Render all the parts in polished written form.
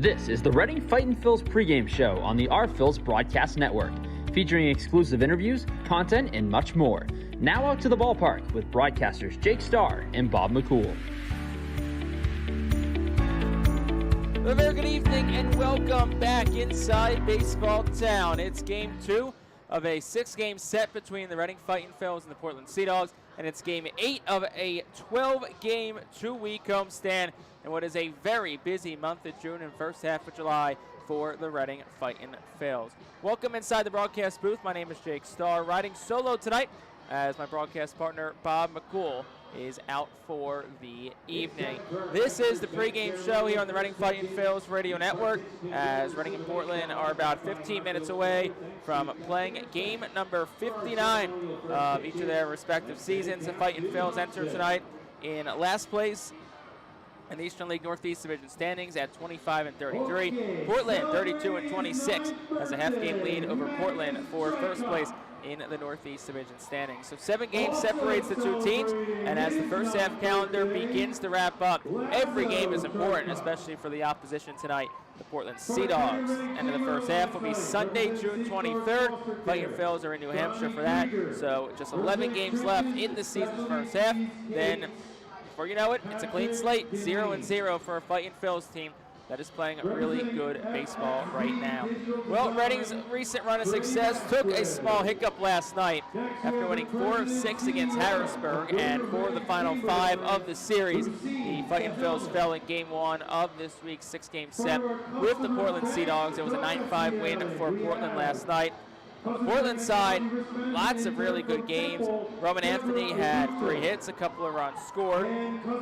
This is the Reading Fightin' Phils pregame show on the Our Phils Broadcast Network, featuring exclusive interviews, content, and much more. Now out to the ballpark with broadcasters Jake Starr and Bob McCool. A very good evening and welcome back inside Baseball Town. It's Game 2 of a 6-game set between the Reading Fightin' Phils and the Portland Sea Dogs, and it's Game 8 of a 12-game, 2-week homestand in what is a very busy month of June and first half of July for the Reading Fightin' Phils. Welcome inside the broadcast booth. My name is Jake Starr, riding solo tonight as my broadcast partner Bob McCool is out for the evening. This is the pregame show here on the Reading Fightin' Phils radio network, as Reading and Portland are about 15 minutes away from playing game number 59 of each of their respective seasons. The Fightin' Phils enter tonight in last place in the Eastern League Northeast Division standings at 25-33. Portland 32-26 has a half-game lead over Portland for first place in the Northeast Division standings. So 7 games separates the two teams, and as the first half calendar begins to wrap up, every game is important, especially for the opposition tonight, the Portland Sea Dogs. End of the first half will be Sunday, June 23rd. Fightin' Phils are in New Hampshire for that, so just 11 games left in the season's first half. Then, before you know it, it's a clean slate, 0-0 for a Fightin' Phils team that is playing really good baseball right now. Well, Reading's recent run of success took a small hiccup last night after winning 4 of 6 against Harrisburg, and for the final 5 of the series, the Fightin' Phils fell in Game 1 of this week's 6-game set with the Portland Sea Dogs. It was a 9-5 win for Portland last night. On the Portland side, lots of really good games. Roman Anthony had 3 hits, a couple of runs scored.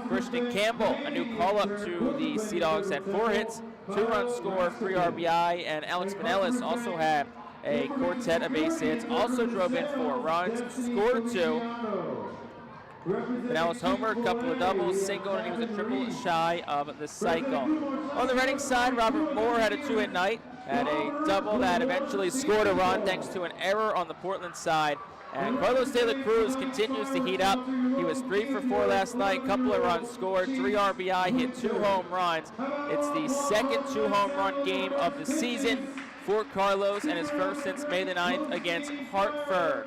Christian Campbell, a new call-up to the Sea Dogs, had 4 hits, 2 runs scored, 3 RBI, and Alex Pinellas also had a quartet of base hits, also drove in 4 runs, scored 2. Pinellas homered, a couple of doubles, single, and he was a triple shy of the cycle. On the Reading side, Robert Moore had a 2-hit night, had a double that eventually scored a run thanks to an error on the Portland side. And Carlos De La Cruz continues to heat up. He was 3 for 4 last night, couple of runs scored, 3 RBI, hit 2 home runs. It's the second 2-home run game of the season for Carlos, and his first since May the 9th against Hartford.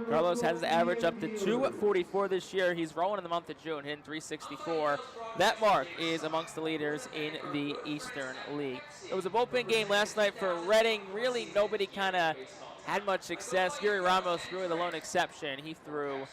Carlos has the average up to 244 this year. He's rolling in the month of June, hitting 364. That mark is amongst the leaders in the Eastern League. It was a bullpen game last night for Reading. Really, nobody kind of had much success. Yuri Ramos really the lone exception. He threw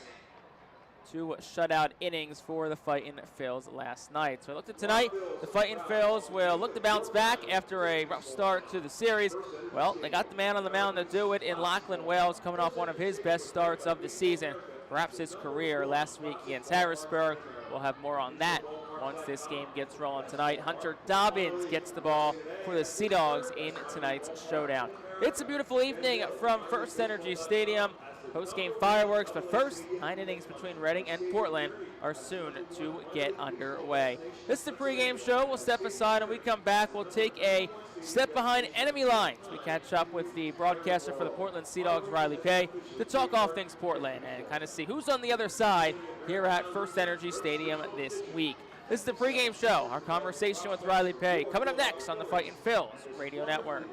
2 shutout innings for the Fightin' Phils last night. So I looked at tonight. The Fightin' Phils will look to bounce back after a rough start to the series. Well, they got the man on the mound to do it in Lachlan Wells, coming off one of his best starts of the season, perhaps his career, last week against Harrisburg. We'll have more on that once this game gets rolling tonight. Hunter Dobbins gets the ball for the Sea Dogs in tonight's showdown. It's a beautiful evening from FirstEnergy Stadium. Post-game fireworks, but first, 9 innings between Reading and Portland are soon to get underway. This is the pregame show. We'll step aside, and we come back. We'll take a step behind enemy lines. We catch up with the broadcaster for the Portland Sea Dogs, Riley Pay, to talk all things Portland and kind of see who's on the other side here at FirstEnergy Stadium this week. This is the pregame show. Our conversation with Riley Pay coming up next on the Fightin' Phils radio network.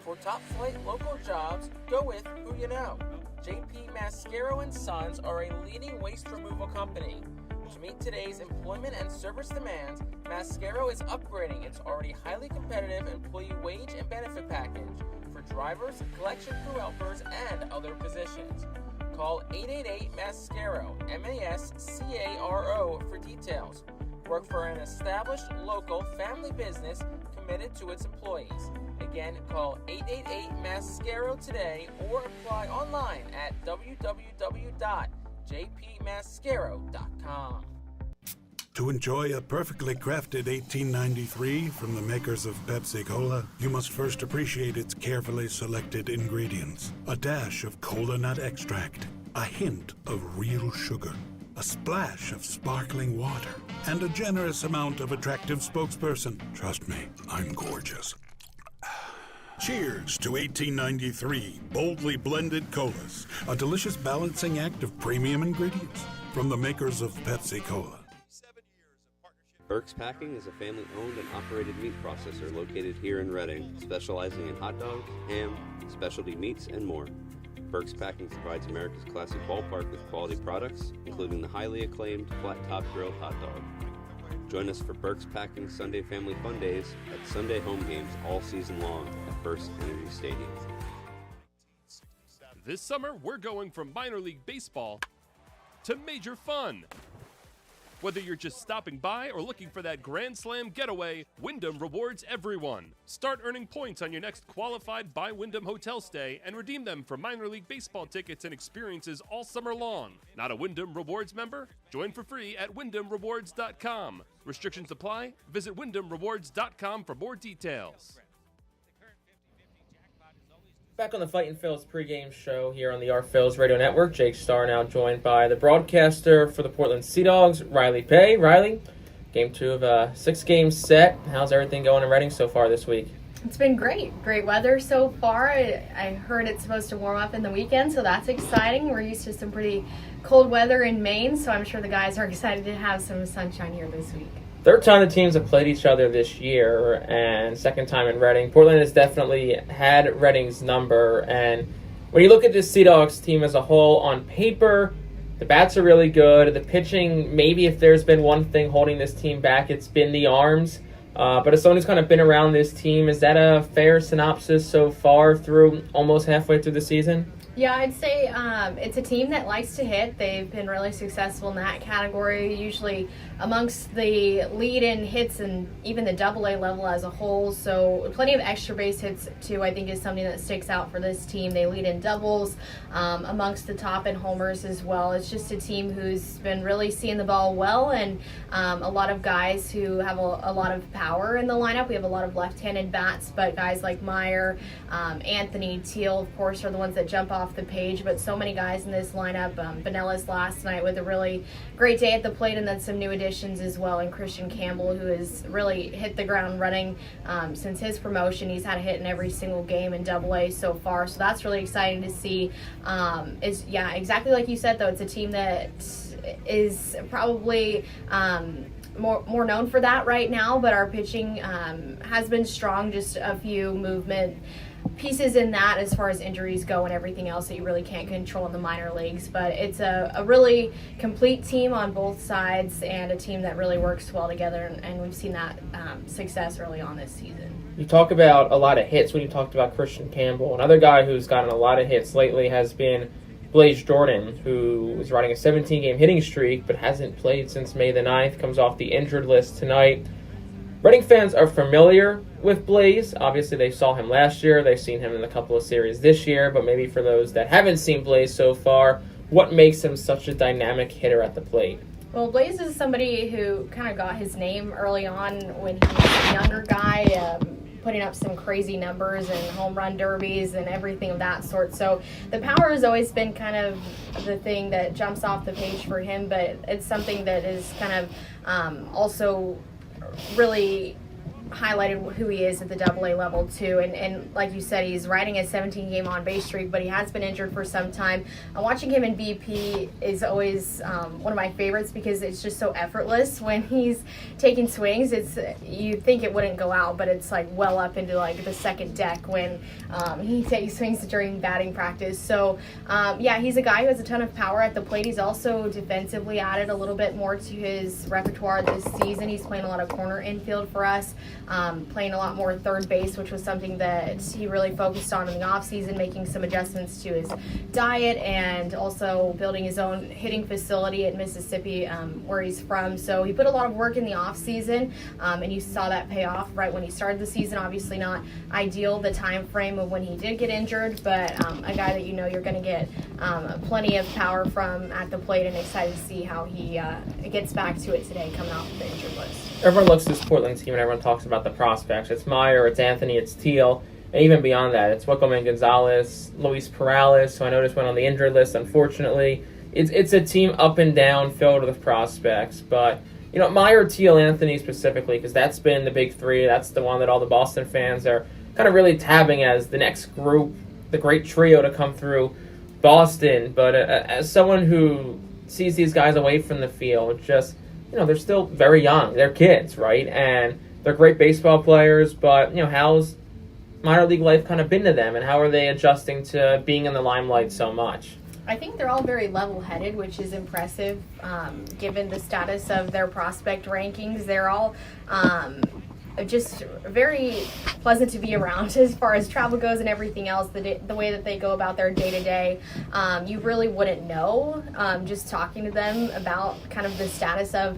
For top-flight local jobs, go with who you know. JP Mascaro & Sons are a leading waste removal company. To meet today's employment and service demands, Mascaro is upgrading its already highly competitive employee wage and benefit package for drivers, collection crew helpers, and other positions. Call 888-MASCARO, MASCARO, for details. Work for an established local family business committed to its employees. Again, call 888-MASCARO today or apply online at www.jpmascaro.com. To enjoy a perfectly crafted 1893 from the makers of Pepsi Cola, you must first appreciate its carefully selected ingredients. A dash of cola nut extract, a hint of real sugar, a splash of sparkling water, and a generous amount of attractive spokesperson. Trust me, I'm gorgeous. Cheers to 1893 boldly blended colas, a delicious balancing act of premium ingredients from the makers of Pepsi Cola. Burke's Packing is a family-owned and operated meat processor located here in Reading, specializing in hot dogs, ham, specialty meats, and more. Burke's Packing provides America's classic ballpark with quality products, including the highly acclaimed flat-top grilled hot dog. Join us for Burke's Packing Sunday Family Fun Days at Sunday home games all season long at FirstEnergy Stadium. This summer, we're going from minor league baseball to major fun. Whether you're just stopping by or looking for that Grand Slam getaway, Wyndham rewards everyone. Start earning points on your next qualified by Wyndham hotel stay and redeem them for minor league baseball tickets and experiences all summer long. Not a Wyndham Rewards member? Join for free at WyndhamRewards.com. Restrictions apply. Visit WyndhamRewards.com for more details. Back on the Fightin Phillies pregame show here on the Our Phillies Radio Network. Jake Starr now joined by the broadcaster for the Portland Sea Dogs, Riley Pay. Riley, game 2 of a 6-game set. How's everything going in Reading so far this week? It's been great. Great weather so far. I heard it's supposed to warm up in the weekend, so that's exciting. We're used to some pretty cold weather in Maine, so I'm sure the guys are excited to have some sunshine here this week. Third time the teams have played each other this year, and second time in Reading. Portland has definitely had Reading's number, and when you look at this Sea Dogs team as a whole, on paper, the bats are really good. The pitching, maybe if there's been one thing holding this team back, it's been the arms. But as someone who's kind of been around this team, is that a fair synopsis so far through almost halfway through the season? Yeah, I'd say it's a team that likes to hit. They've been really successful in that category, usually amongst the lead in hits and even the AA level as a whole. So plenty of extra base hits, too, I think is something that sticks out for this team. They lead in doubles amongst the top in homers as well. It's just a team who's been really seeing the ball well, and a lot of guys who have a lot of power in the lineup. We have a lot of left-handed bats, but guys like Meyer, Anthony, Teal, of course, are the ones that jump off the page, but so many guys in this lineup. Vanellas last night with a really great day at the plate, and then some new additions as well, and Christian Campbell, who has really hit the ground running since his promotion. He's had a hit in every single game in AA so far, so that's really exciting to see. Exactly like you said, though, it's a team that is probably more known for that right now, but our pitching has been strong. Just a few movement pieces in that as far as injuries go and everything else that you really can't control in the minor leagues. But it's a really complete team on both sides, and a team that really works well together, and we've seen that success early on this season. You talk about a lot of hits when you talked about Christian Campbell. Another guy who's gotten a lot of hits lately has been Blaze Jordan, who is riding a 17-game hitting streak but hasn't played since May the 9th, comes off the injured list tonight. Reading fans are familiar with Blaze. Obviously, they saw him last year. They've seen him in a couple of series this year, but maybe for those that haven't seen Blaze so far, what makes him such a dynamic hitter at the plate? Well, Blaze is somebody who kind of got his name early on when he was a younger guy, putting up some crazy numbers and home run derbies and everything of that sort. So the power has always been kind of the thing that jumps off the page for him, but it's something that is kind of also really highlighted who he is at the AA level too, and like you said, he's riding a 17-game on-base streak, but he has been injured for some time. Watching him in BP is always one of my favorites because it's just so effortless when he's taking swings. It's, you think it wouldn't go out, but it's like well up into like the second deck when he takes swings during batting practice. So he's a guy who has a ton of power at the plate. He's also defensively added a little bit more to his repertoire this season. He's playing a lot of corner infield for us. Playing a lot more third base, which was something that he really focused on in the offseason, making some adjustments to his diet and also building his own hitting facility at Mississippi, where he's from. So he put a lot of work in the offseason, and you saw that pay off right when he started the season. Obviously not ideal, the time frame of when he did get injured, but a guy that you know you're going to get plenty of power from at the plate, and excited to see how he gets back to it today coming off the injured list. Everyone looks at this Portland team and everyone talks about the prospects. It's Meyer, it's Anthony, it's Teal, and even beyond that, it's Wickelman Gonzalez, Luis Perales, who I noticed went on the injured list, unfortunately. It's a team up and down filled with prospects, but you know, Meyer, Teal, Anthony specifically, because that's been the big three. That's the one that all the Boston fans are kind of really tabbing as the next group, the great trio to come through Boston. But as someone who sees these guys away from the field, just they're still very young. They're kids, right? And they're great baseball players, but, how's minor league life kind of been to them, and how are they adjusting to being in the limelight so much? I think they're all very level-headed, which is impressive given the status of their prospect rankings. They're all just very pleasant to be around as far as travel goes and everything else. The way that they go about their day-to-day, you really wouldn't know just talking to them about kind of the status of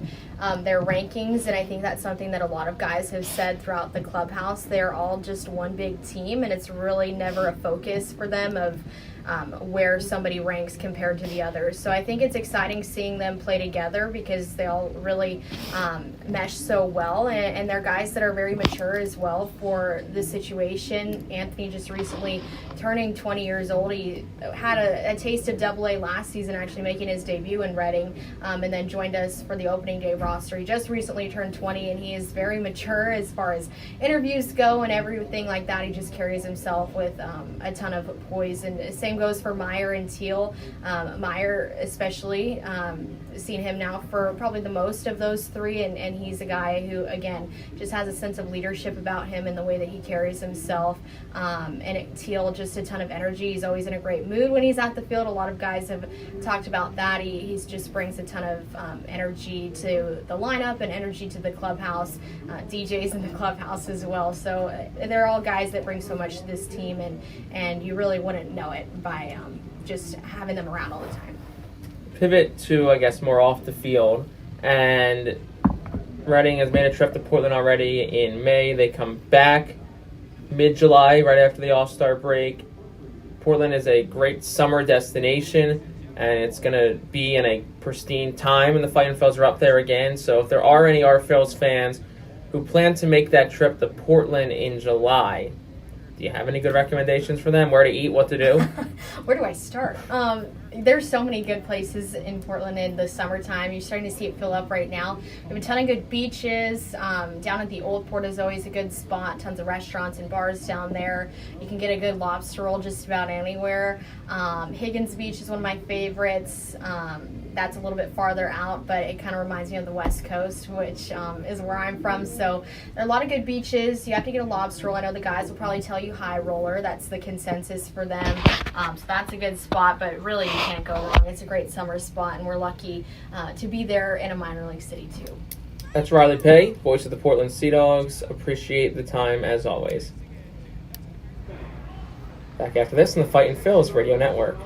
their rankings. And I think that's something that a lot of guys have said throughout the clubhouse. They're all just one big team, and it's really never a focus for them of where somebody ranks compared to the others. So I think it's exciting seeing them play together because they all really mesh so well, and they're guys that are very mature as well for the situation. Anthony just recently turning 20 years old. He had a taste of AA last season, actually making his debut in Reading, and then joined us for the opening day roster. He just recently turned 20, and he is very mature as far as interviews go and everything like that. He just carries himself with a ton of poise, and same goes for Meyer and Teal. Meyer especially, seen him now for probably the most of those three, and he's a guy who, again, just has a sense of leadership about him and the way that he carries himself. And Teal, just a ton of energy. He's always in a great mood when he's at the field. A lot of guys have talked about that. He just brings a ton of energy to the lineup and energy to the clubhouse. DJ's in the clubhouse as well. So they're all guys that bring so much to this team, and you really wouldn't know it by just having them around all the time. Pivot to, I guess, more off the field, and Reading has made a trip to Portland already in May. They come back mid-July, right after the All-Star break. Portland is a great summer destination, and it's going to be in a pristine time, and the Fightin' Phils are up there again. So if there are any Phils fans who plan to make that trip to Portland in July, do you have any good recommendations for them? Where to eat, what to do? Where do I start? There's so many good places in Portland in the summertime. You're starting to see it fill up right now. We have a ton of good beaches. Down at the Old Port is always a good spot. Tons of restaurants and bars down there. You can get a good lobster roll just about anywhere. Higgins Beach is one of my favorites. That's a little bit farther out, but it kind of reminds me of the West Coast, which is where I'm from. So there are a lot of good beaches. You have to get a lobster roll. I know the guys will probably tell you high roller. That's the consensus for them. So that's a good spot, but really you can't go wrong. It's a great summer spot, and we're lucky to be there in a minor league city too. That's Riley Pay, voice of the Portland Sea Dogs. Appreciate the time as always. Back after this on the Fightin' Phils Radio Network.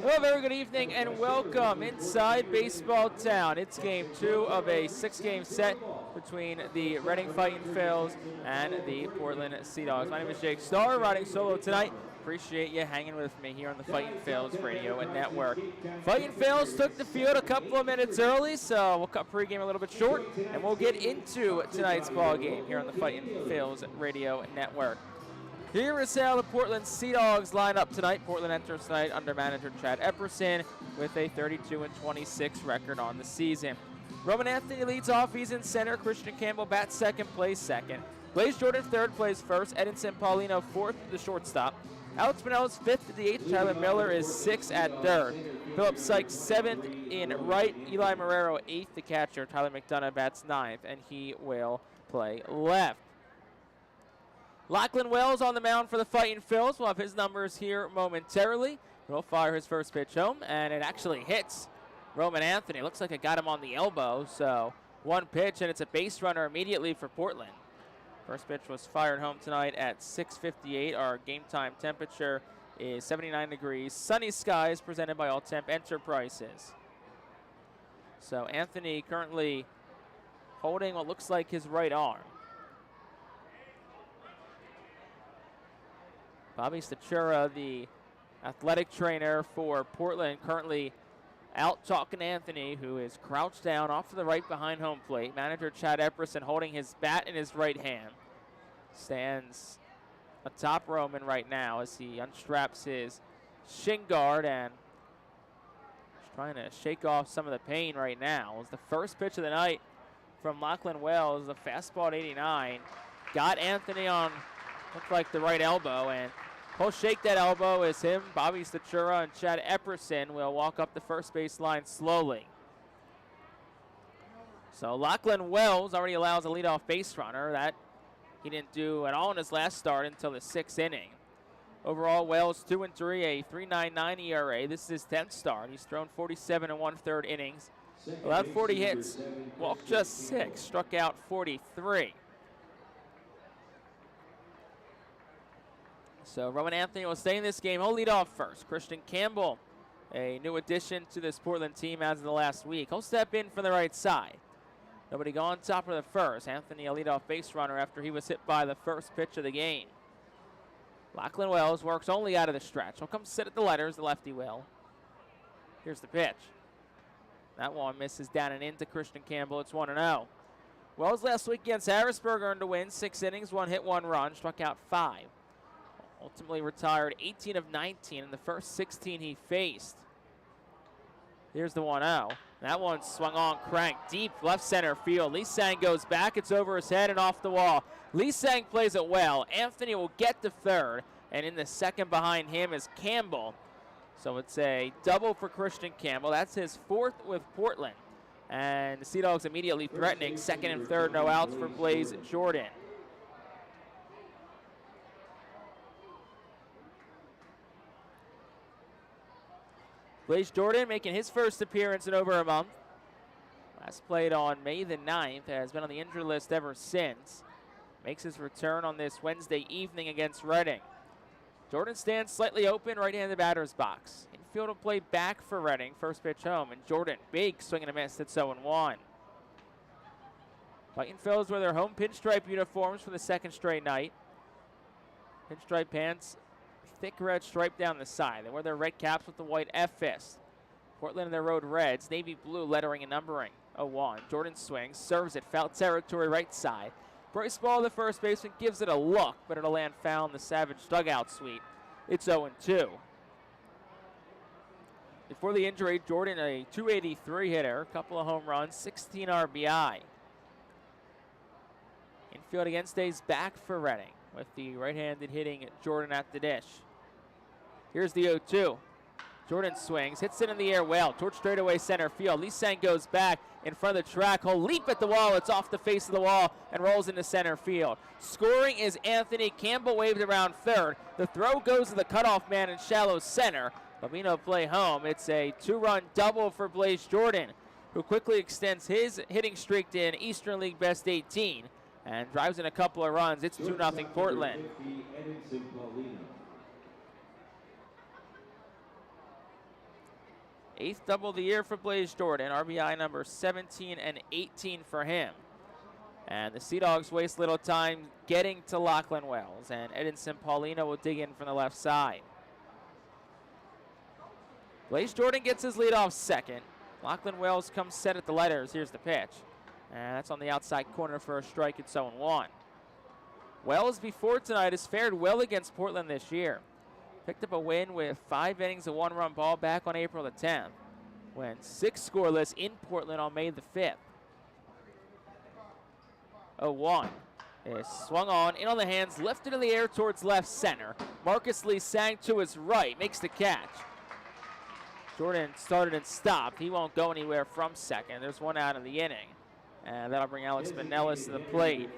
Well, very good evening and welcome inside Baseball Town. It's game 2 of a 6-game set between the Reading Fightin' Phils and the Portland Sea Dogs. My name is Jake Starr, riding solo tonight. Appreciate you hanging with me here on the Fightin' Phils Radio and Network. Fightin' Phils took the field a couple of minutes early, so we'll cut pregame a little bit short, and we'll get into tonight's ball game here on the Fightin' Phils Radio Network. Here is how the Portland Sea Dogs line up tonight. Portland enters tonight under manager Chad Epperson with a 32-26 record on the season. Roman Anthony leads off. He's in center. Christian Campbell bats second, plays second. Blaze Jordan third, plays first. Edinson Paulino fourth, the shortstop. Alex Pinellas fifth at the eighth. Tyler Miller is sixth at third. Philip Sykes seventh in right. Eli Marrero eighth, the catcher. Tyler McDonough bats ninth, and he will play left. Lachlan Wells on the mound for the Fightin' Phils. We'll have his numbers here momentarily. He'll fire his first pitch home, and it actually hits Roman Anthony. Looks like it got him on the elbow, so one pitch, and it's a base runner immediately for Portland. First pitch was fired home tonight at 6:58. Our game time temperature is 79 degrees. Sunny skies presented by All Temp Enterprises. So Anthony currently holding what looks like his right arm. Bobby Stachura, the athletic trainer for Portland, currently out talking to Anthony, who is crouched down off to the right behind home plate. Manager Chad Epperson holding his bat in his right hand. Stands atop Roman right now as he unstraps his shin guard and is trying to shake off some of the pain right now. It was the first pitch of the night from Lachlan Wells, the fastball at 89. Got Anthony on, looked like the right elbow, and he'll shake that elbow as him, Bobby Stachura, and Chad Epperson will walk up the first base line slowly. So Lachlan Wells already allows a leadoff base runner. That he didn't do at all in his last start until the 6th inning. Overall, Wells 2-3, a 3.99 ERA. This is his 10th start. He's thrown 47 1/3 innings, allowed 40 hits, walked just 6, struck out 43. So Rowan Anthony will stay in this game. He'll lead off first. Christian Campbell, a new addition to this Portland team as of the last week. He'll step in from the right side. Nobody gone top of the first. Anthony, a leadoff base runner after he was hit by the first pitch of the game. Lachlan Wells works only out of the stretch. He'll come sit at the letters, the lefty will. Here's the pitch. That one misses down and into Christian Campbell. It's 1-0. Wells last week against Harrisburg earned a win. 6 innings, 1 hit, 1 run, struck out 5. Ultimately retired 18 of 19 in the first 16 he faced. Here's the 1-0. That one swung on, cranked deep left center field. Lee Sang goes back. It's over his head and off the wall. Lee Sang plays it well. Anthony will get to third, and in the second behind him is Campbell. So it's a double for Christian Campbell. That's his 4th with Portland. And the Sea Dogs immediately threatening second and third, no outs for Blaze Jordan. Blaze Jordan making his first appearance in over a month. Last played on May the 9th, has been on the injury list ever since. Makes his return on this Wednesday evening against Reading. Jordan stands slightly open, right-handed batter's box. Infield will play back for Reading, first pitch home, and Jordan, big swing and a miss, it's 0-1. Fightin Phillies wear their home pinstripe uniforms for the 2nd straight night. Pinstripe pants, thick red stripe down the side. They wear their red caps with the white F-fist. Portland in their road reds, navy blue lettering and numbering. 0-1. Jordan swings, serves it, foul territory right side. Bryce Ball, the first baseman, gives it a look, but it'll land foul in the Savage dugout suite. It's 0-2. Before the injury, Jordan a .283 hitter, a couple of home runs, 16 RBI. Infield again stays back for Reading with the right-handed hitting Jordan at the dish. Here's the 0-2. Jordan swings, hits it in the air well, towards straightaway center field. Lee Sang goes back in front of the track. He'll leap at the wall. It's off the face of the wall and rolls into center field. Scoring is Anthony. Campbell waved around third. The throw goes to the cutoff man in shallow center. Lamino play home. It's a 2-run double for Blaze Jordan, who quickly extends his hitting streak to an Eastern League best 18 and drives in a couple of runs. It's 2-0 Portland. 8th double of the year for Blaze Jordan. RBI number 17 and 18 for him. And the Sea Dogs waste little time getting to Lachlan Wells. And Edinson Paulino will dig in from the left side. Blaze Jordan gets his lead off second. Lachlan Wells comes set at the letters. Here's the pitch. And that's on the outside corner for a strike. It's 0-1. Wells before tonight has fared well against Portland this year. Picked up a win with 5 innings of 1-run ball back on April the 10th. Went 6 scoreless in Portland on May the 5th. 0-1 is swung on, in on the hands, lifted in the air towards left center. Marcus Lee Sang to his right, makes the catch. Jordan started and stopped. He won't go anywhere from second. There's 1 out in the inning. And that'll bring Alex Benellis to the plate.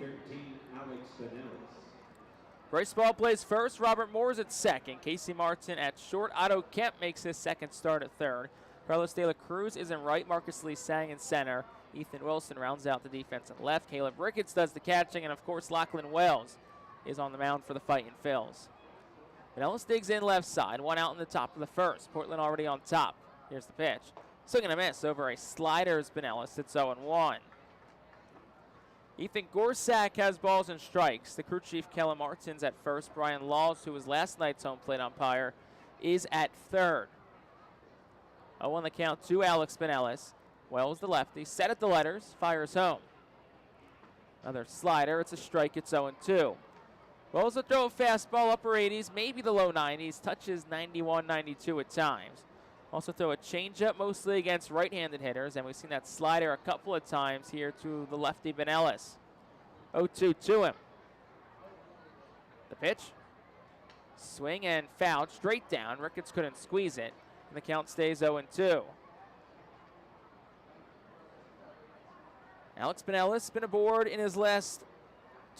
Bryce Ball plays first. Robert Moore's at second. Casey Martin at short. Otto Kemp makes his second start at third. Carlos De La Cruz is in right. Marcus Lee Sang in center. Ethan Wilson rounds out the defense at left. Caleb Ricketts does the catching. And, of course, Lachlan Wells is on the mound for the Fightin Phils. Benellis digs in left side. 1 out in the top of the first. Portland already on top. Here's the pitch. Swing and a miss over a slider is Benellis. It's 0-1. Ethan Gorsak has balls and strikes. The crew chief, Kellen Martins, at first. Brian Laws, who was last night's home plate umpire, is at third. 0 on the count to Alex Benellis. Wells, the lefty, set at the letters, fires home. Another slider. It's a strike. It's 0-2. Wells will throw a fastball, upper 80s, maybe the low 90s, touches 91, 92 at times. Also throw a changeup, mostly against right-handed hitters, and we've seen that slider a couple of times here to the lefty Benellis. 0-2 to him. The pitch. Swing and foul, straight down. Ricketts couldn't squeeze it, and the count stays 0-2. Alex Pinellas been aboard in his last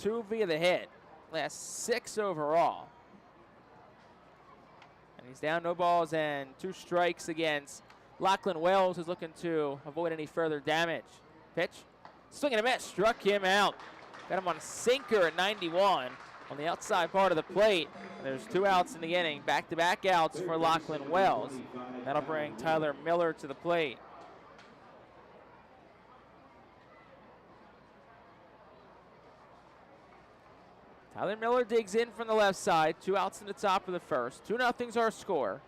2 via the hit, last 6 overall. And he's down, no balls and 2 strikes against Lachlan Wells, who's looking to avoid any further damage. Pitch, swing and a miss, struck him out. Got him on a sinker at 91 on the outside part of the plate. And there's 2 outs in the inning, back-to-back outs for Lachlan Wells. That'll bring Tyler Miller to the plate. Tyler Miller digs in from the left side. 2 outs in the top of the first. 2-0's our score.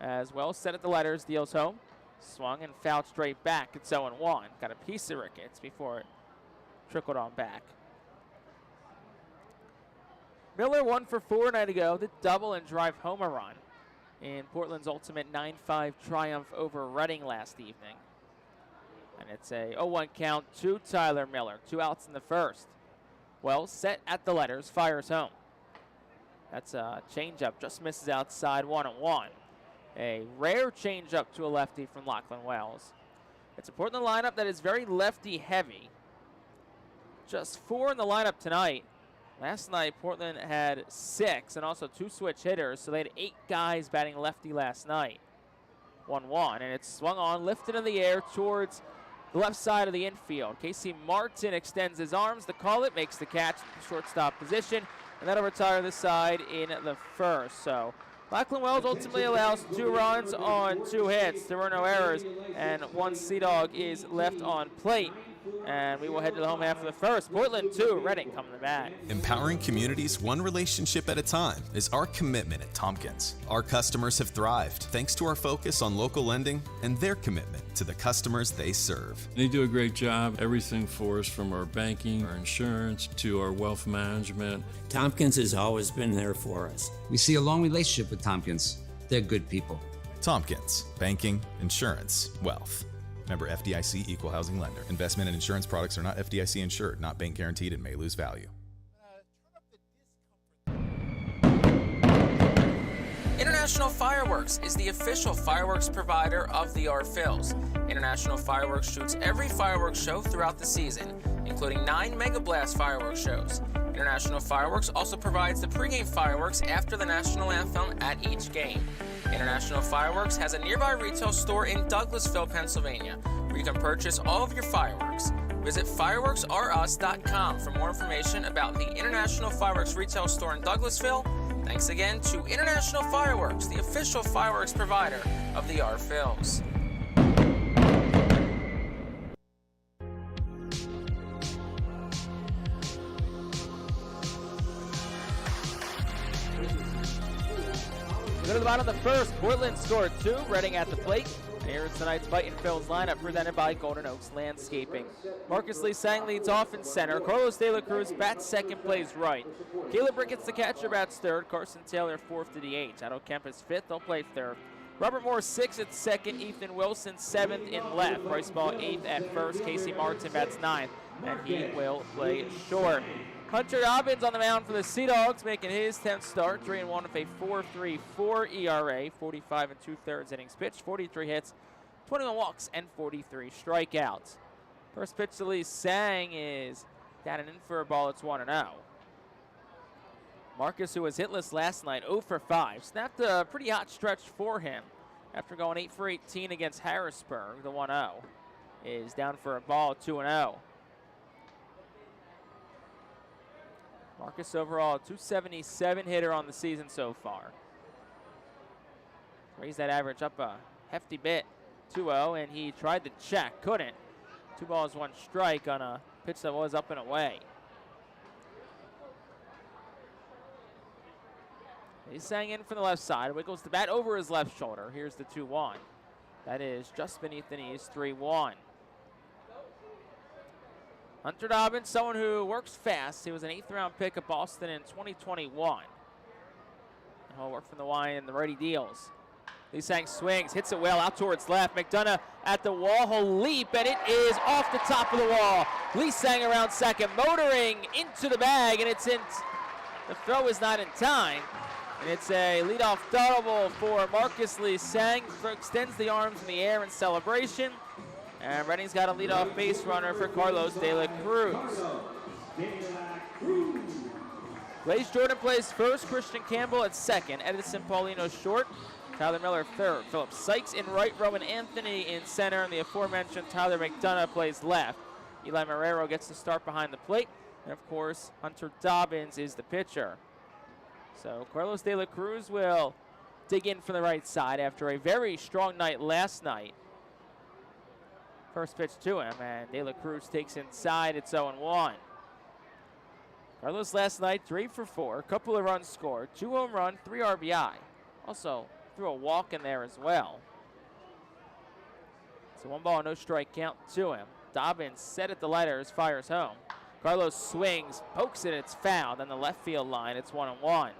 As Wells set at the letters, deals home. Swung and fouled straight back. It's 0-1. Got a piece of rickets before it trickled on back. Miller 1 for 4 night ago. The double and drive home a run in Portland's ultimate 9-5 triumph over Reading last evening. And it's a 0-1 count to Tyler Miller. 2 outs in the first. Wells set at the letters, fires home. That's a changeup, just misses outside, 1-1. A rare changeup to a lefty from Lachlan Wells. It's a Portland lineup that is very lefty heavy. Just 4 in the lineup tonight. Last night, Portland had 6 and also 2 switch hitters, so they had 8 guys batting lefty last night. 1-1, and it's swung on, lifted in the air towards the left side of the infield. Casey Martin extends his arms to call it, makes the catch in shortstop position, and that'll retire the side in the first. So Lachlan Wells ultimately allows 2 runs on 2 hits. There were no errors, and 1 Sea Dog is left on plate. And we will head to the home half of the first. Portland 2, Reading coming to bat. Empowering communities one relationship at a time is our commitment at Tompkins. Our customers have thrived thanks to our focus on local lending and their commitment to the customers they serve. They do a great job. Everything for us, from our banking, our insurance, to our wealth management. Tompkins has always been there for us. We see a long relationship with Tompkins. They're good people. Tompkins, banking, insurance, wealth. Member FDIC, equal housing lender. Investment and insurance products are not FDIC insured, not bank guaranteed, and may lose value. International Fireworks is the official fireworks provider of the Phillies. International Fireworks shoots every fireworks show throughout the season, including 9 Mega Blast fireworks shows. International Fireworks also provides the pregame fireworks after the national anthem at each game. International Fireworks has a nearby retail store in Douglasville, Pennsylvania, where you can purchase all of your fireworks. Visit fireworksrus.com for more information about the International Fireworks retail store in Douglasville. Thanks again to International Fireworks, the official fireworks provider of the Phillies. Go to the bottom of the first. Portland scored 2. Reading at the plate. And here's tonight's Fightin Phil's lineup presented by Golden Oaks Landscaping. Marcus Lee-Sang leads off in center. Carlos De La Cruz bats second, plays right. Caleb Ricketts, the catcher, bats third. Carson Taylor, 4th to the 8th. Otto Kemp is 5th. They'll play third. Robert Moore, 6th at second. Ethan Wilson, 7th in left. Bryce Ball, 8th at first. Casey Martin bats 9th, and he will play short. Hunter Dobbins on the mound for the Sea Dogs, making his 10th start. 3-1 with a 4.34 ERA, 45 2/3 innings pitched, 43 hits, 21 walks, and 43 strikeouts. First pitch to Lee-Sang is down and in for a ball. It's 1-0. Marcus, who was hitless last night, 0 for 5. Snapped a pretty hot stretch for him after going 8 for 18 against Harrisburg. The 1-0 is down for a ball, 2-0. Marcus overall, 277 hitter on the season so far. Raised that average up a hefty bit, 2-0, and he tried to check, couldn't. 2 balls, 1 strike on a pitch that was up and away. He sang in from the left side, wiggles the bat over his left shoulder. Here's the 2-1. That is just beneath the knees, 3-1. Hunter Dobbins, someone who works fast. He was an 8th-round pick of Boston in 2021. And he'll work from the line and the righty deals. Lee-Sang swings, hits it well out towards left. McDonough at the wall, he'll leap, and it is off the top of the wall. Lee-Sang around second, motoring into the bag, and it's in. The throw is not in time. And it's a leadoff double for Marcus Lee Sang. Extends the arms in the air in celebration. And Reading's got a leadoff base runner for Carlos De La Cruz. Blaze Jordan plays first, Christian Campbell at second, Edison Paulino short, Tyler Miller third, Philip Sykes in right, Rowan Anthony in center, and the aforementioned Tyler McDonough plays left. Eli Marrero gets to start behind the plate, and of course, Hunter Dobbins is the pitcher. So Carlos De La Cruz will dig in from the right side after a very strong night last night. First pitch to him, and De La Cruz takes inside. It's 0-1. Carlos last night, 3 for 4, a couple of runs scored, 2 home run, 3 RBI. Also threw a walk in there as well. So 1 ball, no strike count to him. Dobbins set at the letters, fires home. Carlos swings, pokes it, it's foul. Then the left field line, it's 1-1.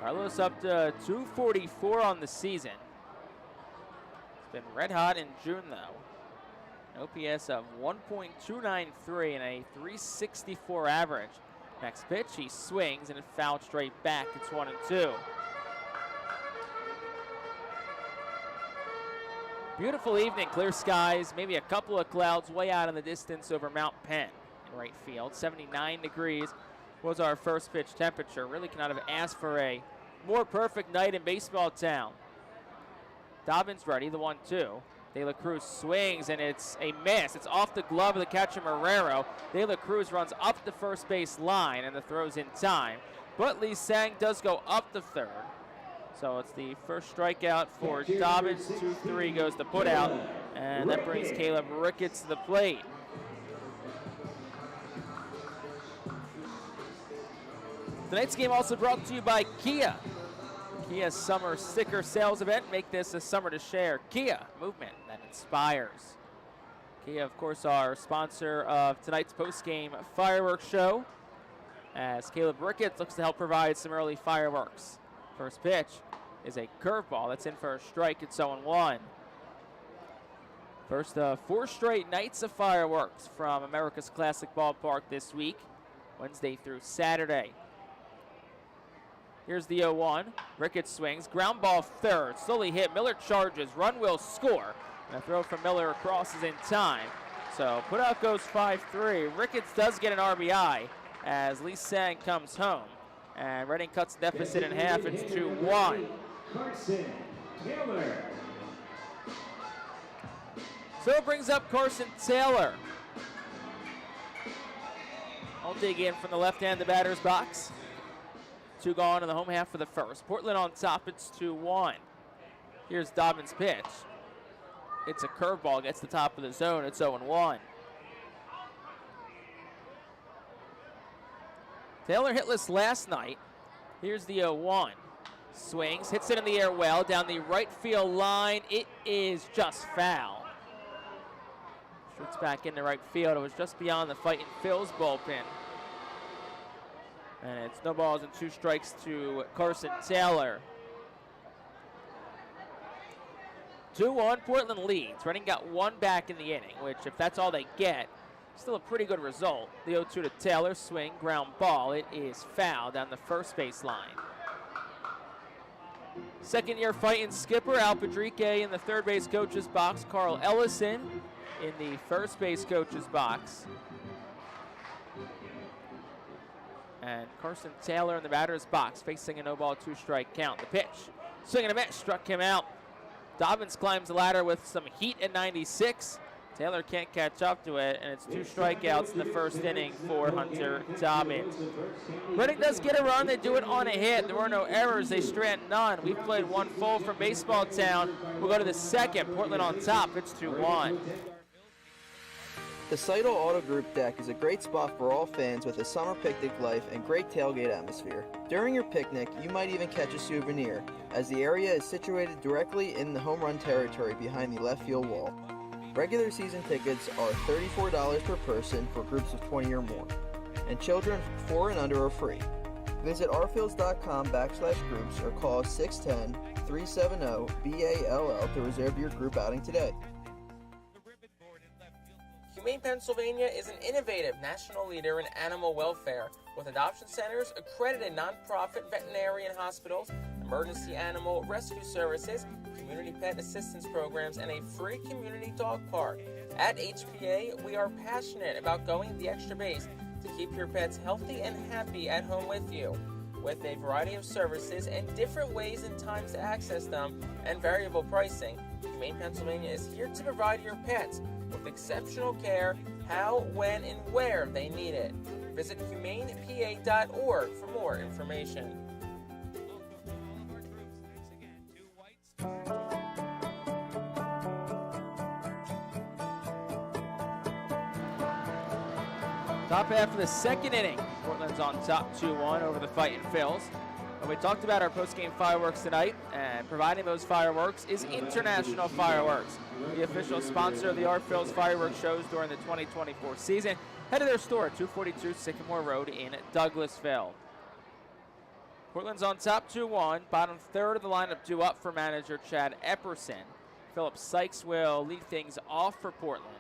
Carlos up to 244 on the season. It's been red hot in June though. An OPS of 1.293 and a 364 average. Next pitch, he swings and it fouled straight back. It's 1-2. Beautiful evening, clear skies, maybe a couple of clouds way out in the distance over Mount Penn in right field. 79 degrees was our first pitch temperature. Really cannot have asked for a more perfect night in baseball town. Dobbins ready, the 1-2. De La Cruz swings and it's a miss. It's off the glove of the catcher Marrero. De La Cruz runs up the first base line and the throw's in time. But Lee Sang does go up the third. So it's the first strikeout for Dobbins. 2-3 goes the put out. And that brings Caleb Ricketts to the plate. Tonight's game also brought to you by Kia. Kia's summer sticker sales event. Make this a summer to share. Kia, movement that inspires. Kia, of course, our sponsor of tonight's post-game fireworks show, as Caleb Ricketts looks to help provide some early fireworks. First pitch is a curveball that's in for a strike. It's 0-1. First of 4 straight nights of fireworks from America's Classic Ballpark this week, Wednesday through Saturday. Here's the 0-1. Ricketts swings. Ground ball third. Slowly hit. Miller charges. Run will score. And a throw from Miller across is in time. So put out goes 5-3. Ricketts does get an RBI as Lee Sang comes home. And Reading cuts the deficit in half. It's 2-1. So it brings up Carson Taylor. I'll dig in from the left-handed batter's box. 2 gone in the home half of the first. Portland on top, it's 2-1. Here's Dobbins' pitch. It's a curveball, gets the top of the zone, it's 0-1. Taylor hitless last night. Here's the 0-1. Swings, hits it in the air well, down the right field line. It is just foul. Shoots back into right field. It was just beyond the Fightin Phil's bullpen. And it's no balls and 2 strikes to Carson Taylor. 2-1, Portland leads. Reading got 1 back in the inning, which if that's all they get, still a pretty good result. The 0-2 to Taylor, swing, ground ball. It is foul down the first base line. Second-year Fightin skipper Al Padrique in the third base coach's box. Carl Ellison in the first base coach's box. And Carson Taylor in the batter's box, facing a no-ball, 2-strike count. The pitch, swing and a miss, struck him out. Dobbins climbs the ladder with some heat at 96. Taylor can't catch up to it, and it's 2 strikeouts in the first inning for Hunter Dobbins. Reading does get a run. They do it on a hit. There were no errors. They strand none. We've played 1 full from Baseball Town. We'll go to the second. Portland on top. It's 2-1. The Seidel Auto Group deck is a great spot for all fans with a summer picnic life and great tailgate atmosphere. During your picnic, you might even catch a souvenir, as the area is situated directly in the home run territory behind the left field wall. Regular season tickets are $34 per person for groups of 20 or more, and children 4 and under are free. Visit rfields.com/groups or call 610-370-BALL to reserve your group outing today. Humane Pennsylvania is an innovative national leader in animal welfare with adoption centers, accredited nonprofit veterinarian hospitals, emergency animal rescue services, community pet assistance programs, and a free community dog park. At HPA, we are passionate about going the extra base to keep your pets healthy and happy at home with you. With a variety of services and different ways and times to access them and variable pricing, Humane Pennsylvania is here to provide your pets with exceptional care, how, when, and where they need it. Visit humanepa.org for more information. Top half of the second inning. Portland's on top 2-1 over the Fightin Phils. And we talked about our post-game fireworks tonight, and providing those fireworks is International Fireworks, the official sponsor of the Our Phils fireworks shows during the 2024 season. Head to their store at 242 Sycamore Road in Douglasville. Portland's on top 2-1. Bottom third of the lineup due up for manager Chad Epperson. Philip Sykes will lead things off for Portland.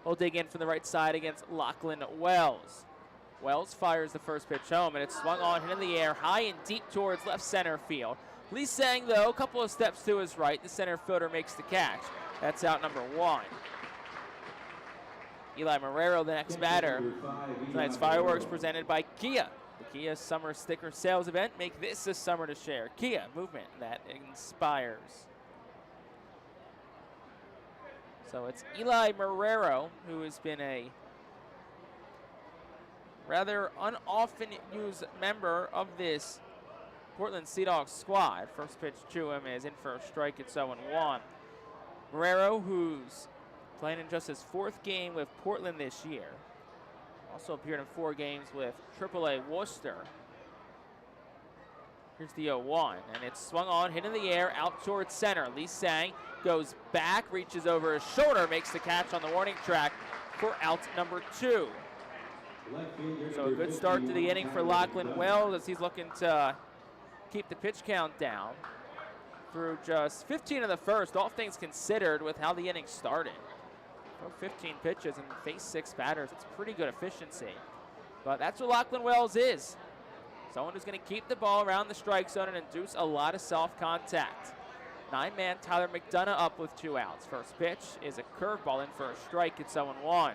He'll dig in from the right side against Lachlan Wells. Wells fires the first pitch home, and it's swung on, hit in the air, high and deep towards left center field. Lee Sang, though, a couple of steps to his right. The center fielder makes the catch. That's out number one. Eli Marrero, the next batter. Tonight's fireworks presented by Kia. The Kia Summer Sticker Sales Event. Make this a summer to share. Kia, movement that inspires. So it's Eli Marrero, who has been a rather unoften used member of this Portland Sea Dogs squad. First pitch to him is in for a strike. It's 0-1. Marrero, who's playing in just his fourth game with Portland this year. Also appeared in 4 games with AAA Worcester. Here's the 0-1, and it's swung on, hit in the air, out towards center. Lee Sang goes back, reaches over his shoulder, makes the catch on the warning track for out number 2. So a good start to the inning for Lachlan Wells as he's looking to keep the pitch count down through just 15 of the first, all things considered with how the inning started. 15 pitches and face 6 batters. It's pretty good efficiency. But that's what Lachlan Wells is. Someone who's going to keep the ball around the strike zone and induce a lot of self-contact. 9-man Tyler McDonough up with 2 outs. First pitch is a curveball in for a strike. It's 0-1.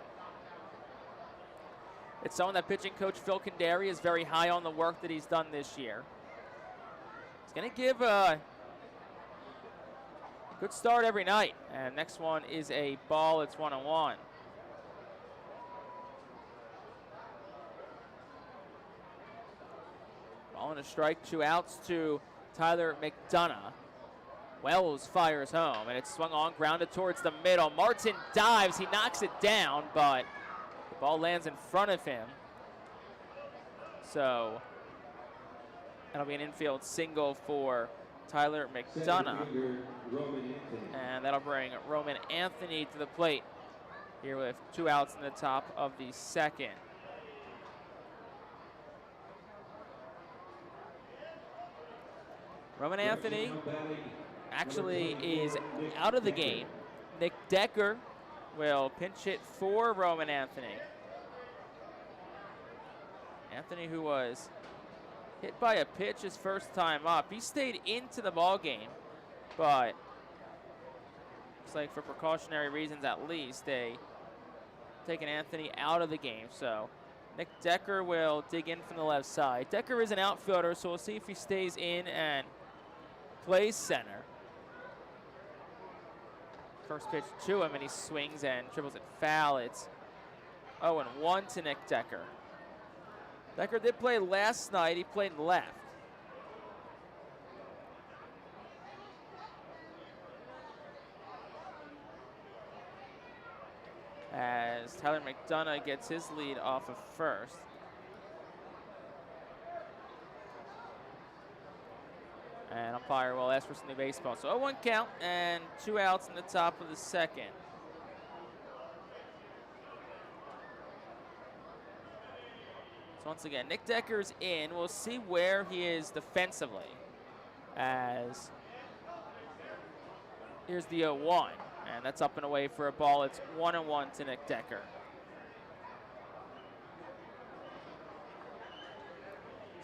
It's someone that pitching coach Phil Condary is very high on the work that he's done this year. He's going to give a good start every night. And next one is a ball. It's 1-1. Ball and a strike, 2 outs to Tyler McDonough. Wells fires home, and it's swung on, grounded towards the middle. Martin dives, he knocks it down, but the ball lands in front of him. So that'll be an infield single for Tyler McDonough. And that'll bring Roman Anthony to the plate here with 2 outs in the top of the second. Roman Anthony actually is out of the game. Nick Decker will pinch hit for Roman Anthony. Anthony, who was hit by a pitch his first time up, he stayed into the ball game, but looks like for precautionary reasons at least, they taken Anthony out of the game. So Nick Decker will dig in from the left side. Decker is an outfielder, so we'll see if he stays in and plays center. First pitch to him, and he swings and dribbles it foul. It's 0-1 to Nick Decker. Decker did play last night. He played left. As Tyler McDonough gets his lead off of first. And umpire will ask for some new baseball. So 0-1 count and 2 outs in the top of the second. So once again, Nick Decker's in. We'll see where he is defensively. As here's the 0-1. And that's up and away for a ball. It's 1-1 to Nick Decker.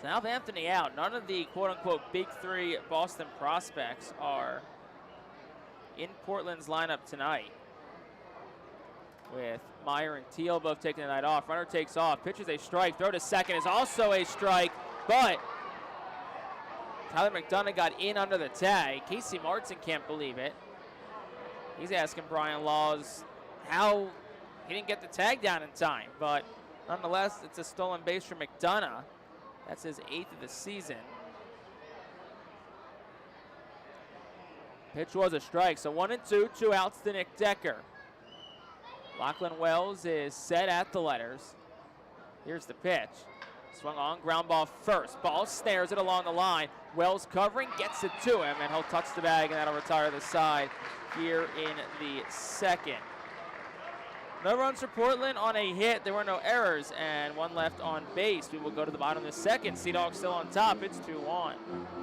South Anthony out. None of the quote-unquote big three Boston prospects are in Portland's lineup tonight. With Meyer and Teal both taking the night off. Runner takes off, pitches a strike, throw to second is also a strike, but Tyler McDonough got in under the tag. Casey Martin can't believe it. He's asking Brian Laws how he didn't get the tag down in time, but nonetheless, it's a stolen base for McDonough. That's his 8th of the season. Pitch was a strike, so 1-2, 2 outs to Nick Decker. Lachlan Wells is set at the letters. Here's the pitch. Swung on, ground ball first. Ball snares it along the line. Wells covering, gets it to him, and he'll touch the bag, and that'll retire the side here in the second. No runs for Portland on a hit. There were no errors, and one left on base. We will go to the bottom of the second. Sea Dogs still on top. It's 2-1.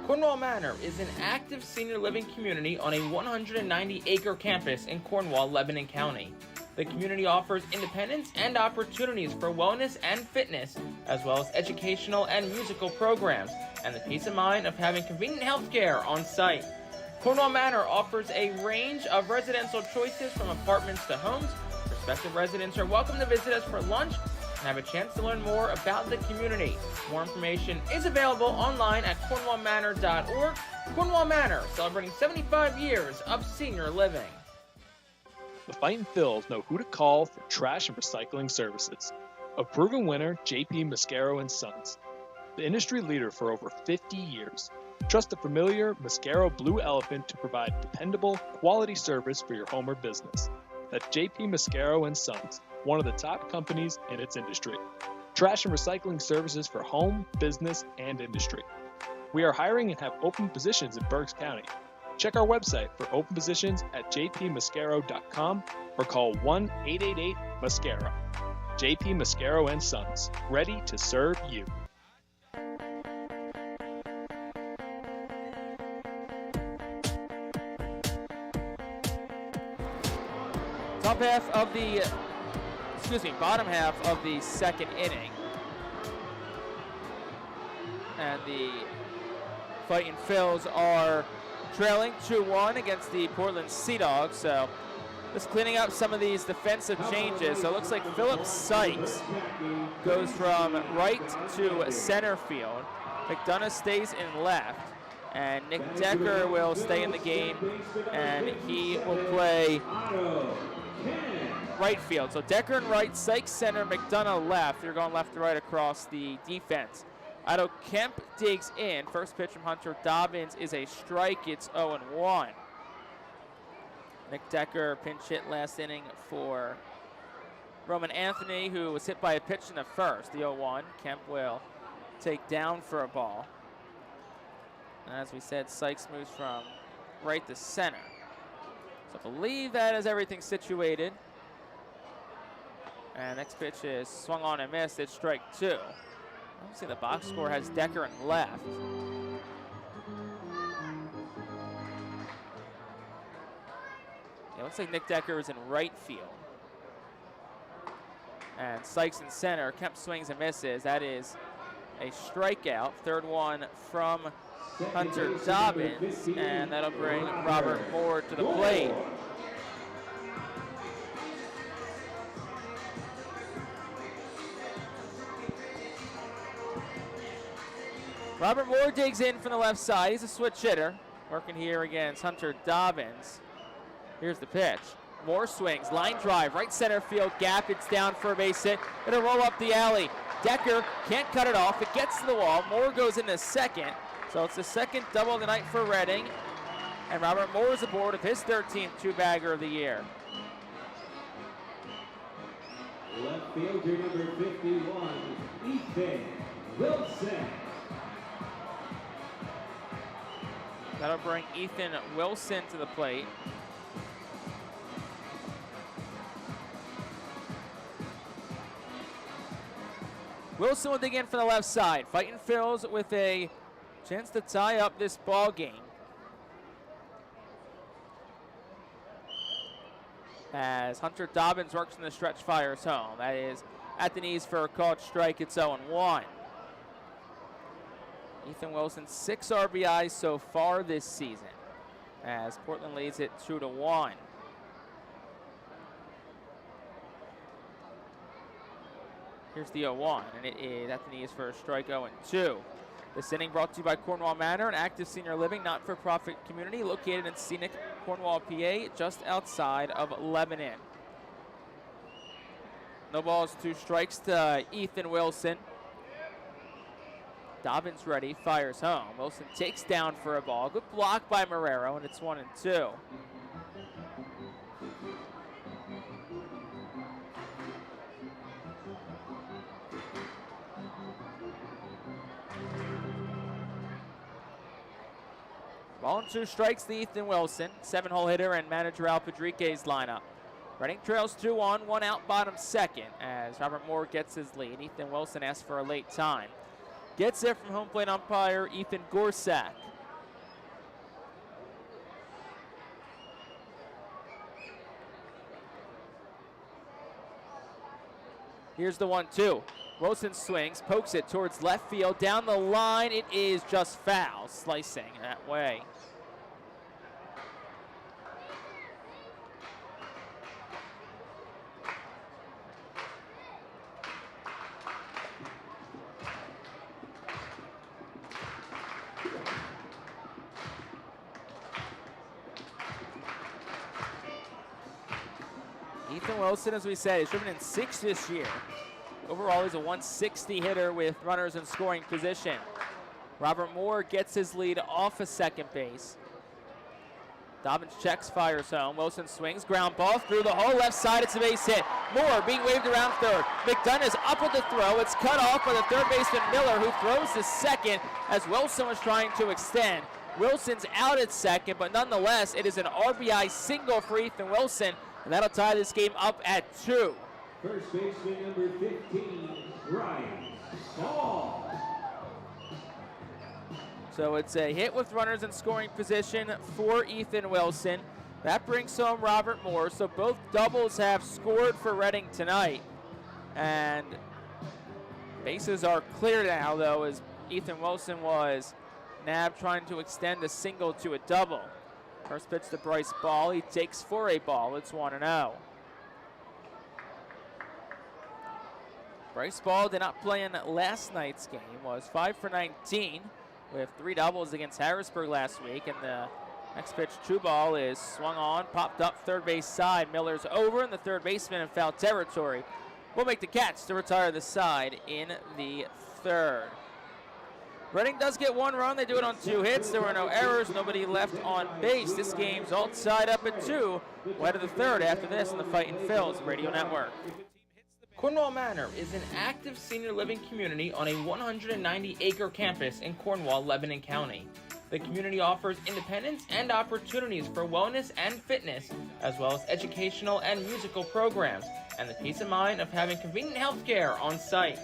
Cornwall Manor is an active senior living community on a 190-acre campus in Cornwall, Lebanon County. The community offers independence and opportunities for wellness and fitness, as well as educational and musical programs, and the peace of mind of having convenient health care on site. Cornwall Manor offers a range of residential choices from apartments to homes. Prospective residents are welcome to visit us for lunch and have a chance to learn more about the community. More information is available online at cornwallmanor.org. Cornwall Manor, celebrating 75 years of senior living. The Fightin' Phils know who to call for trash and recycling services. A proven winner, JP Mascaro & Sons. The industry leader for over 50 years. Trust the familiar Mascaro Blue Elephant to provide dependable, quality service for your home or business. That's JP Mascaro & Sons, one of the top companies in its industry. Trash and recycling services for home, business, and industry. We are hiring and have open positions in Berks County. Check our website for open positions at jpmascaro.com or call 1-888-MASCARO. JP Mascaro & Sons, ready to serve you. Bottom half of the second inning. And the Fightin' Phils are trailing 2-1 against the Portland Sea Dogs. So just cleaning up some of these defensive changes. So it looks like Philip Sykes goes from right to center field. McDonough stays in left. And Nick Decker will stay in the game, and he will play right field. So Decker in right, Sykes center, McDonough left. You're going left to right across the defense. Otto Kemp digs in. First pitch from Hunter Dobbins is a strike. It's 0-1. Nick Decker pinch hit last inning for Roman Anthony, who was hit by a pitch in the first, the 0-1. Kemp will take down for a ball. And as we said, Sykes moves from right to center. So I believe that is everything situated. And next pitch is swung on and missed. It's strike 2. I don't see the box score has Decker in left. It looks like Nick Decker is in right field. And Sykes in center. Kemp swings and misses. That is a strikeout. Third one from Hunter Dobbins. And that'll bring Robert Moore to the plate. Robert Moore digs in from the left side. He's a switch hitter, working here against Hunter Dobbins. Here's the pitch. Moore swings, line drive, right center field gap. It's down for a base hit. It'll roll up the alley. Decker can't cut it off. It gets to the wall. Moore goes into second. So it's the second double of the night for Reading. And Robert Moore is aboard of his 13th two-bagger of the year. Left fielder number 51, Ethan Wilson. That'll bring Ethan Wilson to the plate. Wilson will dig in from the left side. Fightin' Phils with a chance to tie up this ball game. As Hunter Dobbins works in the stretch, fires home. That is at the knees for a called strike. It's 0-1. Ethan Wilson, 6 RBIs so far this season, as Portland leads it 2-1. Here's the 0-1, and it is at the knees for a strike. 0-2. This inning brought to you by Cornwall Manor, an active senior living not-for-profit community located in scenic Cornwall, PA, just outside of Lebanon. No balls, 2 strikes to Ethan Wilson. Dobbins ready, fires home. Wilson takes down for a ball. Good block by Marrero, and it's 1-2. Ball and 2 strikes to Ethan Wilson, 7-hole hitter and manager Al Padrique's lineup. Reading trails 2-1, 1 out, bottom second, as Robert Moore gets his lead. Ethan Wilson asks for a late time. Gets it from home plate umpire Ethan Gorsak. Here's the 1-2. Wilson swings, pokes it towards left field. Down the line, it is just foul, slicing that way. Ethan Wilson, as we said, has driven in 6 this year. Overall, he's a 160 hitter with runners in scoring position. Robert Moore gets his lead off of second base. Dobbins checks, fires home. Wilson swings, ground ball through the hole, left side, it's a base hit. Moore being waved around third. McDonough is up with the throw. It's cut off by the third baseman Miller, who throws to second as Wilson was trying to extend. Wilson's out at second, but nonetheless, it is an RBI single for Ethan Wilson, and that'll tie this game up at 2. First baseman number 15, Ryan Stahl. So it's a hit with runners in scoring position for Ethan Wilson. That brings home Robert Moore. So both doubles have scored for Reading tonight. And bases are clear now, though, as Ethan Wilson was nabbed trying to extend a single to a double. First pitch to Bryce Ball. He takes for a ball. It's 1-0. Bryce Ball did not play in last night's game. Was 5 for 19 with 3 doubles against Harrisburg last week. And the next pitch, true ball, is swung on, popped up third base side. Miller's over, and the third baseman in foul territory will make the catch to retire the side in the third. Reading does get 1 run. They do it on 2 hits. There were no errors, nobody left on base. This game's all tied up at 2. We'll head to the third after this on the Fightin' Phillies Radio Network. Cornwall Manor is an active senior living community on a 190-acre campus in Cornwall, Lebanon County. The community offers independence and opportunities for wellness and fitness, as well as educational and musical programs, and the peace of mind of having convenient health care on site.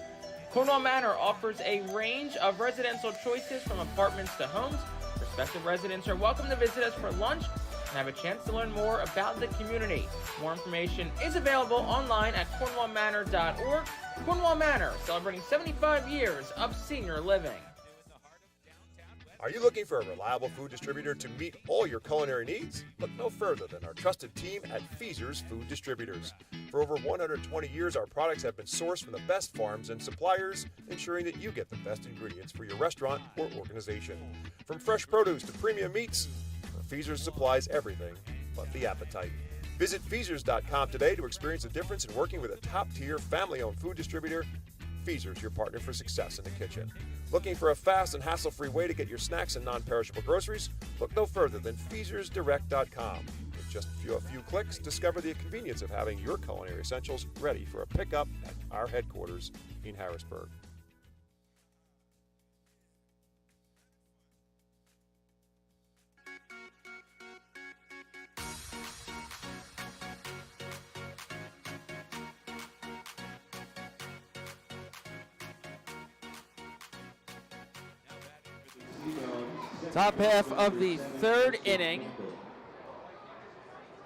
Cornwall Manor offers a range of residential choices from apartments to homes. Prospective residents are welcome to visit us for lunch and have a chance to learn more about the community. More information is available online at cornwallmanor.org. Cornwall Manor, celebrating 75 years of senior living. Are you looking for a reliable food distributor to meet all your culinary needs? Look no further than our trusted team at Feaser's Food Distributors. For over 120 years, our products have been sourced from the best farms and suppliers, ensuring that you get the best ingredients for your restaurant or organization. From fresh produce to premium meats, Feaser's supplies everything but the appetite. Visit Feasers.com today to experience the difference in working with a top-tier, family-owned food distributor. Feaser's, your partner for success in the kitchen. Looking for a fast and hassle-free way to get your snacks and non-perishable groceries? Look no further than FeasersDirect.com. With just a few clicks, discover the convenience of having your culinary essentials ready for a pickup at our headquarters in Harrisburg. Top half of the third inning.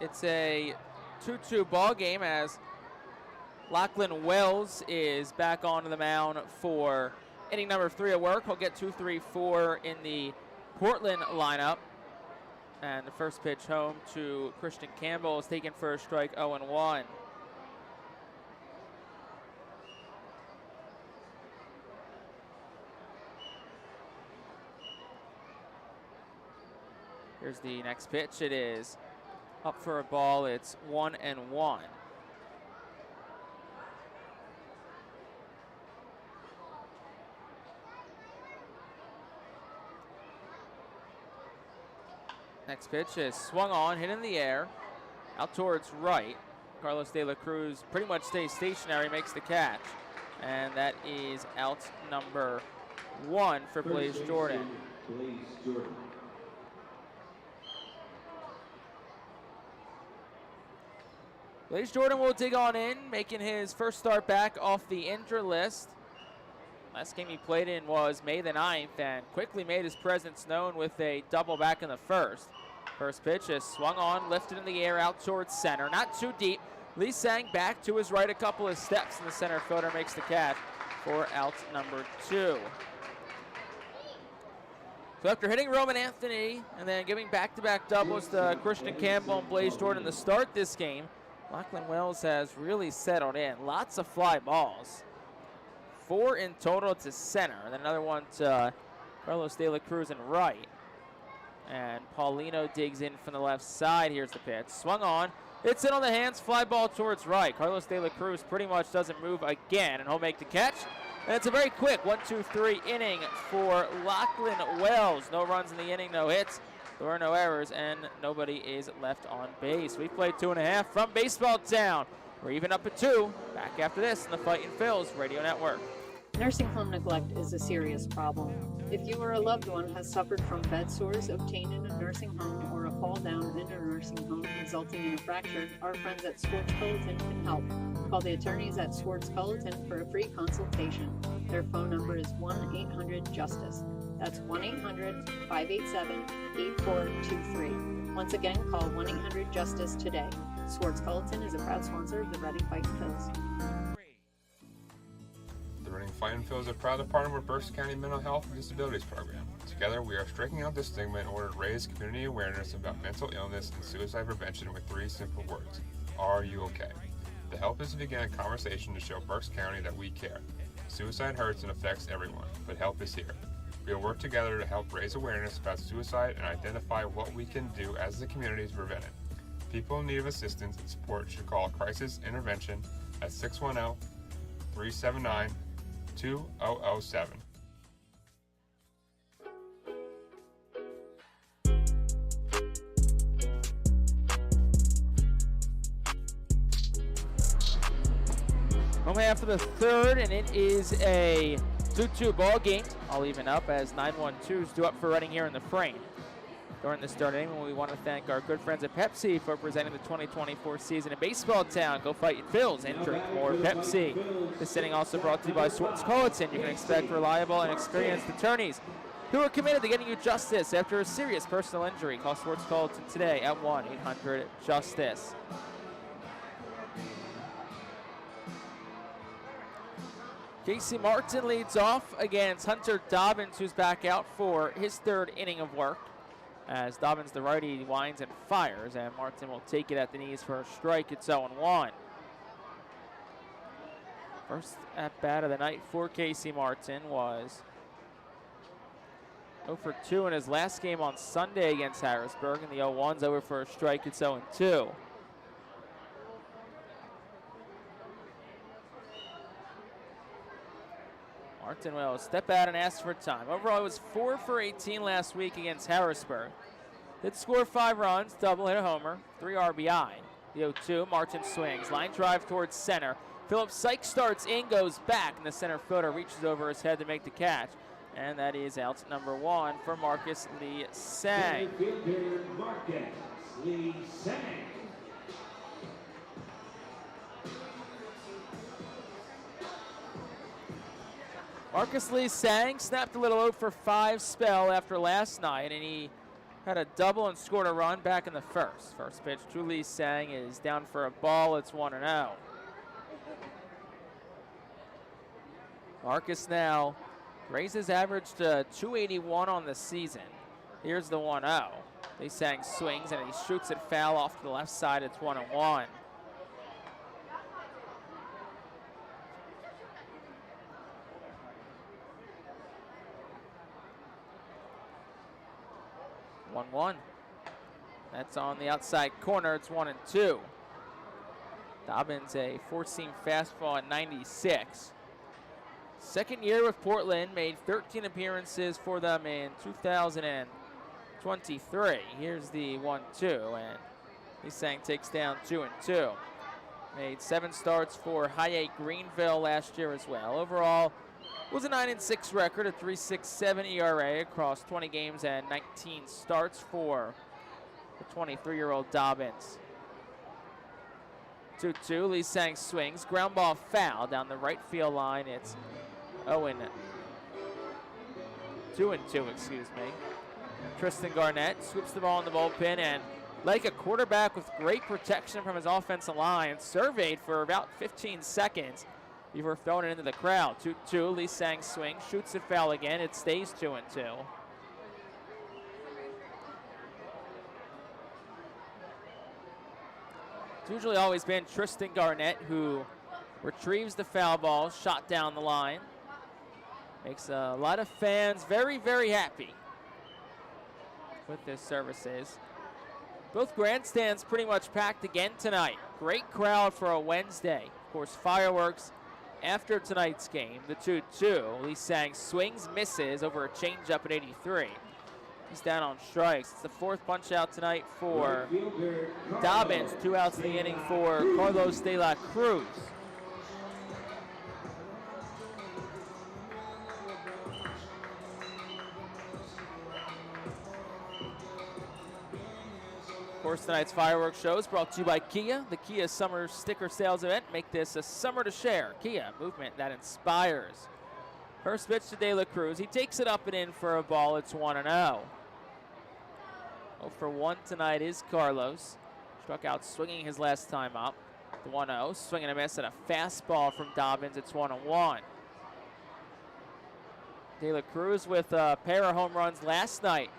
It's a 2-2 ball game as Lachlan Wells is back onto the mound for inning number 3 at work. He'll get 2, 3, 4 in the Portland lineup. And the first pitch home to Christian Campbell is taken for a strike, 0-1. Here's the next pitch. It is up for a ball. It's 1-1. Next pitch is swung on, hit in the air, out towards right. Carlos De La Cruz pretty much stays stationary, makes the catch. And that is out number 1 for Blaze Jordan. Blaze Jordan will dig on in, making his first start back off the injured list. Last game he played in was May the 9th and quickly made his presence known with a double back in the first. First pitch is swung on, lifted in the air out towards center. Not too deep. Lee Sang back to his right a couple of steps, and the center fielder makes the catch for out number 2. So after hitting Roman Anthony and then giving back-to-back doubles to Christian Campbell and Blaze Jordan to start this game, Lachlan Wells has really settled in. Lots of fly balls. 4 in total to center. And then another one to Carlos De La Cruz and right. And Paulino digs in from the left side. Here's the pitch. Swung on. It's in on the hands. Fly ball towards right. Carlos De La Cruz pretty much doesn't move again. And he'll make the catch. And it's a very quick 1-2-3 inning for Lachlan Wells. No runs in the inning, no hits. There were no errors, and nobody is left on base. We've played 2.5 from Baseball Town. We're even up at 2. Back after this in the Fightin' Phils Radio Network. Nursing home neglect is a serious problem. If you or a loved one has suffered from bed sores obtained in a nursing home or a fall down in a nursing home resulting in a fracture, our friends at Swartz Culleton can help. Call the attorneys at Swartz Culleton for a free consultation. Their phone number is 1-800-JUSTICE. That's 1-800-587-8423. Once again, call 1-800-JUSTICE today. Swartz Culleton is a proud sponsor of the Reading Fightin' Phils. The Reading Fightin' Phils are proud to partner with Berks County Mental Health and Disabilities Program. Together, we are striking out the stigma in order to raise community awareness about mental illness and suicide prevention with 3 simple words. Are you okay? The help is to begin a conversation to show Berks County that we care. Suicide hurts and affects everyone, but help is here. We will work together to help raise awareness about suicide and identify what we can do as a community to prevent it. People in need of assistance and support should call Crisis Intervention at 610-379-2007. Home half of the 3rd, and it is a 2-2 ball game. I'll even up as 9-1-2s due up for Reading here in the frame. During this third inning, we want to thank our good friends at Pepsi for presenting the 2024 season in Baseball Town. Go Fightin' Phils and drink more Pepsi. This inning also brought to you by Swartz Culleton. You can expect reliable and experienced attorneys who are committed to getting you justice after a serious personal injury. Call Swartz Culleton today at 1-800-JUSTICE. Casey Martin leads off against Hunter Dobbins, who's back out for his 3rd inning of work. As Dobbins, the righty, winds and fires, and Martin will take it at the knees for a strike. It's 0-1. First at-bat of the night for Casey Martin was 0 for 2 in his last game on Sunday against Harrisburg, and the 0-1's over for a strike. It's 0-2. Martin will step out and ask for time. Overall, it was 4 for 18 last week against Harrisburg. Did score 5 runs, double, hit a homer, 3 RBI. The 0-2, Martin swings. Line drive towards center. Philip Sykes starts in, goes back, and the center fielder reaches over his head to make the catch. And that is out number 1 for Marcus Lee Sang. Marcus Lee Sang. Marcus Lee Sang snapped a little 0 for 5 spell after last night, and he had a double and scored a run back in the first. First pitch to Lee Sang is down for a ball. It's 1-0. Marcus now Raised his average to 281 on the season. Here's the 1-0. Lee-Sang swings and he shoots it foul off to the left side. It's 1-1. That's on the outside corner. It's 1-2. Dobbins a four-seam fastball at 96. Second year with Portland, made 13 appearances for them in 2023. Here's the 1-2, and Lee-Sang takes down 2-2. Made 7 starts for High-A Greenville last year as well. Overall, was a 9-6 record, a 3.67 ERA across 20 games and 19 starts for the 23-year-old Dobbins. 2-2, Lee-Sang swings, ground ball foul down the right field line. It's 2-2, excuse me. Tristan Garnett swoops the ball in the bullpen and, like a quarterback with great protection from his offensive line, surveyed for about 15 seconds before throwing it into the crowd. 2-2, Lee-Sang swings, shoots it foul again. It stays 2-2. It's usually always been Tristan Garnett who retrieves the foul ball, shot down the line. Makes a lot of fans very, very happy with his services. Both grandstands pretty much packed again tonight. Great crowd for a Wednesday. Of course, fireworks after tonight's game. The 2-2, Lee-Sang swings, misses over a changeup at 83. He's down on strikes. It's the 4th punch out tonight for Dobbins. 2 outs in the inning for Carlos de la Cruz. Of course, tonight's fireworks show is brought to you by Kia. The Kia Summer Sticker Sales Event. Make this a summer to share. Kia, movement that inspires. First pitch to De La Cruz. He takes it up and in for a ball. It's 1-0. 0 for 1 tonight is Carlos. Struck out swinging his last time up. The 1-0, swing and a miss, and a fastball from Dobbins. It's 1-1. De La Cruz with a pair of home runs last night.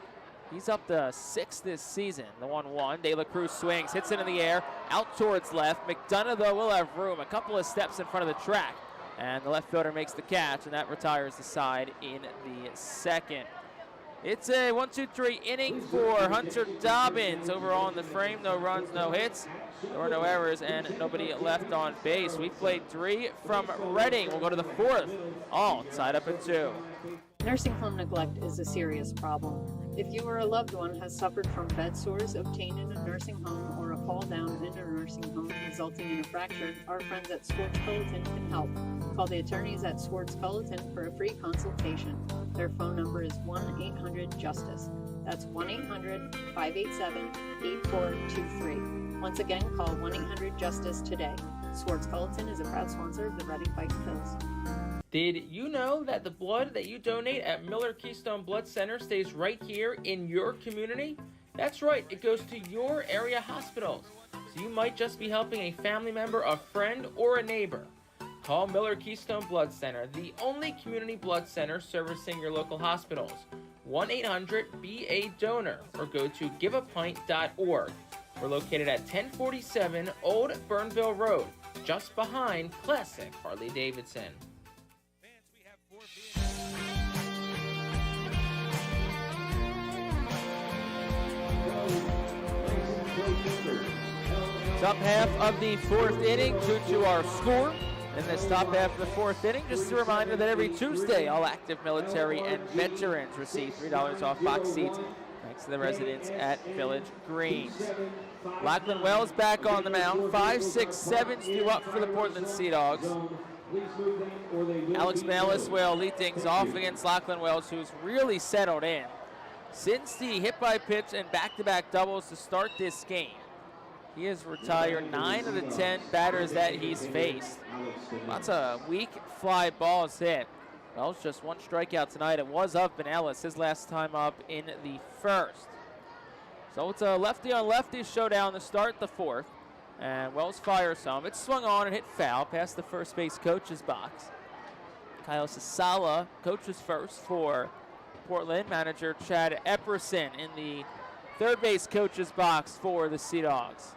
He's up to 6 this season. The 1-1, De La Cruz swings, hits it in the air, out towards left. McDonough, though, will have room. A couple of steps in front of the track. And the left fielder makes the catch, and that retires the side in the second. It's a 1-2-3 inning for Hunter Dobbins. Overall in the frame, no runs, no hits. There were no errors and nobody left on base. We played 3 from Reading. We'll go to the 4th, all tied up at 2. Nursing home neglect is a serious problem. If you or a loved one has suffered from bed sores obtained in a nursing home or a fall down in a nursing home resulting in a fracture, our friends at Swartz Culleton can help. Call the attorneys at Swartz Culleton for a free consultation. Their phone number is 1-800-JUSTICE. That's 1-800-587-8423. Once again, call 1-800-JUSTICE today. Swartz Culleton is a proud sponsor of the Reading Fightin Phillies. Did you know that the blood that you donate at Miller Keystone Blood Center stays right here in your community? That's right, it goes to your area hospitals. So you might just be helping a family member, a friend, or a neighbor. Call Miller Keystone Blood Center, the only community blood center servicing your local hospitals. 1-800-BE-DONOR or go to giveapint.org. We're located at 1047 Old Burnville Road, just behind Classic Harley-Davidson. Top half of the 4th inning, 2-2 our score. In this top half of the 4th inning, just a reminder that every Tuesday, all active military and veterans receive $3 off box seats thanks to the residents at Village Greens. Lachlan Wells back on the mound. 5, 6, 7 due up for the Portland Sea Dogs. Alex Bayless will lead things off against Lachlan Wells, who's really settled in. Since the hit by pitch and back-to-back doubles to start this game, he has retired 9 of the 10 batters that he's faced. Lots of weak fly balls hit. Wells just 1 strikeout tonight. It was of Ellis, his last time up in the 1st. So it's a lefty-on-lefty showdown to start the 4th. And Wells fires home. It's swung on and hit foul past the first base coach's box. Kyle Sasala coaches first for Portland. Manager Chad Epperson in the third base coach's box for the Sea Dogs.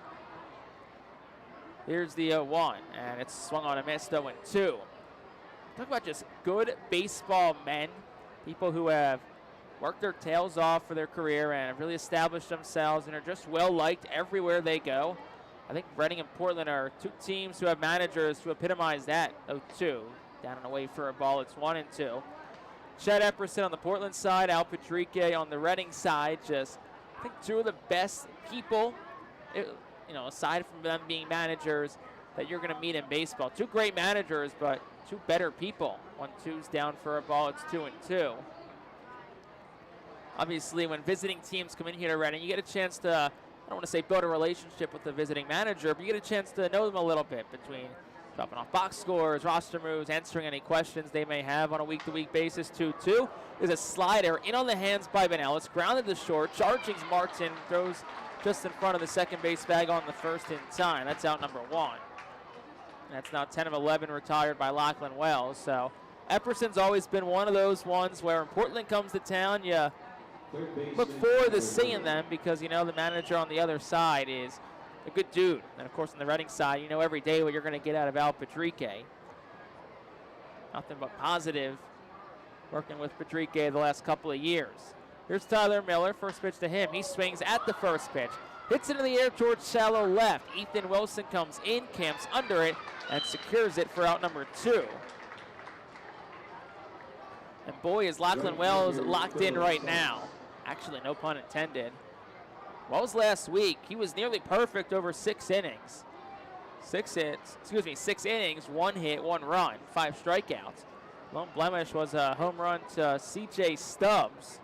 Here's the 0-1, and it's swung on a miss, 0-2. Talk about just good baseball men, people who have worked their tails off for their career and have really established themselves and are just well-liked everywhere they go. I think Reading and Portland are two teams who have managers who epitomize that. 0-2, down and away for a ball, it's 1-2. Chad Epperson on the Portland side, Al Patrique on the Reading side. Just, I think, two of the best people, aside from them being managers, that you're going to meet in baseball. Two great managers, but two better people. 1-2's down for a ball, it's 2-2. Obviously, when visiting teams come in here to Reading, you get a chance to, I don't want to say build a relationship with the visiting manager, but you get a chance to know them a little bit between dropping off box scores, roster moves, answering any questions they may have on a week-to-week basis. 2-2 is a slider in on the hands by Bennell. It's grounded to short. Charging Martin throws just in front of the second base bag on the first in time. That's out number 1. That's now 10 of 11 retired by Lachlan Wells. So Epperson's always been one of those ones where when Portland comes to town, you look forward to seeing them because the manager on the other side is a good dude. And of course on the Reading side, you know every day what you're going to get out of Al Patrique. Nothing but positive working with Patrique the last couple of years. Here's Tyler Miller, first pitch to him. He swings at the first pitch. Hits it in the air towards shallow left. Ethan Wilson comes in, camps under it, and secures it for out number 2. And boy, is Lachlan Wells locked in right now. Actually, no pun intended. Wells last week, he was nearly perfect over 6 innings. 6 innings, 1 hit, 1 run, 5 strikeouts. Lone blemish was a home run to C.J. Stubbs.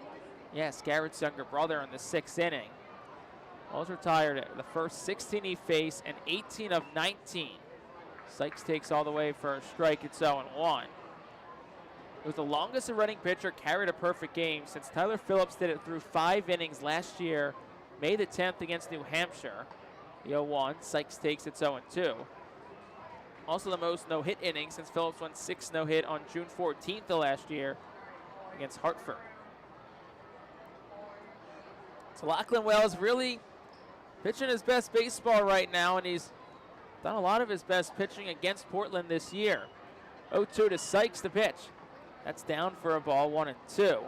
Yes, Garrett's younger brother in the 6th inning. Wells retired the first 16 he faced and 18 of 19. Sykes takes all the way for a strike. It's 0-1. It was the longest a Reading pitcher carried a perfect game since Tyler Phillips did it through 5 innings last year, May the 10th against New Hampshire. The 0-1. Sykes takes it 0-2. Also the most no-hit innings since Phillips won 6 no-hit on June 14th of last year against Hartford. So Lachlan Wells really pitching his best baseball right now, and he's done a lot of his best pitching against Portland this year. 0-2 to Sykes to pitch. That's down for a ball, 1-2.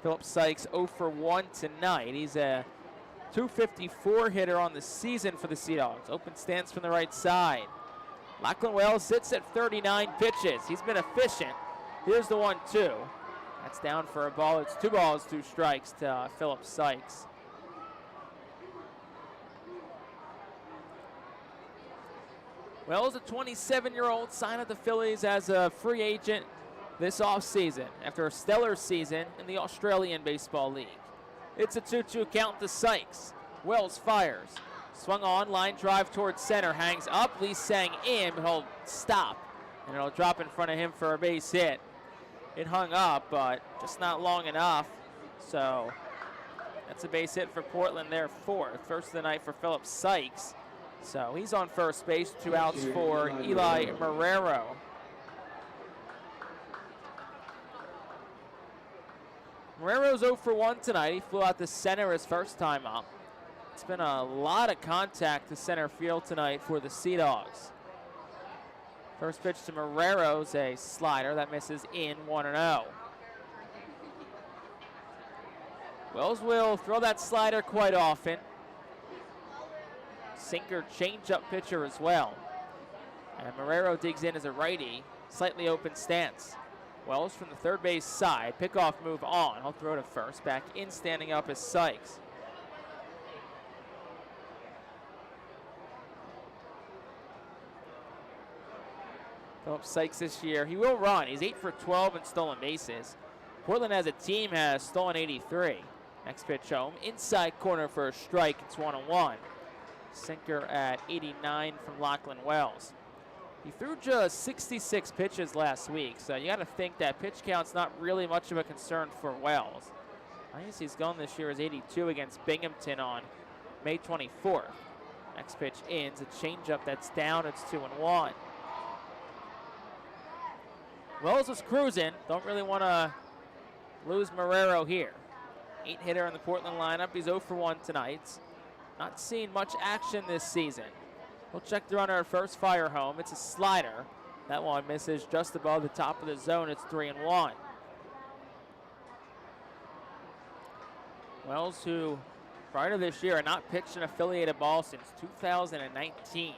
Philip Sykes 0 for 1 tonight. He's a .254 hitter on the season for the Sea Dogs. Open stance from the right side. Lachlan Wells sits at 39 pitches. He's been efficient. Here's the 1-2. That's down for a ball. It's 2 balls, 2 strikes to Philip Sykes. Wells, a 27-year-old, signed at the Phillies as a free agent this offseason after a stellar season in the Australian Baseball League. It's a 2-2 count to Sykes. Wells fires. Swung on, line drive towards center, hangs up. Lee Sang in, but he'll stop, and it'll drop in front of him for a base hit. It hung up, but just not long enough. So that's a base hit for Portland, their 4th. First of the night for Philip Sykes. So he's on first base, 2 outs for Eli Marrero. Marrero's 0 for 1 tonight. He flew out to center his first time up. It's been a lot of contact to center field tonight for the Sea Dogs. First pitch to Marrero's a slider that misses in, 1-0. Wells will throw that slider quite often. Sinker changeup pitcher as well. And Marrero digs in as a righty, slightly open stance. Wells from the third base side, pickoff move on. He'll throw to first, back in standing up is Sykes. Philip Sykes this year, he will run. He's 8 for 12 in stolen bases. Portland as a team has stolen 83. Next pitch home, inside corner for a strike. It's 1-1. Sinker at 89 from Lachlan Wells. He threw just 66 pitches last week, so you got to think that pitch count's not really much of a concern for Wells. Highest he's gone this year is 82 against Binghamton on May 24th. Next pitch ends, a changeup that's down. It's 2-1. Wells was cruising. Don't really want to lose Marrero here. 8-hitter in the Portland lineup. He's 0 for 1 tonight. Not seeing much action this season. We'll check the runner at first, fire home. It's a slider. That one misses just above the top of the zone. It's 3-1. Wells, who prior to this year had not pitched an affiliated ball since 2019.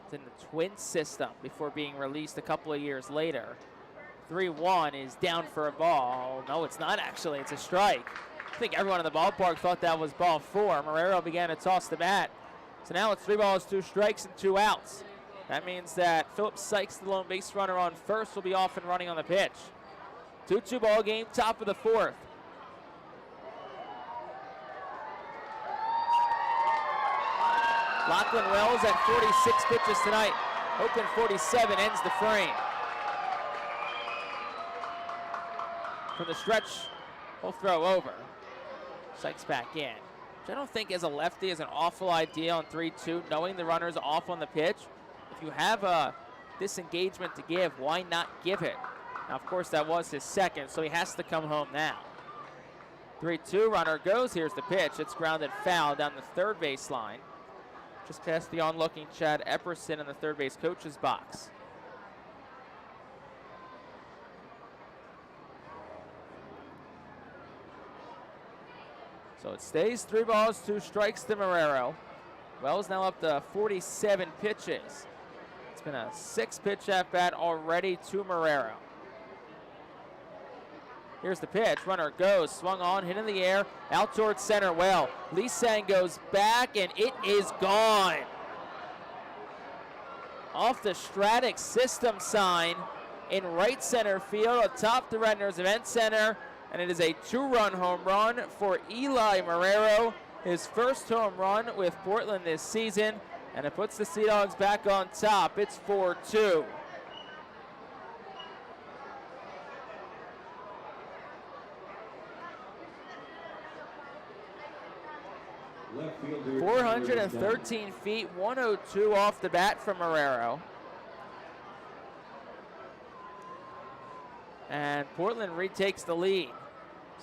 It's in the Twin system before being released a couple of years later. 3-1 is down for a ball. No, it's not actually. It's a strike. I think everyone in the ballpark thought that was ball 4. Marrero began to toss the bat. So now it's 3 balls, 2 strikes, and 2 outs. That means that Philip Sykes, the lone base runner on first, will be off and running on the pitch. 2-2 ball game, top of the 4th. Lachlan Wells at 46 pitches tonight. Oakland 47 ends the frame. From the stretch, he'll throw over. Sykes back in. Which I don't think as a lefty is an awful idea on 3-2, knowing the runner's off on the pitch. If you have a disengagement to give, why not give it? Now, of course, that was his second, so he has to come home now. 3-2, runner goes. Here's the pitch. It's grounded foul down the third baseline. Just past the onlooking Chad Epperson in the third base coach's box. So it stays 3 balls, 2 strikes to Marrero. Wells now up to 47 pitches. It's been a 6-pitch at bat already to Marrero. Here's the pitch. Runner goes, swung on, hit in the air, out towards center. Well, Lee Sang goes back, and it is gone. Off the Stratix system sign in right center field atop the Redner's Event Center, and it is a 2-run home run for Eli Marrero, his first home run with Portland this season, and it puts the Sea Dogs back on top. It's 4-2. 413 feet, 102 off the bat from Marrero. And Portland retakes the lead.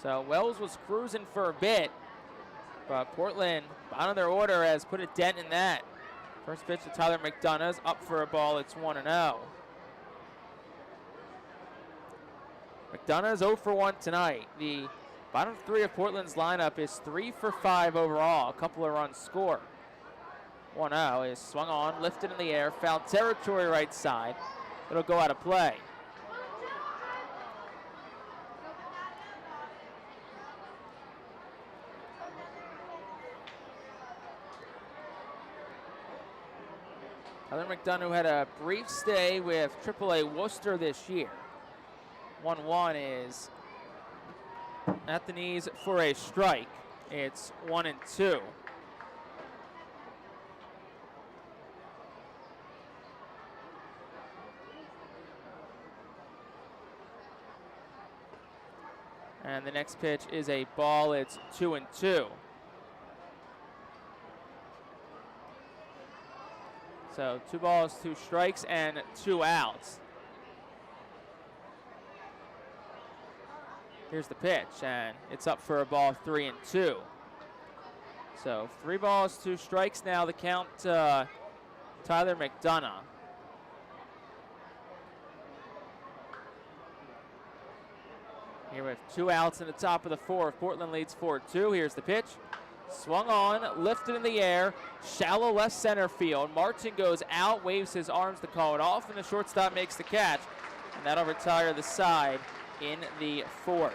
So Wells was cruising for a bit, but Portland, bottom of their order, has put a dent in that. First pitch to Tyler McDonough's up for a ball. It's 1-0. McDonough's 0 for 1 tonight. The bottom 3 of Portland's lineup is 3 for 5 overall. A couple of runs scored. 1-0 is swung on, lifted in the air, foul territory right side. It'll go out of play. Tyler McDonough had a brief stay with AAA Worcester this year. 1-1 is at the knees for a strike. It's 1-2. And the next pitch is a ball. It's 2-2. So 2 balls, 2 strikes, and 2 outs. Here's the pitch, and it's up for a ball, 3-2. So 3 balls, 2 strikes now. The count to Tyler McDonough. Here we have 2 outs in the top of the 4th. Portland leads 4-2. Here's the pitch. Swung on, lifted in the air, shallow left center field. Martin goes out, waves his arms to call it off, and the shortstop makes the catch. And that'll retire the side in the 4th.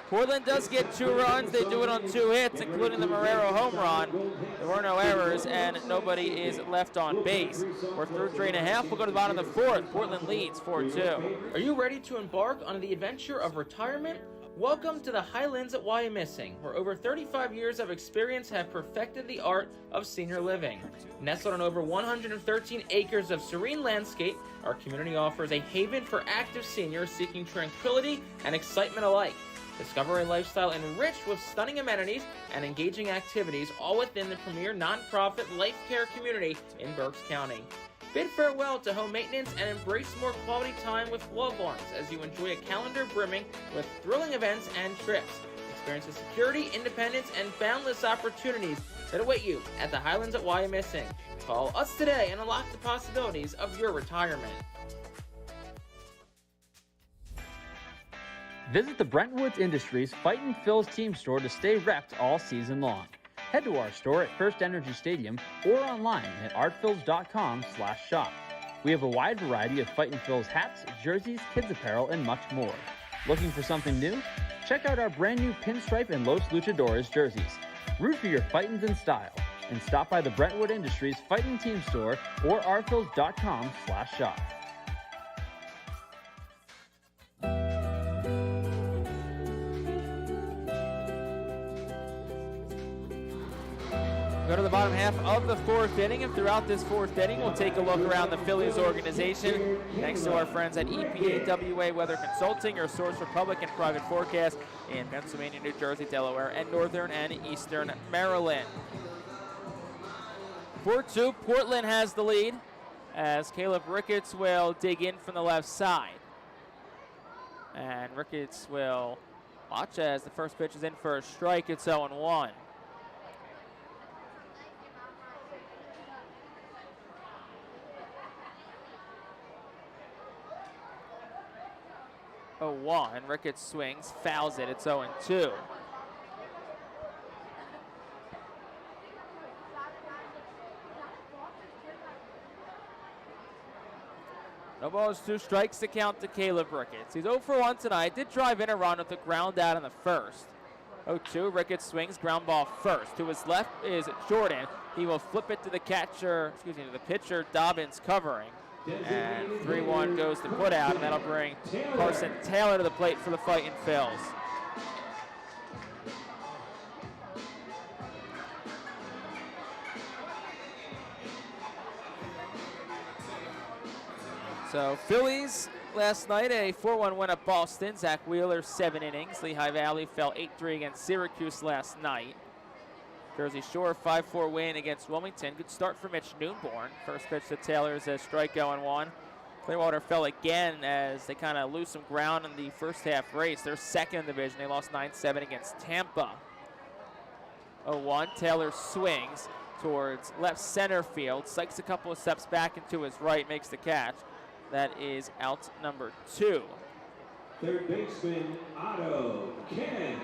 Portland does get 2 runs. They do it on 2 hits, including the Marrero home run. There were no errors, and nobody is left on base. We're through 3.5. We'll go to the bottom of the 4th. Portland leads 4-2. Are you ready to embark on the adventure of retirement? Welcome to the Highlands at Wyomissing, where over 35 years of experience have perfected the art of senior living. Nestled on over 113 acres of serene landscape, our community offers a haven for active seniors seeking tranquility and excitement alike. Discover a lifestyle enriched with stunning amenities and engaging activities, all within the premier nonprofit life care community in Berks County. Bid farewell to home maintenance and embrace more quality time with loved ones as you enjoy a calendar brimming with thrilling events and trips. Experience the security, independence, and boundless opportunities that await you at the Highlands at Wyomissing. Call us today and unlock the possibilities of your retirement. Visit the Brentwood Industries Fightin Phil's team store to stay repped all season long. Head to our store at FirstEnergy Stadium or online at artphils.com/shop. We have a wide variety of Fightin Phil's hats, jerseys, kids apparel, and much more. Looking for something new? Check out our brand new Pinstripe and Los Luchadores jerseys. Root for your Fightins in style and stop by the Brentwood Industries Fightin team store or artphils.com/shop. Go to the bottom half of the fourth inning, and throughout this fourth inning, we'll take a look around the Phillies organization. Thanks to our friends at EPAWA Weather Consulting, your source for public and private forecasts in Pennsylvania, New Jersey, Delaware, and northern and eastern Maryland. 4-2, Portland has the lead as Caleb Ricketts will dig in from the left side. And Ricketts will watch as the first pitch is in for a strike. It's 0-1. And Ricketts swings, fouls it. It's 0-2. No balls, 2 strikes to count to Caleb Ricketts. He's 0 for 1 tonight. Did drive in a run with a ground out in the first. 0-2. Ricketts swings, ground ball first. To his left is Jordan. He will flip it to the to the pitcher, Dobbins covering. And 3-1 goes to put out, and that'll bring Carson Taylor to the plate for the Fightin Phils. So Phillies last night, a 4-1 win at Boston. Zach Wheeler, 7 innings. Lehigh Valley fell 8-3 against Syracuse last night. Jersey Shore, 5-4 win against Wilmington. Good start for Mitch Newborn. First pitch to Taylor is a strike 0-1. Clearwater fell again as they kind of lose some ground in the first half race. They're second in the division. They lost 9-7 against Tampa. 0-1. Taylor swings towards left center field. Sikes a couple of steps back into his right, makes the catch. That is out number 2. Third baseman, Otto Ken.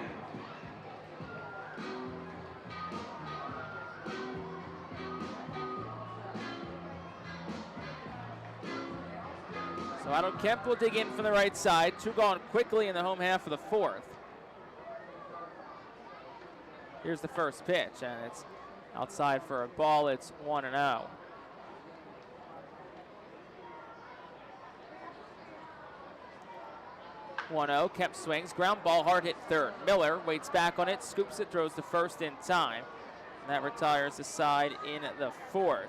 So Otto Kemp will dig in from the right side. 2 gone quickly in the home half of the fourth. Here's the first pitch, and it's outside for a ball. It's 1-0. Kemp swings, ground ball, hard hit third. Miller waits back on it, scoops it, throws the first in time. And that retires the side in the fourth.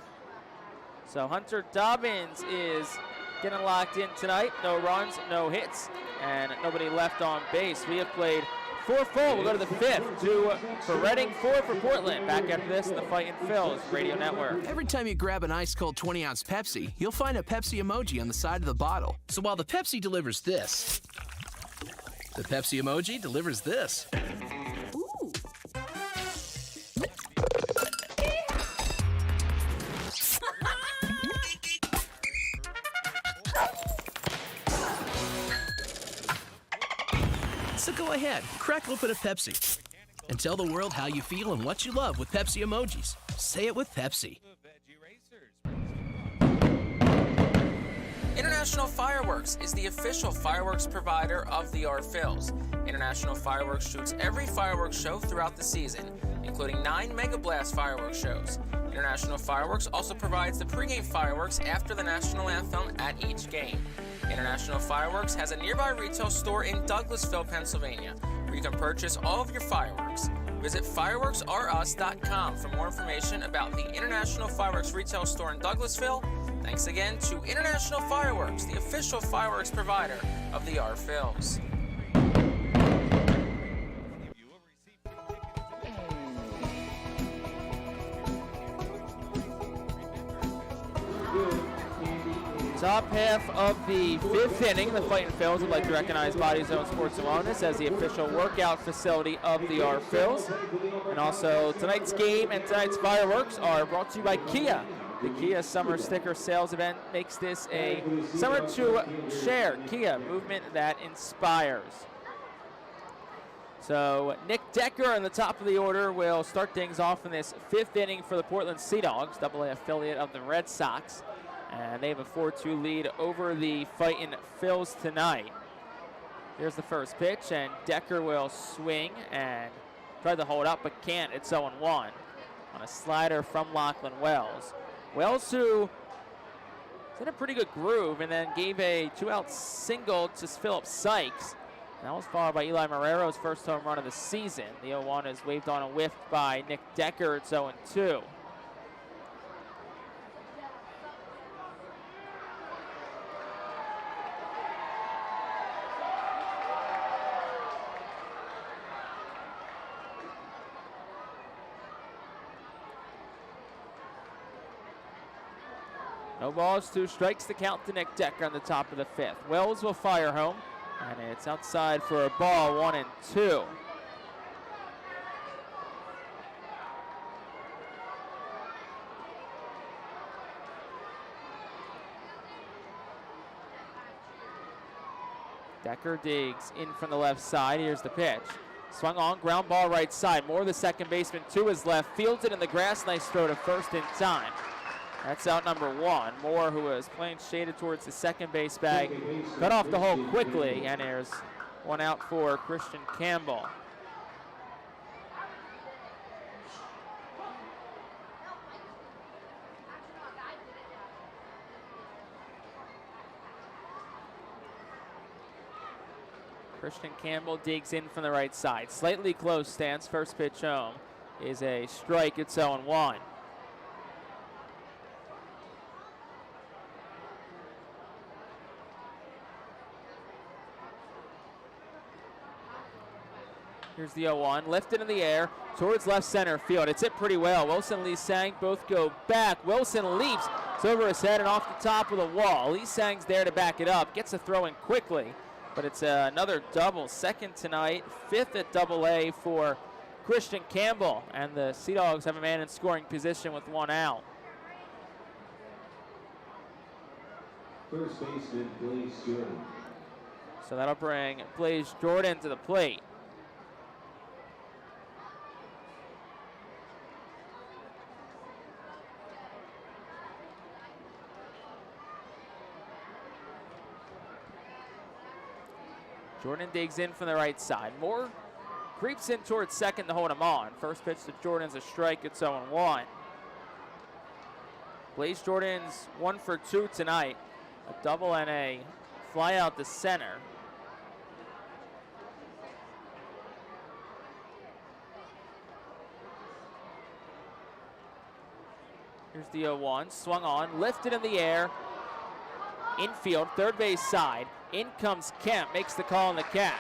So Hunter Dobbins is getting locked in tonight. No runs, no hits, and nobody left on base. We have played 4 full. We'll go to the 5th. 2 for Reading, 4 for Portland. Back after this in the Fightin Phils Radio Network. Every time you grab an ice-cold 20-ounce Pepsi, you'll find a Pepsi emoji on the side of the bottle. So while the Pepsi delivers this, the Pepsi emoji delivers this. Ooh. So go ahead, crack open a Pepsi and tell the world how you feel and what you love with Pepsi emojis. Say it with Pepsi. International Fireworks is the official fireworks provider of the Art Phils. International Fireworks shoots every fireworks show throughout the season, including 9 Mega Blast fireworks shows. International Fireworks also provides the pregame fireworks after the national anthem at each game. International Fireworks has a nearby retail store in Douglasville, Pennsylvania, where you can purchase all of your fireworks. Visit fireworksrus.com for more information about the International Fireworks retail store in Douglasville. Thanks again to International Fireworks, the official fireworks provider of the Art Phils. Top half of the 5th inning, the Fightin' Phils would like to recognize Body Zone Sports and Wellness as the official workout facility of the R Phils. And also, tonight's game and tonight's fireworks are brought to you by Kia. The Kia Summer Sticker Sales Event makes this a summer to share Kia movement that inspires. So Nick Decker in the top of the order will start things off in this 5th inning for the Portland Sea Dogs, AA affiliate of the Red Sox. And they have a 4-2 lead over the Fightin' Phils tonight. Here's the first pitch, and Decker will swing and try to hold up, but can't. It's 0-1 on a slider from Lachlan Wells. Wells, who is in a pretty good groove, and then gave a 2-out single to Philip Sykes. That was followed by Eli Marrero's first home run of the season. The 0-1 is waved on and whiffed by Nick Decker. It's 0-2. No balls, 2 strikes to count to Nick Decker on the top of the 5th. Wells will fire home, and it's outside for a ball, 1-2. Decker digs in from the left side. Here's the pitch. Swung on, ground ball right side. Moore, the second baseman, to his left. Fields it in the grass. Nice throw to first in time. That's out number 1. Moore, who was playing shaded towards the second base bag, cut off the hole quickly, and there's 1 out for Christian Campbell. Christian Campbell digs in from the right side. Slightly close stance. First pitch home is a strike. It's 0-1. Here's the 0-1, lifted in the air towards left center field. It's hit pretty well. Wilson and Lee Sang both go back. Wilson leaps. It's over his head and off the top of the wall. Lee Sang's there to back it up. Gets a throw in quickly, but it's another double. Second tonight, 5th at AA for Christian Campbell. And the Sea Dogs have a man in scoring position with 1 out. First baseman, Blaze Jordan. So that'll bring Blaze Jordan to the plate. Jordan digs in from the right side. Moore creeps in towards second to hold him on. First pitch to Jordan's a strike. It's 0-1. Blaze Jordan's 1 for 2 tonight. A double and a fly out to center. Here's the 0-1. Swung on, lifted in the air. Infield, third base side. In comes Kemp, makes the call on the catch.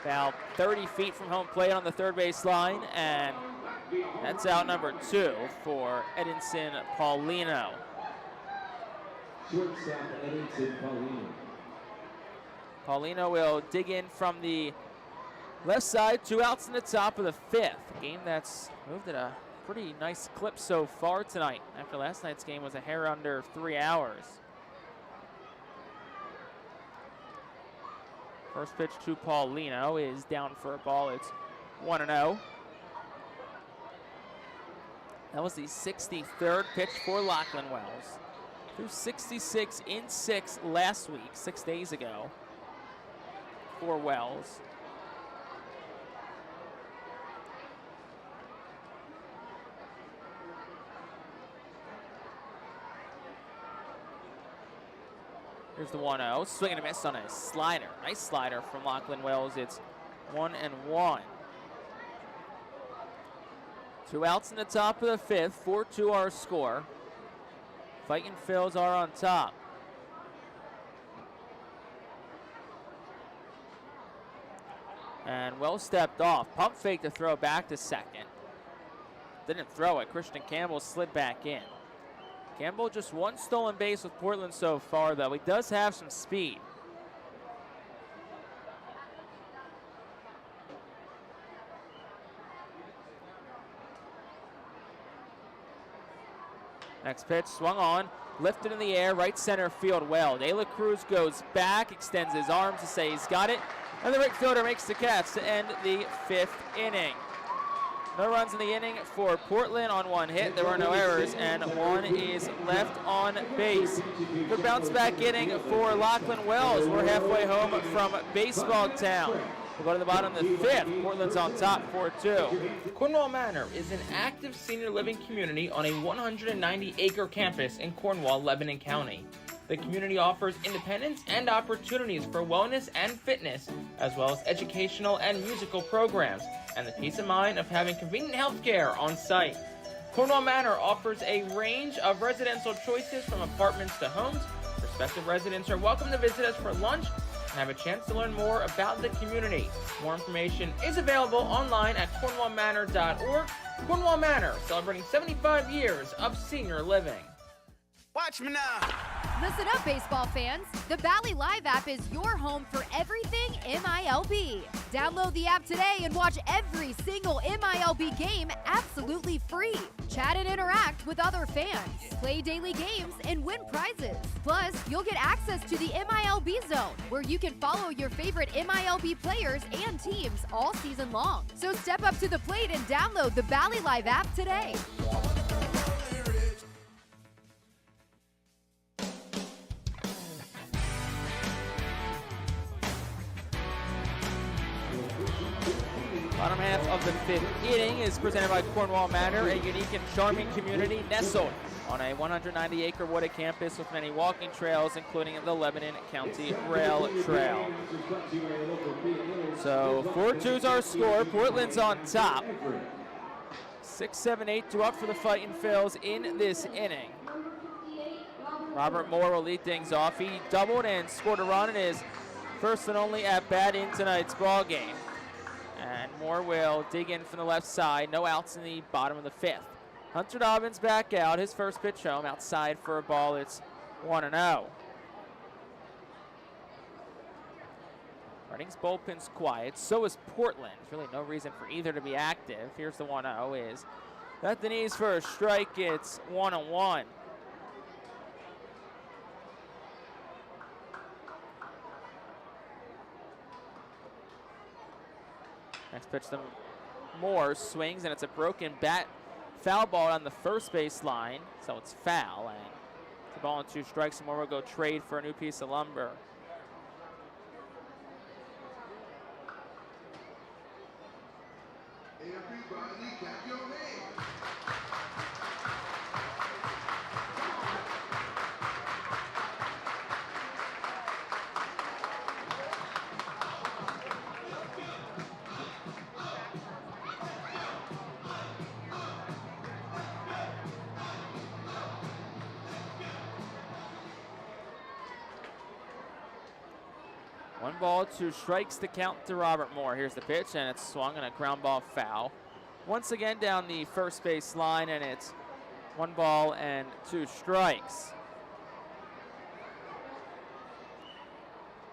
About 30 feet from home plate on the third base line, and that's out number 2 for Edinson Paulino. Shortstop Edinson Paulino. Paulino will dig in from the left side, 2 outs in the top of the 5th. A game that's moved at a pretty nice clip so far tonight, after last night's game was a hair under 3 hours. First pitch to Paulino is down for a ball. It's 1-0. That was the 63rd pitch for Lachlan Wells. Threw 66 in 6 last week, 6 days ago, for Wells. Here's the 1-0. Swing and a miss on a slider. Nice slider from Lachlan Wells. It's 1-1. 2 outs in the top of the 5th. 4-2 our score. Fightin' Phils are on top. And Wells stepped off. Pump fake to throw back to second. Didn't throw it. Christian Campbell slid back in. Campbell just one stolen base with Portland so far, though. He does have some speed. Next pitch, swung on, lifted in the air, right center field well. De La Cruz goes back, extends his arms to say he's got it, and the right fielder makes the catch to end the 5th inning. No runs in the inning for Portland on one hit. There were no errors, and one is left on base. Good bounce back inning for Lachlan Wells. We're halfway home from Baseball Town. We'll go to the bottom of the 5th. Portland's on top 4-2. Cornwall Manor is an active senior living community on a 190-acre campus in Cornwall, Lebanon County. The community offers independence and opportunities for wellness and fitness, as well as educational and musical programs, and the peace of mind of having convenient health care on site. Cornwall Manor offers a range of residential choices from apartments to homes. Prospective residents are welcome to visit us for lunch and have a chance to learn more about the community. More information is available online at cornwallmanor.org. Cornwall Manor, celebrating 75 years of senior living. Watch me now. Listen up, baseball fans. The Bally Live app is your home for everything MILB. Download the app today and watch every single MILB game absolutely free. Chat and interact with other fans. Play daily games and win prizes. Plus, you'll get access to the MILB Zone, where you can follow your favorite MILB players and teams all season long. So step up to the plate and download the Bally Live app today. Bottom half of the 5th inning is presented by Cornwall Manor, a unique and charming community nestled on a 190-acre wooded campus with many walking trails, including the Lebanon County Rail Trail. So 4-2 is our score. Portland's on top. 6, 7, 8 to up for the Fightin' Phils in this inning. Robert Moore will lead things off. He doubled and scored a run in his first and only at-bat in tonight's ball game. And Moore will dig in from the left side. No outs in the bottom of the 5th. Hunter Dobbins back out. His first pitch home. Outside for a ball. It's 1-0. Reading's bullpen's quiet. So is Portland. Really no reason for either to be active. Here's the 1-0. Is at the knees for a strike. It's 1-1. Next pitch to Moore, swings, and it's a broken bat. Foul ball on the first base line, so it's foul. And the ball and 2 strikes, and Moore will go trade for a new piece of lumber. One ball, 2 strikes to count to Robert Moore. Here's the pitch, and it's swung and a ground ball foul. Once again down the first base line, and it's 1 ball and 2 strikes.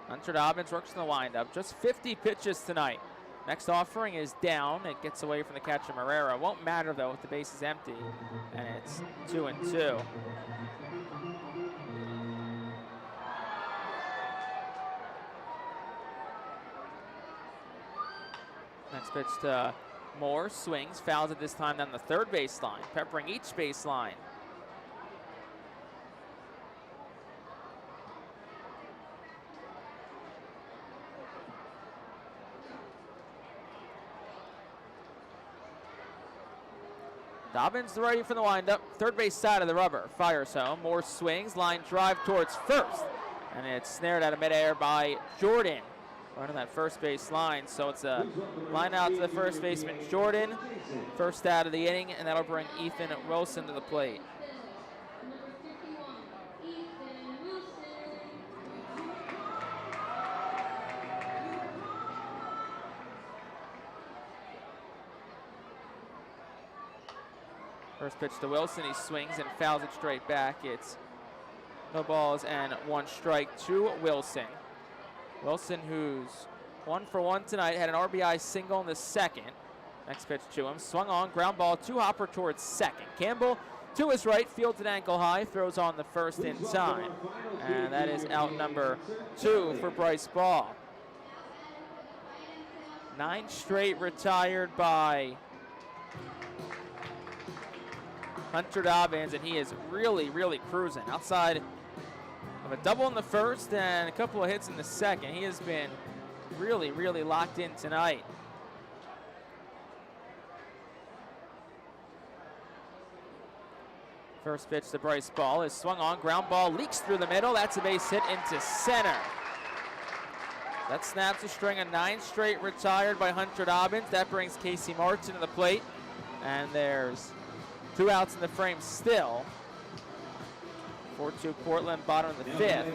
Hunter Dobbins works in the windup. Just 50 pitches tonight. Next offering is down. It gets away from the catcher Marrera. Won't matter though if the base is empty, and it's 2-2. Next pitch to Moore, swings, fouls it this time down the third baseline, peppering each baseline. Dobbins ready for the windup, third base side of the rubber, fires home. Moore swings, line drive towards first, and it's snared out of midair by Jordan. Running that first base line, so it's a line out to the first baseman Jordan, first out of the inning, and that'll bring Ethan Wilson to the plate. First pitch to Wilson. He swings and fouls it straight back. It's no balls and 1 strike to Wilson. Wilson, who's 1 for 1 tonight, had an RBI single in the second. Next pitch to him. Swung on, ground ball to Hopper towards second. Campbell to his right, fields it ankle high, throws on the first in time. And that is out number 2 for Bryce Ball. 9 straight retired by Hunter Dobbins, and he is really, really cruising. Outside of a double in the first and a couple of hits in the second, he has been really, really locked in tonight. First pitch to Bryce Ball is swung on, ground ball leaks through the middle. That's a base hit into center. That snaps a string of 9 straight retired by Hunter Dobbins. That brings Casey Martin to the plate. And there's 2 outs in the frame still. 4-2 Portland, bottom of the 5th.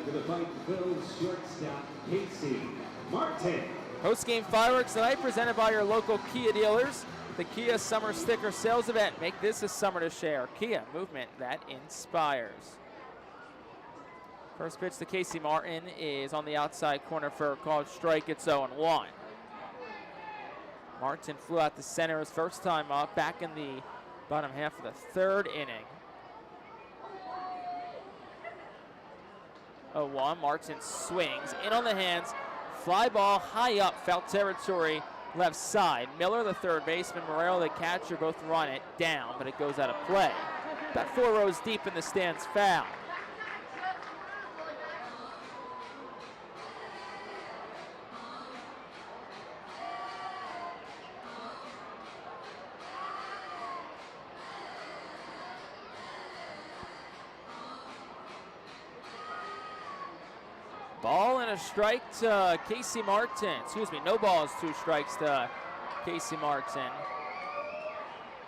Post-game fireworks tonight presented by your local Kia dealers. The Kia Summer Sticker Sales Event. Make this a summer to share. Kia, movement that inspires. First pitch to Casey Martin is on the outside corner for a called strike. It's 0-1. Martin flew out to center his first time up, back in the bottom half of the 3rd inning. 0-1. Martin swings in on the hands. Fly ball high up, foul territory, left side. Miller, the third baseman, Morero, the catcher, both run it down, but it goes out of play. About 4 rows deep in the stands, foul. Ball and a strike to Casey Martin. Excuse me, no balls, 2 strikes to Casey Martin.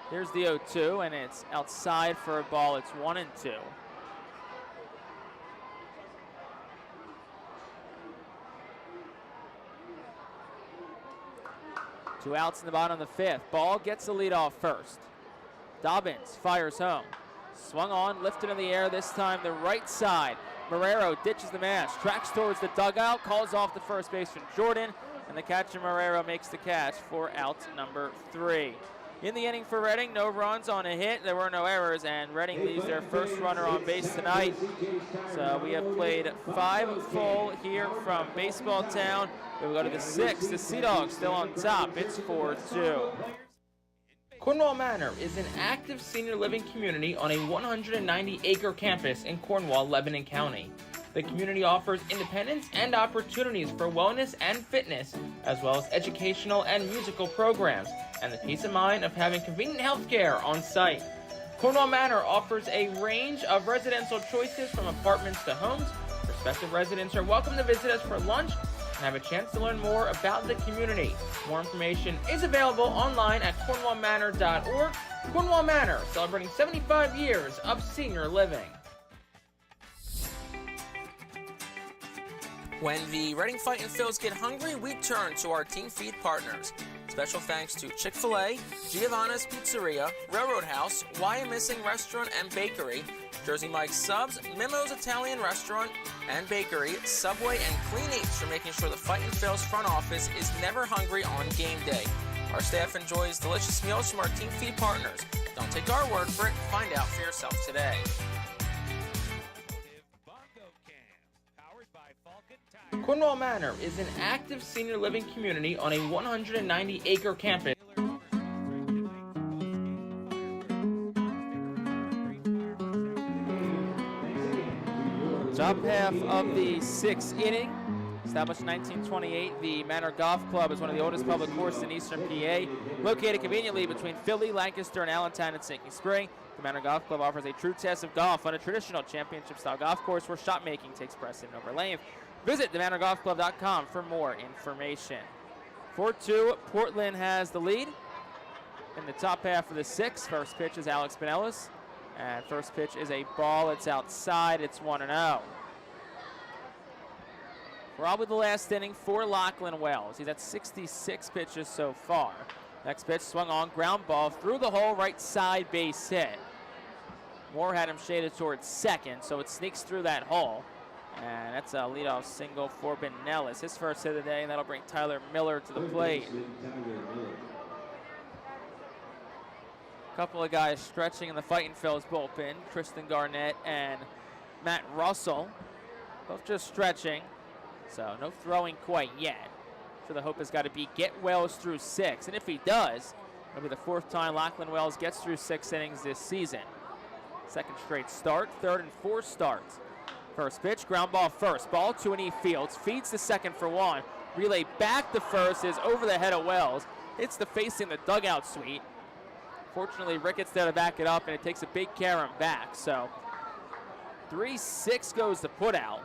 Here's the 0-2, and it's outside for a ball. It's 1-2. Two outs in the bottom of the 5th. Ball gets the lead off first. Dobbins fires home. Swung on, lifted in the air, this time the right side. Morero ditches the match, tracks towards the dugout, calls off the first baseman Jordan, and the catcher Morero makes the catch for out number 3. In the inning for Reading, no runs on a hit, there were no errors, and Reading leaves their first runner on base tonight. So we have played 5 full here from Baseball Town. We'll go to the 6th. The Sea Dogs still on top. It's 4-2. Cornwall Manor is an active senior living community on a 190-acre campus in Cornwall, Lebanon County. The community offers independence and opportunities for wellness and fitness, as well as educational and musical programs, and the peace of mind of having convenient health care on site. Cornwall Manor offers a range of residential choices from apartments to homes. Prospective residents are welcome to visit us for lunch and have a chance to learn more about the community. More information is available online at cornwallmanor.org. Cornwall Manor, celebrating 75 years of senior living. When the Reading Fightin' Phils get hungry, we turn to our team feed partners. Special thanks to Chick-fil-A, Giovanna's Pizzeria, Railroad House, Why Missing Restaurant and Bakery, Jersey Mike's Subs, Mimo's Italian Restaurant and Bakery, Subway, and Clean Eats for making sure the Fightin' Phils front office is never hungry on game day. Our staff enjoys delicious meals from our team feed partners. Don't take our word for it. Find out for yourself today. Cornwall Manor is an active senior living community on a 190-acre campus. Top half of the 6th inning. Established in 1928, the Manor Golf Club is one of the oldest public courses in eastern PA. Located conveniently between Philly, Lancaster, and Allentown and Sinking Spring, the Manor Golf Club offers a true test of golf on a traditional championship-style golf course where shot making takes precedent over length. Visit themanorgolfclub.com for more information. 4-2, Portland has the lead in the top half of the 6th. First pitch is Alex Pinellas, and first pitch is a ball. It's outside. It's 1-0. Probably the last inning for Lachlan Wells. He's at 66 pitches so far. Next pitch swung on, ground ball through the hole, right side base hit. Moore had him shaded towards second, so it sneaks through that hole. And that's a leadoff single for Benellis. His first hit of the day, and that'll bring Tyler Miller to the plate. A couple of guys stretching in the Fightin Phillies bullpen. Tristan Garnett and Matt Russell, both just stretching. So no throwing quite yet. So the hope has got to be get Wells through 6. And if he does, it'll be the 4th time Lachlan Wells gets through 6 innings this season. Second straight start, 3rd and 4th starts. First pitch, ground ball first. Ball to an E Fields, feeds to second for 1. Relay back to first is over the head of Wells. Hits the facing the dugout suite. Fortunately, Ricketts there to back it up, and it takes a big carom back. So 3-6 goes the put out.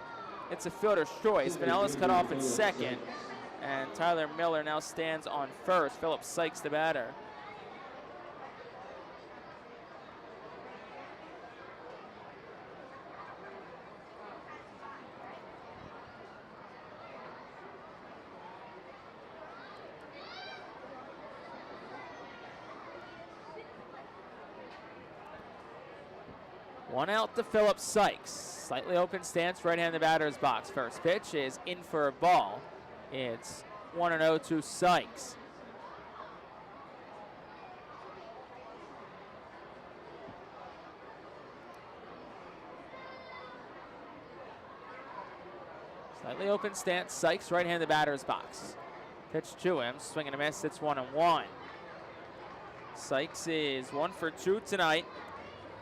It's a fielder's choice. Vanellis cut off at second, and Tyler Miller now stands on first. Philip Sykes the batter. One out to Philip Sykes. Slightly open stance, right-handed batter's box. First pitch is in for a ball. It's 1-0 to Sykes. Slightly open stance, Sykes, right-handed batter's box. Pitch to him, swing and a miss, it's 1-1. Sykes is 1 for 2 tonight.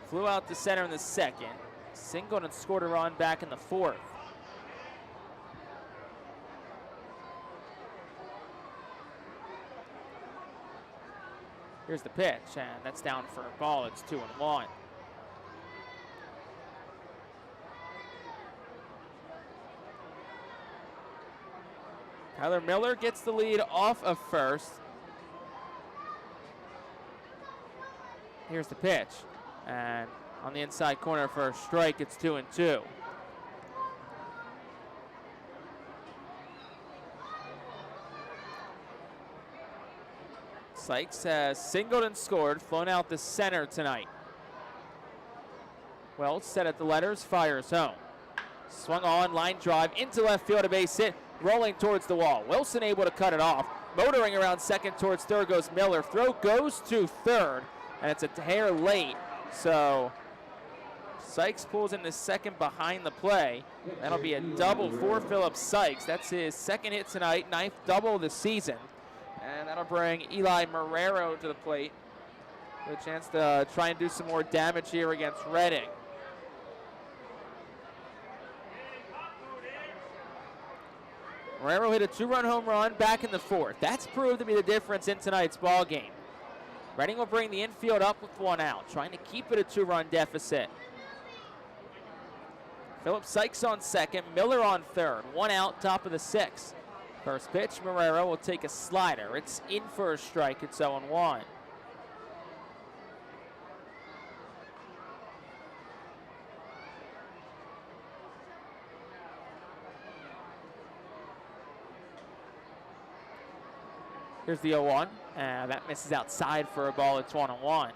Flew out to center in the second. Singled and scored a run back in the 4th. Here's the pitch, and that's down for a ball. It's 2-1. Tyler Miller gets the lead off of first. Here's the pitch. And on the inside corner for a strike, it's 2-2. Sykes has singled and scored, flown out the center tonight. Wells set at the letters, fires home. Swung on, line drive into left field, a base hit, rolling towards the wall. Wilson able to cut it off. Motoring around second towards third goes Miller. Throw goes to third, and it's a hair late. So Sykes pulls into second behind the play. That'll be a double for Philip Sykes. That's his second hit tonight, 9th double of the season. And that'll bring Eli Marrero to the plate with a chance to try and do some more damage here against Reading. Marrero hit a 2-run home run back in the 4th. That's proved to be the difference in tonight's ball game. Reading will bring the infield up with 1 out, trying to keep it a 2-run deficit. Philip Sykes on second, Miller on third. 1 out, top of the 6th. First pitch, Marrero will take a slider. It's in for a strike. It's 0-1. Here's the 0-1. That misses outside for a ball. It's 1-1.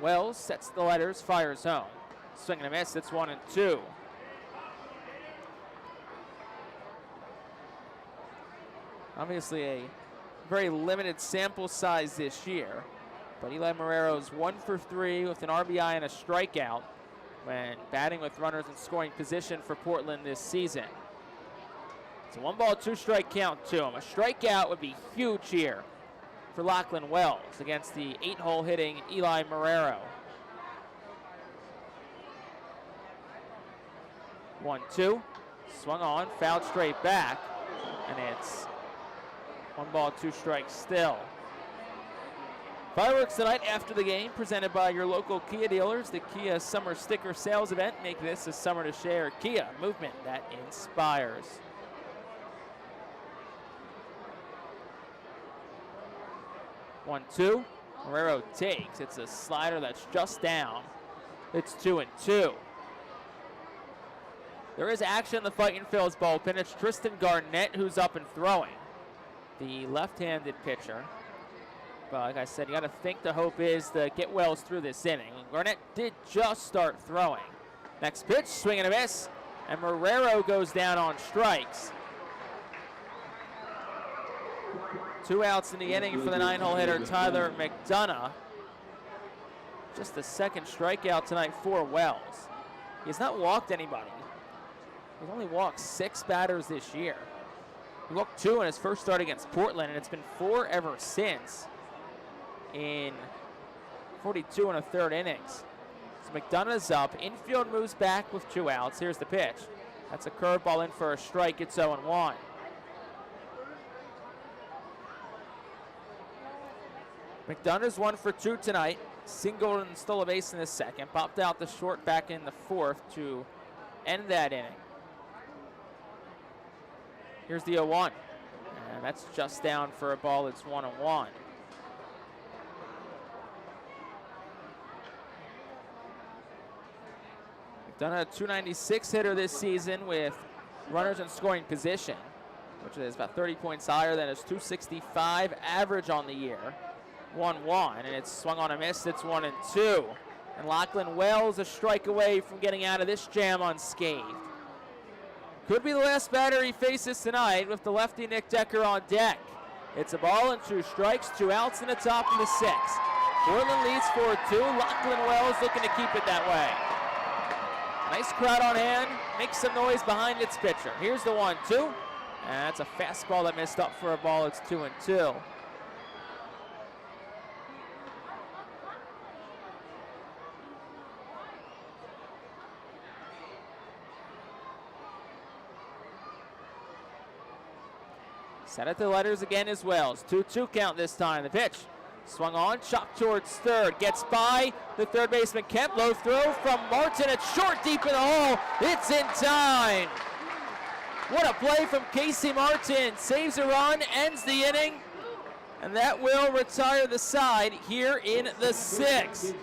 Wells sets the letters, fires home. Swing and a miss, it's 1-2. Obviously a very limited sample size this year, but Eli Marrero's 1 for 3 with an RBI and a strikeout when batting with runners in scoring position for Portland this season. It's a 1-ball, 2-strike count to him. A strikeout would be huge here for Lachlan Wells against the 8-hole hitting Eli Marrero. 1-2, swung on, fouled straight back, and it's 1-ball, 2 strikes still. Fireworks tonight after the game, presented by your local Kia dealers. The Kia Summer Sticker Sales Event. Make this a summer to share. Kia, movement that inspires. One, 2. Marrero takes. It's a slider that's just down. It's 2-2. There is action in the Fightin Phillies bullpen. It's Tristan Garnett who's up and throwing, the left-handed pitcher. But like I said, you got to think the hope is to get Wells through this inning. Garnett did just start throwing. Next pitch, swing and a miss, and Marrero goes down on strikes. 2 outs in the inning for the 9-hole hitter Tyler McDonough. Just the second strikeout tonight for Wells. He has not walked anybody. He's only walked 6 batters this year. He walked 2 in his first start against Portland, and it's been 4 ever since in 42 and a third innings. So McDonough's up. Infield moves back with 2 outs. Here's the pitch. That's a curveball in for a strike. It's 0-1. McDonough's 1 for 2 tonight. Singled and stole a base in the second. Popped out the short back in the fourth to end that inning. Here's the 0-1. And that's just down for a ball. It's 1-1. McDonough, a .296 hitter this season with runners in scoring position, which is about 30 points higher than his .265 average on the year. 1-1, and it's swung on a miss. It's 1-2. And Lachlan Wells a strike away from getting out of this jam unscathed. Could be the last batter he faces tonight with the lefty Nick Decker on deck. It's a ball and 2 strikes, 2 outs in the top of the 6th. Portland leads 4-2. Lachlan Wells looking to keep it that way. Nice crowd on hand, makes some noise behind its pitcher. Here's the 1-2, and that's a fastball that missed up for a ball. It's 2-2. Set at the letters again as well. 2-2 count this time. The pitch swung on, chopped towards third. Gets by the third baseman Kemp. Low throw from Martin. It's short, deep in the hole. It's in time. What a play from Casey Martin. Saves a run, ends the inning, and that will retire the side here in the 6th.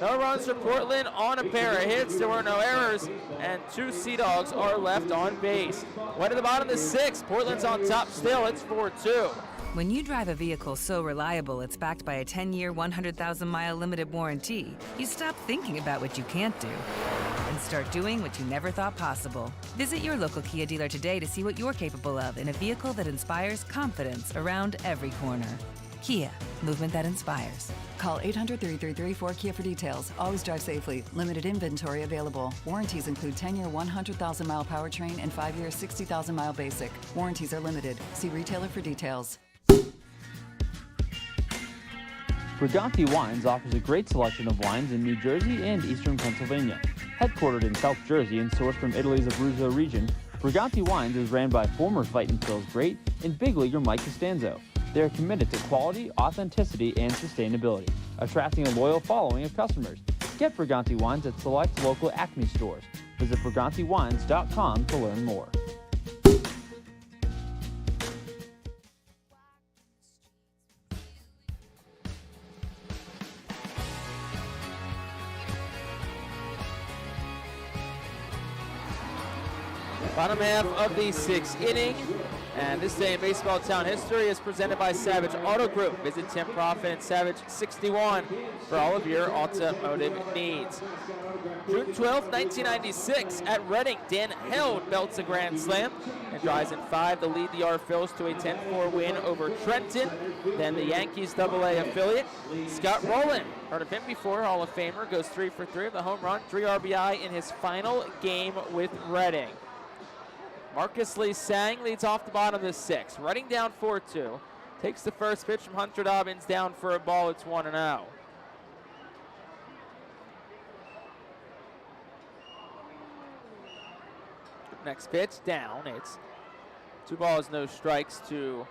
No runs for Portland on a pair of hits. There were no errors, and 2 Sea Dogs are left on base. One at the bottom of the 6th. Portland's on top still. It's 4-2. When you drive a vehicle so reliable it's backed by a 10-year, 100,000-mile limited warranty, you stop thinking about what you can't do and start doing what you never thought possible. Visit your local Kia dealer today to see what you're capable of in a vehicle that inspires confidence around every corner. Kia, movement that inspires. Call 800-333-4KIA for details. Always drive safely. Limited inventory available. Warranties include 10-year 100,000-mile powertrain and 5-year 60,000-mile basic. Warranties are limited. See retailer for details. Briganti Wines offers a great selection of wines in New Jersey and eastern Pennsylvania. Headquartered in South Jersey and sourced from Italy's Abruzzo region, Briganti Wines is ran by former Fightin Phillies great and big leaguer Mike Costanzo. They are committed to quality, authenticity, and sustainability, attracting a loyal following of customers. Get Briganti Wines at select local Acme stores. Visit BrigantiWines.com to learn more. Bottom half of the 6th inning, and this day in baseball town history is presented by Savage Auto Group. Visit Tim Profit and Savage 61 for all of your automotive needs. June 12, 1996, at Reading, Dan Held belts a grand slam and drives in 5 to lead the R-Phils to a 10-4 win over Trenton. Then the Yankees AA affiliate, Scott Rowland, heard of him before, Hall of Famer, goes 3 for 3 with a home run, 3 RBI in his final game with Reading. Marcus Lee Sang leads off the bottom of the 6th. Reading down 4-2. Takes the first pitch from Hunter Dobbins down for a ball. It's 1-0. Next pitch down. It's 2 balls, no strikes to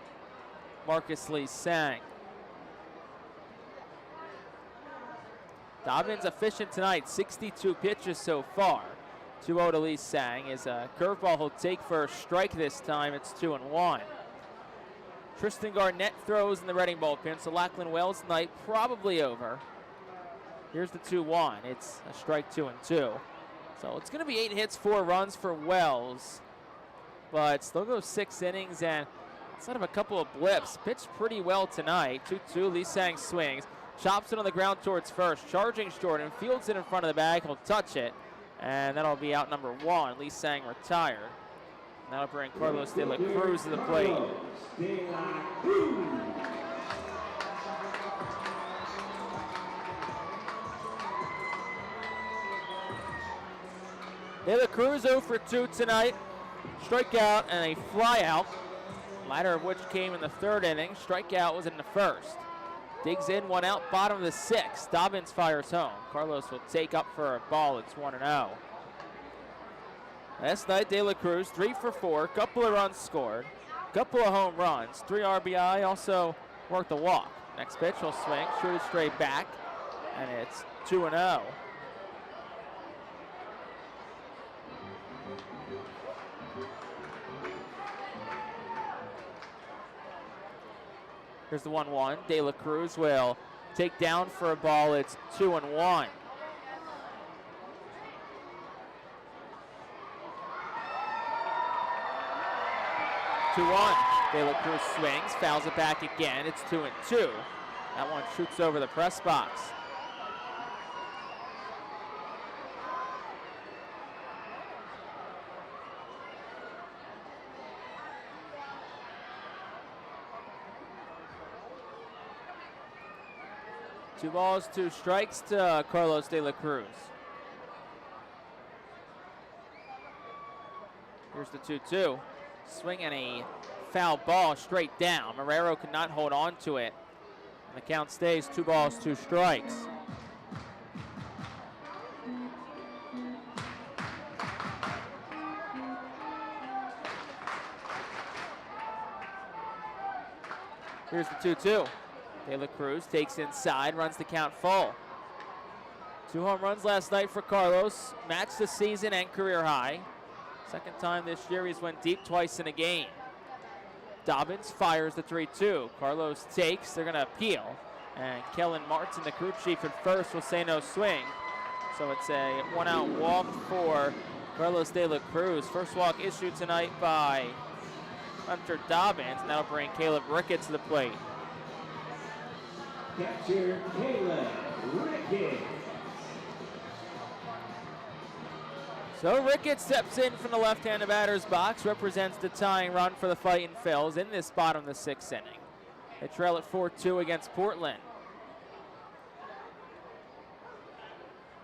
Marcus Lee Sang. Dobbins efficient tonight. 62 pitches so far. 2-0 to Lee Sang is a curveball he'll take for a strike this time. It's 2-1. Tristan Garnett throws in the Reading bullpen, so Lachlan Wells' night probably over. Here's the 2-1. It's a strike, 2-2. So it's going to be 8 hits, 4 runs for Wells. But still goes 6 innings, and instead of a couple of blips, pitched pretty well tonight. 2-2, Lee Sang swings. Chops it on the ground towards first. Charging Jordan, fields it in front of the bag. He'll touch it, and that'll be out number 1. Lee Sang retired. And that'll bring Carlos De La Cruz to the plate. De La Cruz 0 for 2 tonight. Strikeout and a flyout, latter of which came in the 3rd inning. Strikeout was in the 1st. Digs in, 1 out, bottom of the 6th. Dobbins fires home. Carlos will take up for a ball. It's 1-0. Last night, De La Cruz 3 for 4, couple of runs scored, couple of home runs, 3 RBI, also worked a walk. Next pitch, he'll swing, shoot it straight back, and it's 2-0. Here's the 1-1. De La Cruz will take down for a ball. It's 2-1. De La Cruz swings, fouls it back again. It's 2-2. That one shoots over the press box. Two balls, 2 strikes to Carlos De La Cruz. Here's the 2-2. Swing and a foul ball straight down. Marrero could not hold on to it. And the count stays 2 balls, 2 strikes. Here's the 2-2. De La Cruz takes inside, runs the count full. 2 home runs last night for Carlos, matched the season and career high. Second time this year he's went deep twice in a game. Dobbins fires the 3-2. Carlos takes, they're gonna appeal. And Kellen Martin, the crew chief at first, will say no swing. So it's a 1-out walk for Carlos De La Cruz. First walk issued tonight by Hunter Dobbins, and that'll bring Caleb Ricketts to the plate. Catcher Caleb Ricketts. So Ricketts steps in from the left-handed batter's box, represents the tying run for the Fightin' Phils in this bottom of the 6th inning. They trail at 4-2 against Portland.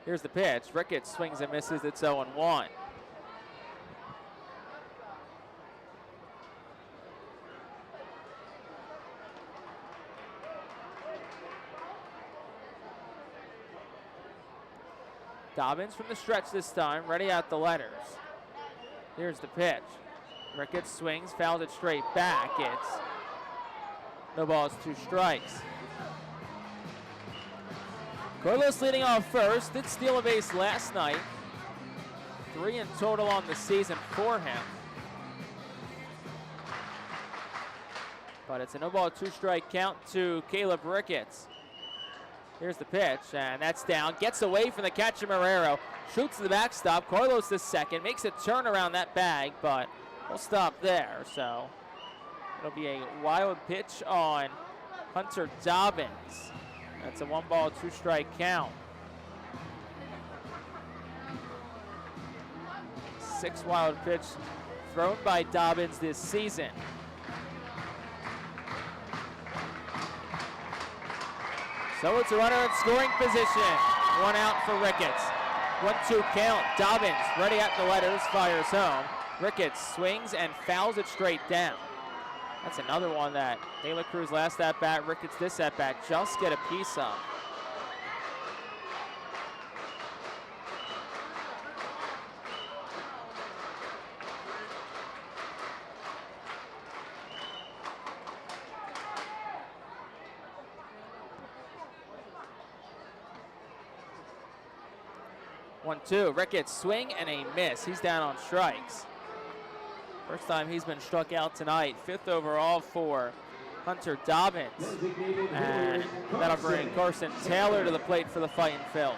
Here's the pitch. Ricketts swings and misses. It's 0-1. Dobbins from the stretch this time, ready at the letters. Here's the pitch. Ricketts swings, fouls it straight back. It's no balls, 2 strikes. Carlos leading off first. Did steal a base last night. 3 in total on the season for him. But it's a no ball, 2 strike count to Caleb Ricketts. Here's the pitch, and that's down. Gets away from the catcher, Marrero. Shoots to the backstop. Carlos the second. Makes a turn around that bag, but we'll stop there. So it'll be a wild pitch on Hunter Dobbins. That's a 1 ball, 2 strike count. 6 wild pitch thrown by Dobbins this season. So it's a runner in scoring position. 1 out for Ricketts. 1-2 count. Dobbins ready at the letters, fires home. Ricketts swings and fouls it straight down. That's another one that De La Cruz last at bat, Ricketts this at bat, just get a piece of. One-two, Ricketts swing and a miss. He's down on strikes. First time he's been struck out tonight. 5th overall for Hunter Dobbins. And that'll bring Carson Taylor to the plate for the Fightin' Phils.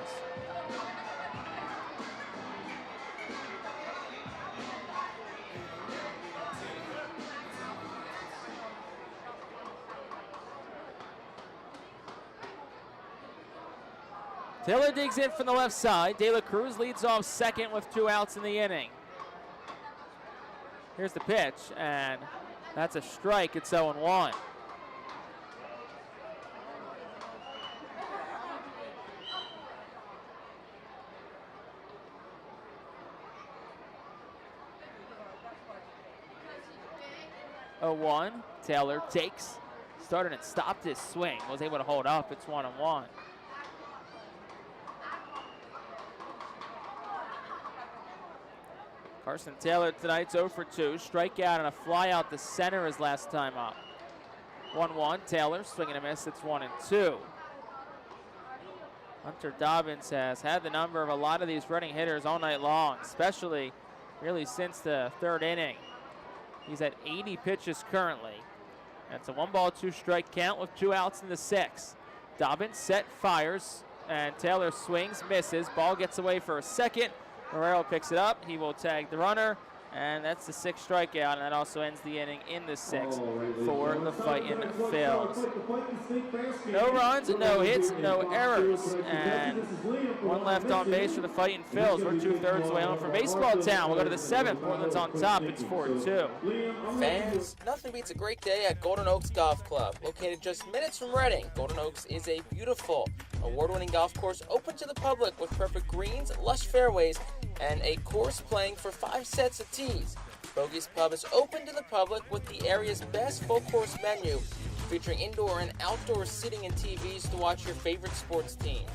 Taylor digs in from the left side. De La Cruz leads off second with 2 outs in the inning. Here's the pitch, and that's a strike. It's 0-1. Taylor takes, started and stopped his swing, was able to hold up. It's 1-1. Carson Taylor tonight's 0 for 2. Strikeout and a fly out to center his last time up. 1-1. Taylor swinging a miss. It's 1-2. Hunter Dobbins has had the number of a lot of these running hitters all night long, especially really since the 3rd inning. He's at 80 pitches currently. That's a 1-ball, 2-strike count with 2 outs in the 6th. Dobbins set, fires, and Taylor swings, misses. Ball gets away for a second. Marrero picks it up. He will tag the runner, and that's the 6th strikeout, and that also ends the inning in the 6th for the Fightin' Phils. No runs, no hits, no errors, and 1 left on base for the Fightin' Phils. We're 2/3 way home from Baseball Town. We'll go to the 7th. Portland's on top. It's 4-2. Fans, nothing beats a great day at Golden Oaks Golf Club. Located just minutes from Reading, Golden Oaks is a beautiful, award-winning golf course open to the public with perfect greens, lush fairways, and a course playing for 5 sets of tees. Bogey's Pub is open to the public with the area's best full-course menu, featuring indoor and outdoor seating and TVs to watch your favorite sports teams.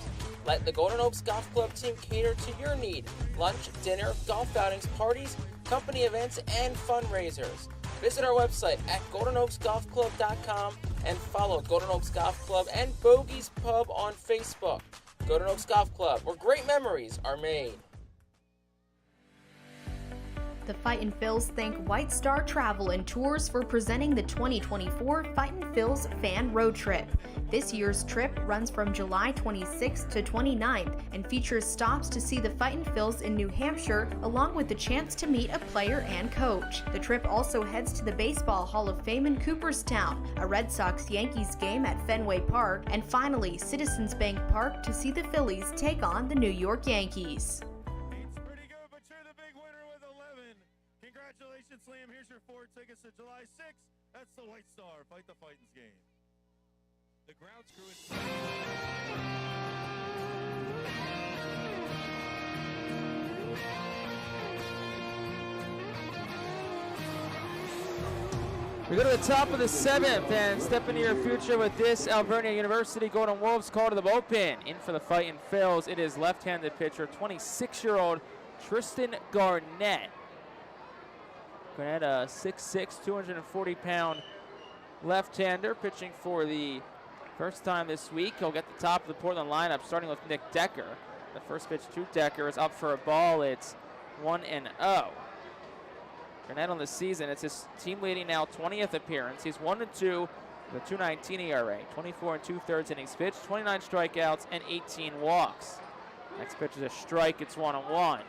Let the Golden Oaks Golf Club team cater to your need. Lunch, dinner, golf outings, parties, company events, and fundraisers. Visit our website at GoldenOaksGolfClub.com and follow Golden Oaks Golf Club and Bogey's Pub on Facebook. Golden Oaks Golf Club, where great memories are made. The Fightin' Phils thank White Star Travel and Tours for presenting the 2024 Fightin' Phils Fan Road Trip. This year's trip runs from July 26th to 29th and features stops to see the Fightin' Phils in New Hampshire, along with the chance to meet a player and coach. The trip also heads to the Baseball Hall of Fame in Cooperstown, a Red Sox-Yankees game at Fenway Park, and finally Citizens Bank Park to see the Phillies take on the New York Yankees. Congratulations, Slam. Here's your 4 tickets to July 6th. That's the White Star Fight the Fightin's game. The ground crew is... We go to the top of the 7th and step into your future with this Alvernia University Golden Wolves call to the bullpen. In for the Fightin' Phils, it is left-handed pitcher, 26-year-old Tristan Garnett. Garnett, a 6'6", 240-pound left-hander, pitching for the first time this week. He'll get the top of the Portland lineup, starting with Nick Decker. The first pitch to Decker is up for a ball. It's 1-0. Garnett on the season, it's his team-leading now 20th appearance. He's 1-2 with a 2.19 ERA, 24 2/3 innings pitched, 29 strikeouts, and 18 walks. Next pitch is a strike. It's 1-1.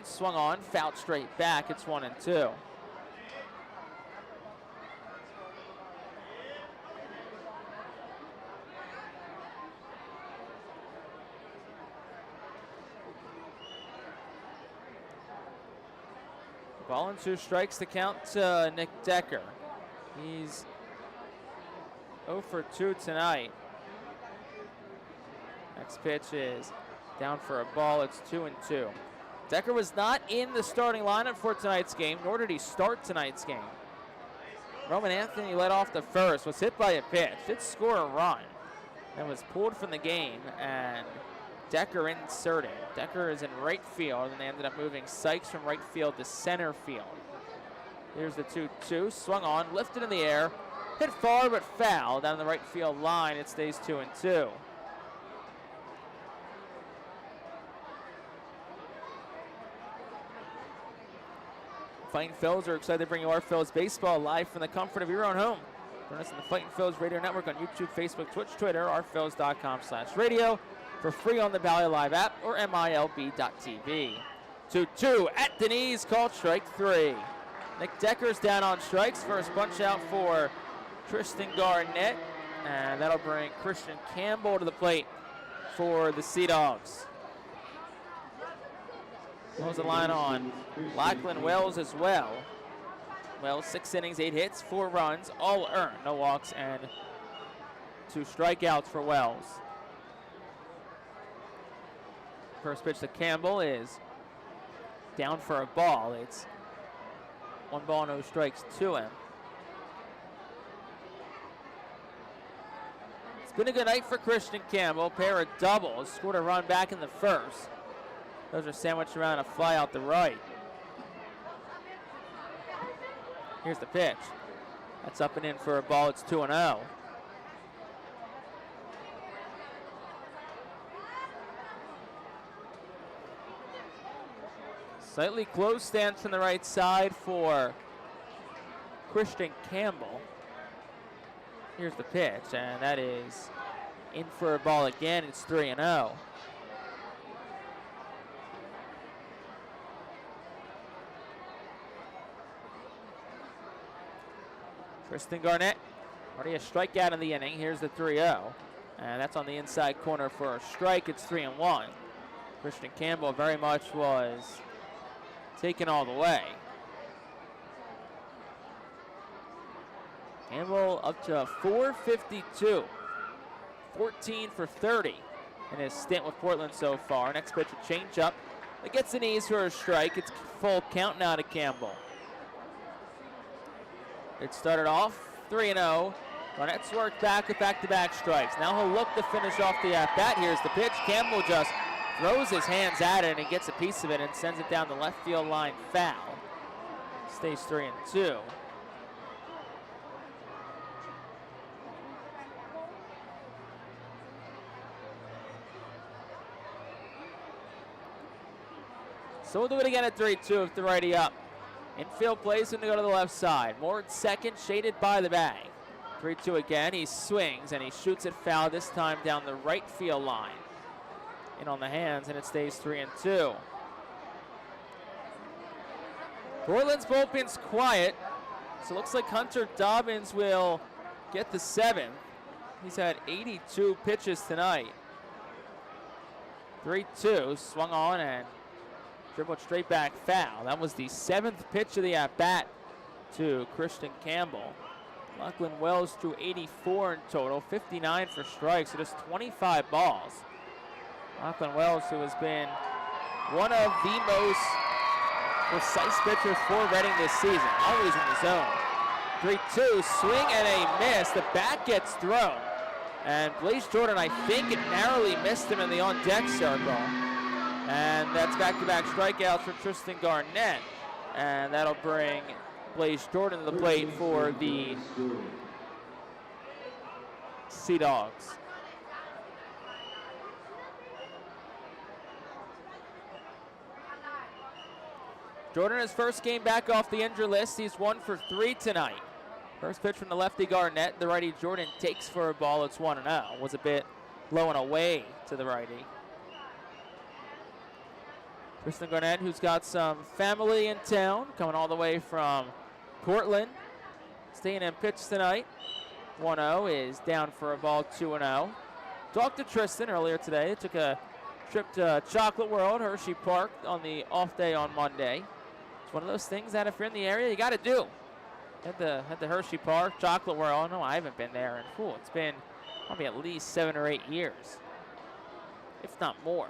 Swung on, fouled straight back. It's 1-2. Ball and 2 strikes to count to Nick Decker. He's 0 for 2 tonight. Next pitch is down for a ball. It's 2-2. Decker was not in the starting lineup for tonight's game, nor did he start tonight's game. Roman Anthony led off the first, was hit by a pitch, did score a run, and was pulled from the game, and Decker inserted. Decker is in right field, and they ended up moving Sykes from right field to center field. Here's the 2-2, swung on, lifted in the air, hit far but foul down the right field line. It stays 2-2. Fightin' Phils are excited to bring you our Phils baseball live from the comfort of your own home. Join us on the Fightin' Phils Radio Network on YouTube, Facebook, Twitch, Twitter, ourphils.com/radio for free on the Valley Live app or MILB.TV. 2-2 at the knees, called strike 3. Nick Decker's down on strikes. First bunch out for Tristan Garnett, and that'll bring Christian Campbell to the plate for the Sea Dogs. Close the line on Lachlan Wells as well. Wells, 6 innings, 8 hits, 4 runs, all earned. No walks and 2 strikeouts for Wells. First pitch to Campbell is down for a ball. It's 1 ball, no strikes to him. It's been a good night for Christian Campbell. Pair of doubles, scored a run back in the first. Those are sandwiched around a fly out the right. Here's the pitch. That's up and in for a ball. It's 2-0. Slightly closed stance from the right side for Christian Campbell. Here's the pitch, and that is in for a ball again. It's 3-0. Tristan Garnett, already a strikeout in the inning. Here's the 3-0, and that's on the inside corner for a strike. It's 3-1. Christian Campbell very much was taken all the way. Campbell up to 452, 14 for 30 in his stint with Portland so far. Next pitch, a changeup. It gets the knees for a strike. It's full count now to Campbell. It started off 3-0. Garnett's worked back with back-to-back strikes. Now he'll look to finish off the at-bat. Here's the pitch. Campbell just throws his hands at it and he gets a piece of it and sends it down the left field line foul. Stays 3-2. So we'll do it again at 3-2 with the righty up. Infield plays him to go to the left side. Moore at second, shaded by the bag. 3-2 again. He swings and he shoots it foul, this time down the right field line. In on the hands, and it stays 3-2. Portland's bullpen's quiet, so it looks like Hunter Dobbins will get the 7th. He's had 82 pitches tonight. 3-2, swung on and dribbled straight back foul. That was the 7th pitch of the at-bat to Christian Campbell. Lachlan Wells threw 84 in total, 59 for strikes, so just 25 balls. Lachlan Wells, who has been one of the most precise pitchers for Reading this season, always in the zone. 3-2, swing and a miss. The bat gets thrown. And Blaze Jordan, I think it narrowly missed him in the on-deck circle. And that's back-to-back strikeouts for Tristan Garnett. And that'll bring Blaze Jordan to the plate for the Sea Dogs. Jordan, his first game back off the injury list. He's 1 for 3 tonight. First pitch from the lefty Garnett. The righty Jordan takes for a ball. It's 1-0. Was a bit low and away to the righty. Tristan Garnett, who's got some family in town, coming all the way from Portland. Staying in pitch tonight. 1-0 is down for a ball, 2-0. Talked to Tristan earlier today. Took a trip to Chocolate World, Hershey Park, on the off day on Monday. It's one of those things that if you're in the area, you got to do. At the Hershey Park, Chocolate World. No, I haven't been there in it's been probably at least 7 or 8 years, if not more.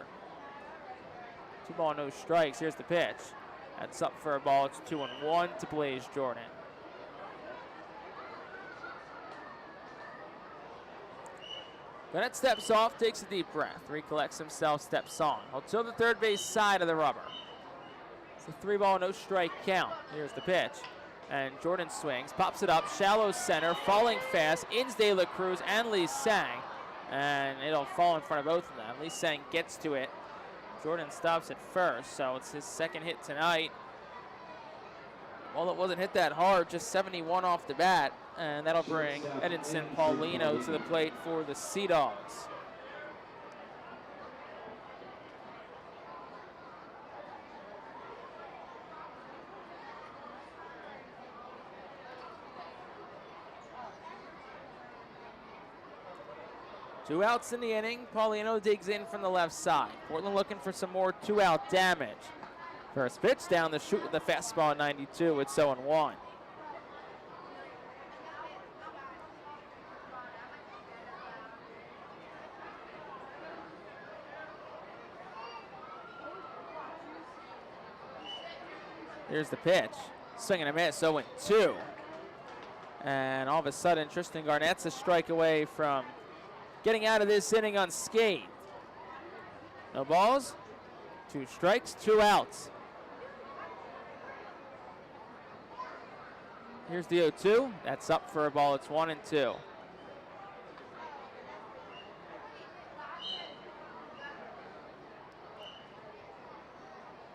2 ball, no strikes. Here's the pitch. That's up for a ball. It's 2-1 to Blaze Jordan. Garnett steps off, takes a deep breath, recollects himself, steps on. He'll to the third base side of the rubber. It's a 3 ball, no strike count. Here's the pitch. And Jordan swings, pops it up, shallow center, falling fast, ins De La Cruz and Lee Sang. And it'll fall in front of both of them. Lee Sang gets to it. Jordan stops at first, so it's his second hit tonight. Well, it wasn't hit that hard, just 71 off the bat. And that'll bring Edinson Paulino to the plate for the Sea Dogs. 2 outs in the inning. Paulino digs in from the left side. Portland looking for some more 2-out damage. First pitch down the chute with the fastball at 92. It's 0-1. Here's the pitch. Swing and a miss, 0-2. And all of a sudden, Tristan Garnett's a strike away from getting out of this inning unscathed. No balls, 2 strikes, 2 outs. Here's the 0-2. That's up for a ball. It's 1-2.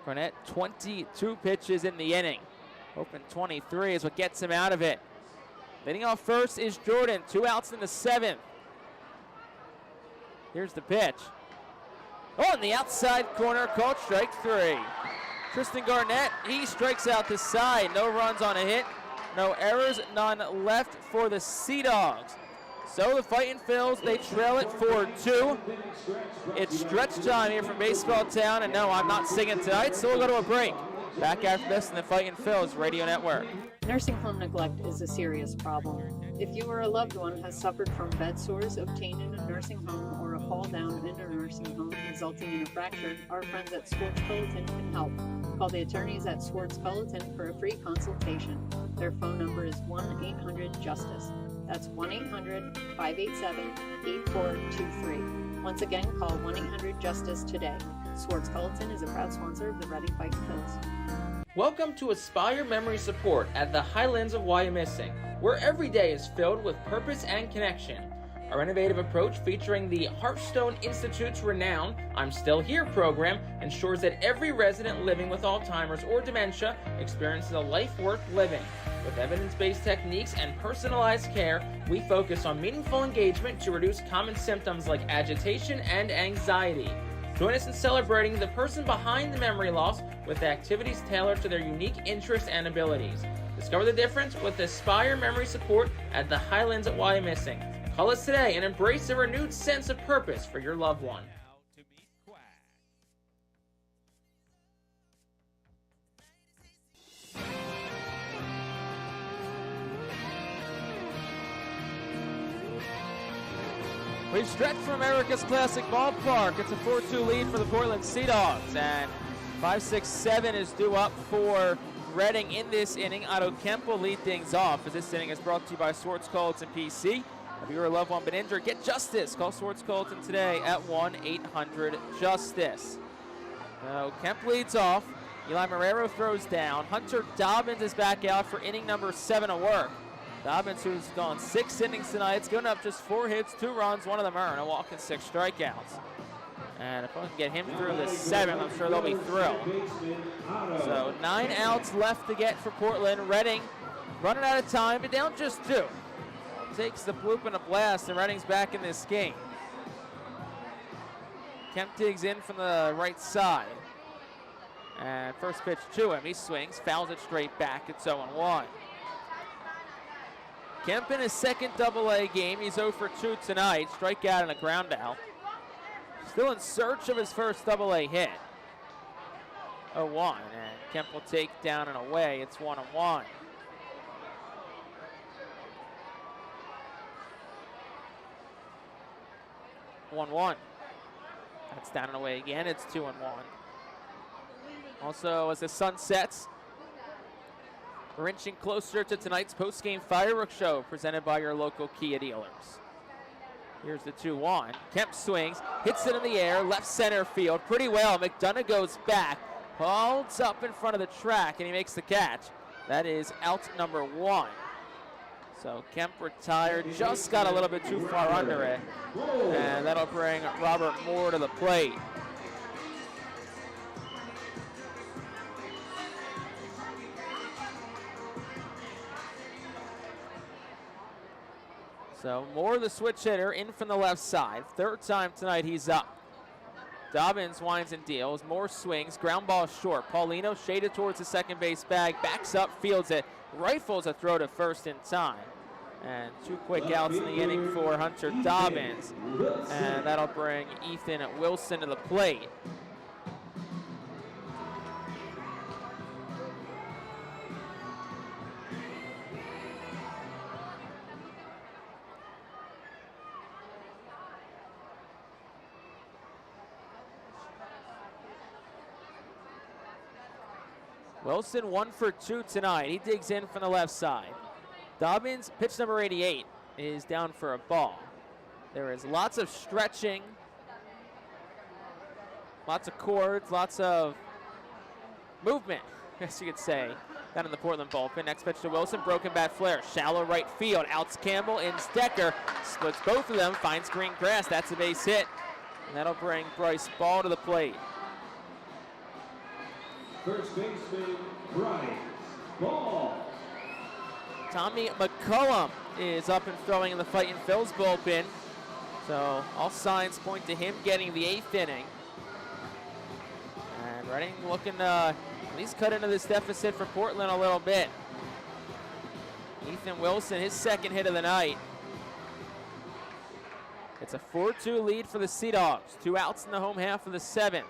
Garnett, 22 pitches in the inning. Hoping 23 is what gets him out of it. Leading off first is Jordan. 2 outs in the 7th. Here's the pitch. Oh, in the outside corner, called strike 3. Tristan Garnett, he strikes out the side. No runs on a hit. No errors, none left for the Sea Dogs. So the Fightin' Phils, they trail it 4-2. It's stretch time here from Baseball Town, and no, I'm not singing tonight, so we'll go to a break. Back after this in the Fightin' Phils Radio Network. Nursing home neglect is a serious problem. If you or a loved one has suffered from bed sores obtained in a nursing home or a fall down in a nursing home resulting in a fracture, our friends at Swartz Culleton can help. Call the attorneys at Swartz Culleton for a free consultation. Their phone number is 1-800-JUSTICE. That's 1-800-587-8423. Once again, call 1-800-JUSTICE today. Swartz Culleton is a proud sponsor of the Reading Fightin' Phils. Welcome to Aspire Memory Support at the Highlands of Wyomissing, where every day is filled with purpose and connection. Our innovative approach featuring the Hearthstone Institute's renowned I'm Still Here program ensures that every resident living with Alzheimer's or dementia experiences a life worth living. With evidence-based techniques and personalized care, we focus on meaningful engagement to reduce common symptoms like agitation and anxiety. Join us in celebrating the person behind the memory loss with activities tailored to their unique interests and abilities. Discover the difference with Aspire Memory Support at the Highlands at Wyomissing. Call us today and embrace a renewed sense of purpose for your loved one. We've stretched from America's Classic Ballpark. It's a 4-2 lead for the Portland Sea Dogs, and 5-6-7 is due up for Reading in this inning. Otto Kemp will lead things off, as this inning is brought to you by Swartz Culleton PC. If you or a loved one been injured, get justice. Call Swartz Culleton today at 1-800-JUSTICE. Kemp leads off. Eli Marrero throws down. Hunter Dobbins is back out for inning number 7 of work. Dobbins, who's gone 6 innings tonight, has given up just 4 hits, 2 runs, 1 of them earned, a walk and 6 strikeouts. And if I can get him through the 7th, I'm sure they'll be thrilled. So 9 outs left to get for Portland. Reading running out of time, but down just 2. Takes the bloop and a blast, and Reading's back in this game. Kemp digs in from the right side. And first pitch to him, he swings, fouls it straight back. It's 0-1. Kemp in his second Double-A game. He's 0 for 2 tonight. Strikeout and a ground out. Still in search of his first Double-A hit. 0-1, and Kemp will take down and away. It's 1-1. That's down and away again. It's 2-1. Also, as the sun sets, we're inching closer to tonight's post-game fireworks show presented by your local Kia dealers. Here's the 2-1. Kemp swings, hits it in the air, left center field pretty well. McDonough goes back, holds up in front of the track, and he makes the catch. That is out number 1. So Kemp retired, just got a little bit too far under it, and that'll bring Robert Moore to the plate. So Moore, the switch hitter, in from the left side. 3rd time tonight he's up. Dobbins winds and deals. Moore swings, ground ball short. Paulino shaded towards the second base bag, backs up, fields it, rifles a throw to first in time. And 2 quick outs in the inning for Hunter Dobbins. And that'll bring Ethan Wilson to the plate. Wilson 1 for 2 tonight. He digs in from the left side. Dobbins, pitch number 88, is down for a ball. There is lots of stretching, lots of chords, lots of movement, I guess you could say, down in the Portland bullpen. Next pitch to Wilson, broken bat flare, shallow right field. Outs Campbell, ins Decker, splits both of them, finds green grass. That's a base hit, and that'll bring Bryce Ball to the plate. First baseman, Bryce Ball. Tommy McCullum is up and throwing in the Fightin' Phil's bullpen. So all signs point to him getting the 8th inning. And Reading looking to at least cut into this deficit for Portland a little bit. Ethan Wilson, his 2nd hit of the night. It's a 4-2 lead for the Sea Dogs. 2 outs in the home half of the 7th.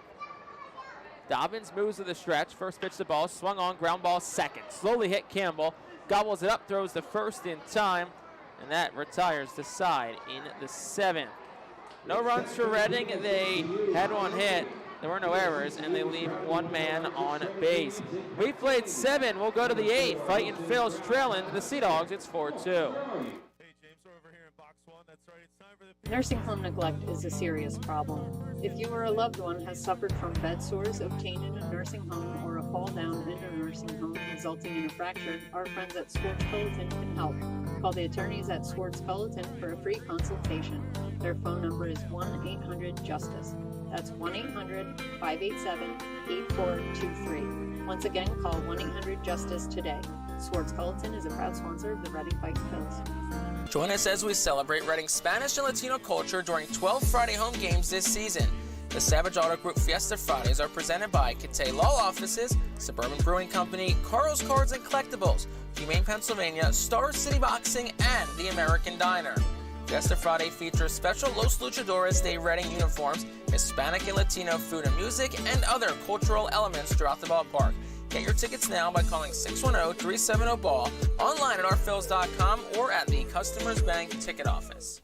Dobbins moves to the stretch. First pitch to ball, swung on, ground ball second. Slowly hit Campbell, gobbles it up, throws the first in time, and that retires the side in the 7th. No runs for Reading. They had 1 hit. There were no errors, and they leave 1 man on base. We played 7. We'll go to the 8th. Fightin' Phil's trailing the Sea Dogs. It's 4-2. Nursing home neglect is a serious problem. If you or a loved one has suffered from bed sores obtained in a nursing home or a fall down in a nursing home resulting in a fracture, our friends at Swartz Pelleton can help. Call the attorneys at Swartz Pelleton for a free consultation. Their phone number is 1-800-JUSTICE. That's 1-800-587-8423. Once again, call 1-800-JUSTICE today. Swartz Pelleton is a proud sponsor of the Reading Fightin' Phils. Join us as we celebrate Reading's Spanish and Latino culture during 12 Friday home games this season. The Savage Auto Group Fiesta Fridays are presented by Catay Law Offices, Suburban Brewing Company, Carl's Cards and Collectibles, Humane Pennsylvania, Star City Boxing, and the American Diner. Fiesta Friday features special Los Luchadores de Reading uniforms, Hispanic and Latino food and music, and other cultural elements throughout the ballpark. Get your tickets now by calling 610-370-BALL, online at ourphils.com, or at the Customers Bank ticket office.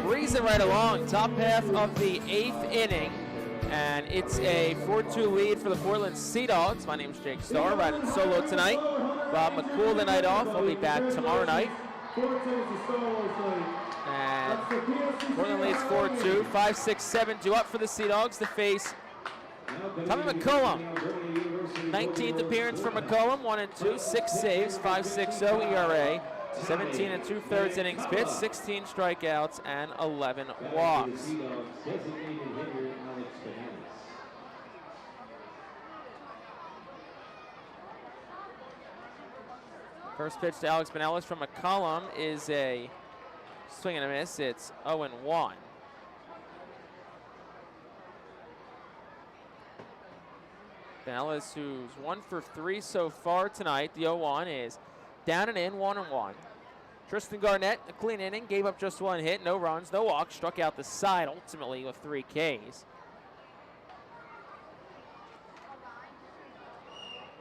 Breezing right along, top half of the 8th inning, and it's a 4-2 lead for the Portland Sea Dogs. My name's Jake Starr, riding solo tonight. Bob McCool the night off. We'll be back tomorrow night. And Portland leads 4-2. 5, 6, 7 due up for the Sea Dogs to face Tommy McCullum. 19th appearance for McCullum, 1-2, 6 saves, 5.60 ERA, 17 2/3 innings pitched, 16 strikeouts, and 11 walks. First pitch to Alex Benelis from McCullum is a swing and a miss. It's 0-1. Benelis, who's 1 for 3 so far tonight. The 0-1 is down and in, 1-1. Tristan Garnett, a clean inning, gave up just 1 hit, no runs, no walks, struck out the side ultimately with 3 Ks.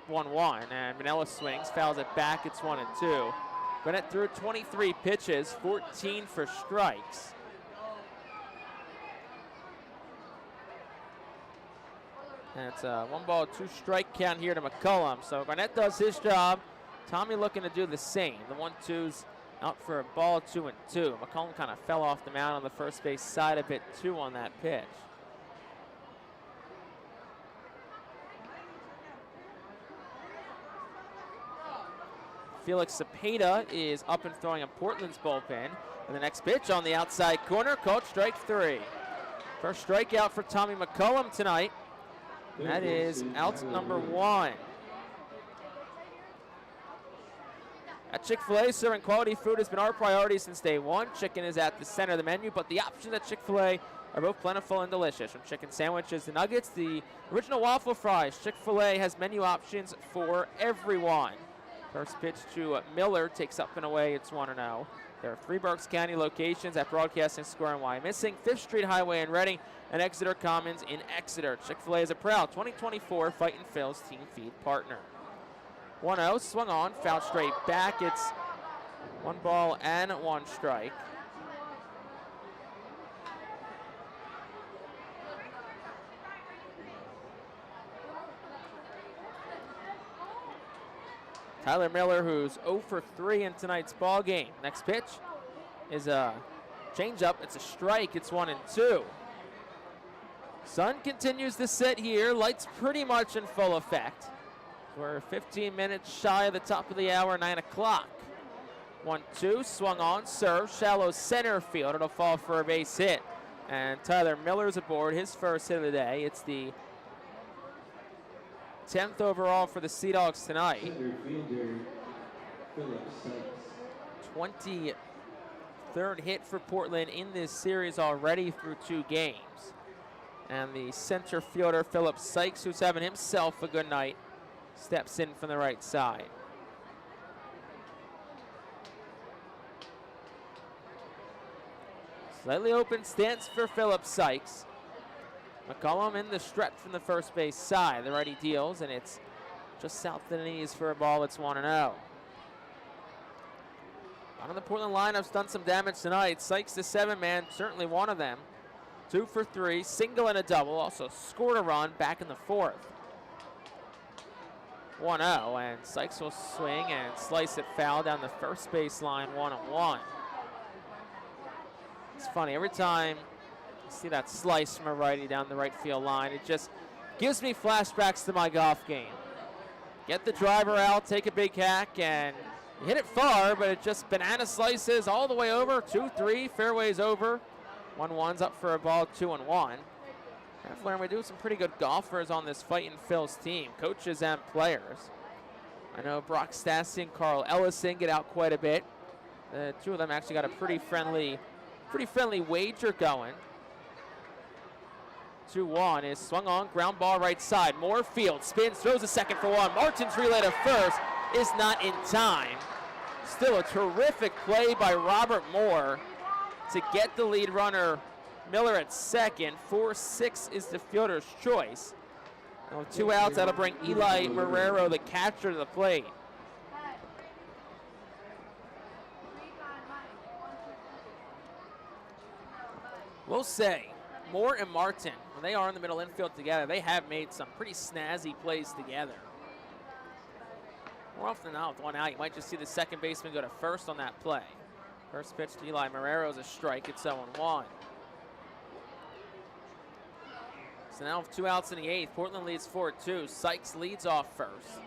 1-1, and Benelis swings, fouls it back, it's 1-2. Garnett threw 23 pitches, 14 for strikes. And it's a 1-ball-2-strike count here to McCullum. So Garnett does his job. Tommy looking to do the same. The 1-2's out for a ball, 2-2. McCullum kind of fell off the mound on the first base side a bit too on that pitch. Felix Cepeda is up and throwing in Portland's bullpen. And the next pitch on the outside corner, called strike 3. First strikeout for Tommy McCullum tonight. And that is out number 1. At Chick-fil-A, serving quality food has been our priority since day one. Chicken is at the center of the menu, but the options at Chick-fil-A are both plentiful and delicious. From chicken sandwiches to nuggets, the original waffle fries, Chick-fil-A has menu options for everyone. First pitch to Miller, takes up and away, it's 1-0. There are 3 Berks County locations at Broadcasting Square in Wyomissing, 5th Street Highway in Reading, and Exeter Commons in Exeter. Chick-fil-A is a proud 2024 Fightin' Phil's team feed partner. 1-0, swung on, fouled straight back. It's 1 ball and 1 strike. Tyler Miller, who's 0 for 3 in tonight's ball game. Next pitch is a changeup. It's a strike. It's 1-2. Sun continues to set here. Lights pretty much in full effect. We're 15 minutes shy of the top of the hour, 9 o'clock. 1-2, swung on, serve, shallow center field. It'll fall for a base hit. And Tyler Miller's aboard, his first hit of the day. It's the 10th overall for the Sea Dogs tonight. 23rd hit for Portland in this series already through 2 games. And the center fielder, Philip Sykes, who's having himself a good night, steps in from the right side. Slightly open stance for Philip Sykes. McCollum in the stretch from the first base side. The righty deals, and it's just south of the knees for a ball. It's 1-0. Bottom of the Portland lineup's done some damage tonight. Sykes, the 7-man, certainly one of them. 2 for 3, single and a double. Also scored a run back in the 4th. 1-0, and Sykes will swing and slice it foul down the first baseline, 1-1. It's funny, every time I see that slice from a righty down the right field line, it just gives me flashbacks to my golf game. Get the driver out, take a big hack, and you hit it far, but it just banana slices all the way over, 2-3, fairways over. 1-1's up for a ball, 2-1. I've learned we do some pretty good golfers on this Fightin' Phil's team, coaches and players. I know Brock Stassi and Carl Ellison get out quite a bit. The 2 of them actually got a pretty friendly wager going. 2-1 is swung on, ground ball right side. Moorfield spins, throws a second for 1. Martin's relay to first is not in time. Still a terrific play by Robert Moore to get the lead runner Miller at second. 4-6 is the fielder's choice. And with 2 outs, that'll bring Eli Marrero, the catcher, to the plate. We'll say, Moore and Martin, when they are in the middle infield together, they have made some pretty snazzy plays together. More often than not, with 1 out, you might just see the second baseman go to first on that play. First pitch to Eli Marrero is a strike. It's 0-1. So now with 2 outs in the 8th, Portland leads 4-2. Sykes leads off first.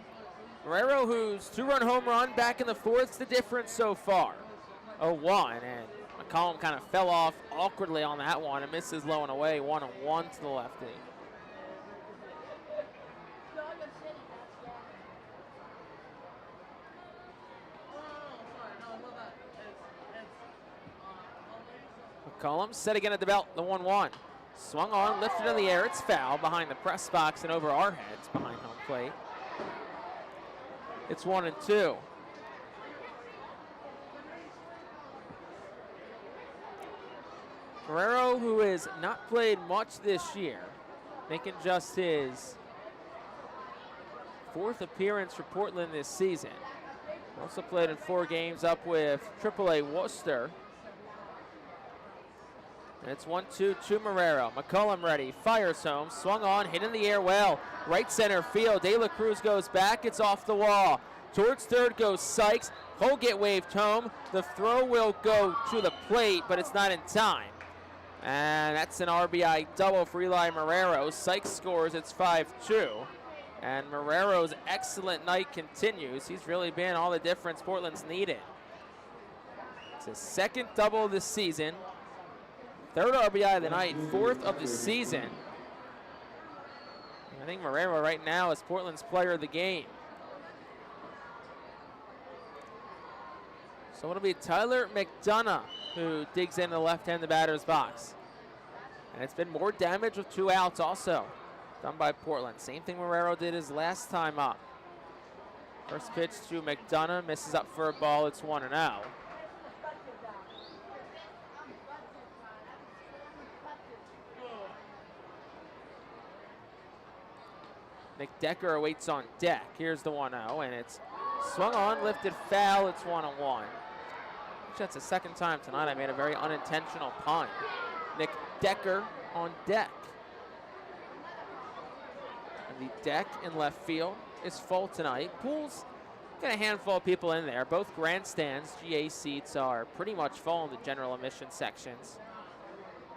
Marrero, whose 2-run home run back in the 4th, is the difference so far. 0-1, and McCollum kind of fell off awkwardly on that one and misses low and away. 1-1 to the lefty. McCollum set again at the belt, the 1-1. Swung on, lifted in the air, it's foul behind the press box and over our heads behind home plate. It's 1-2. Marrero, who has not played much this year, making just his 4th appearance for Portland this season. Also played in 4 games up with AAA Worcester. And it's 1-2 to Marrero. McCollum ready, fires home, swung on, hit in the air well. Right center field, De La Cruz goes back, it's off the wall. Towards third goes Sykes, he'll get waved home. The throw will go to the plate, but it's not in time. And that's an RBI double for Eli Marrero. Sykes scores, it's 5-2. And Marrero's excellent night continues. He's really been all the difference Portland's needed. It's his 2nd double this season. 3rd RBI of the night, 4th of the season. I think Marrero right now is Portland's player of the game. So it'll be Tyler McDonough who digs into the left-handed batter's box. And it's been more damage with 2 outs also done by Portland. Same thing Marrero did his last time up. First pitch to McDonough, misses up for a ball. It's 1-0. Nick Decker awaits on deck. Here's the 1-0, and it's swung on, lifted foul. It's 1-1. That's the second time tonight I made a very unintentional pun. Nick Decker on deck. And the deck in left field is full tonight. Pool's got a handful of people in there. Both grandstands, GA seats, are pretty much full in the general admission sections.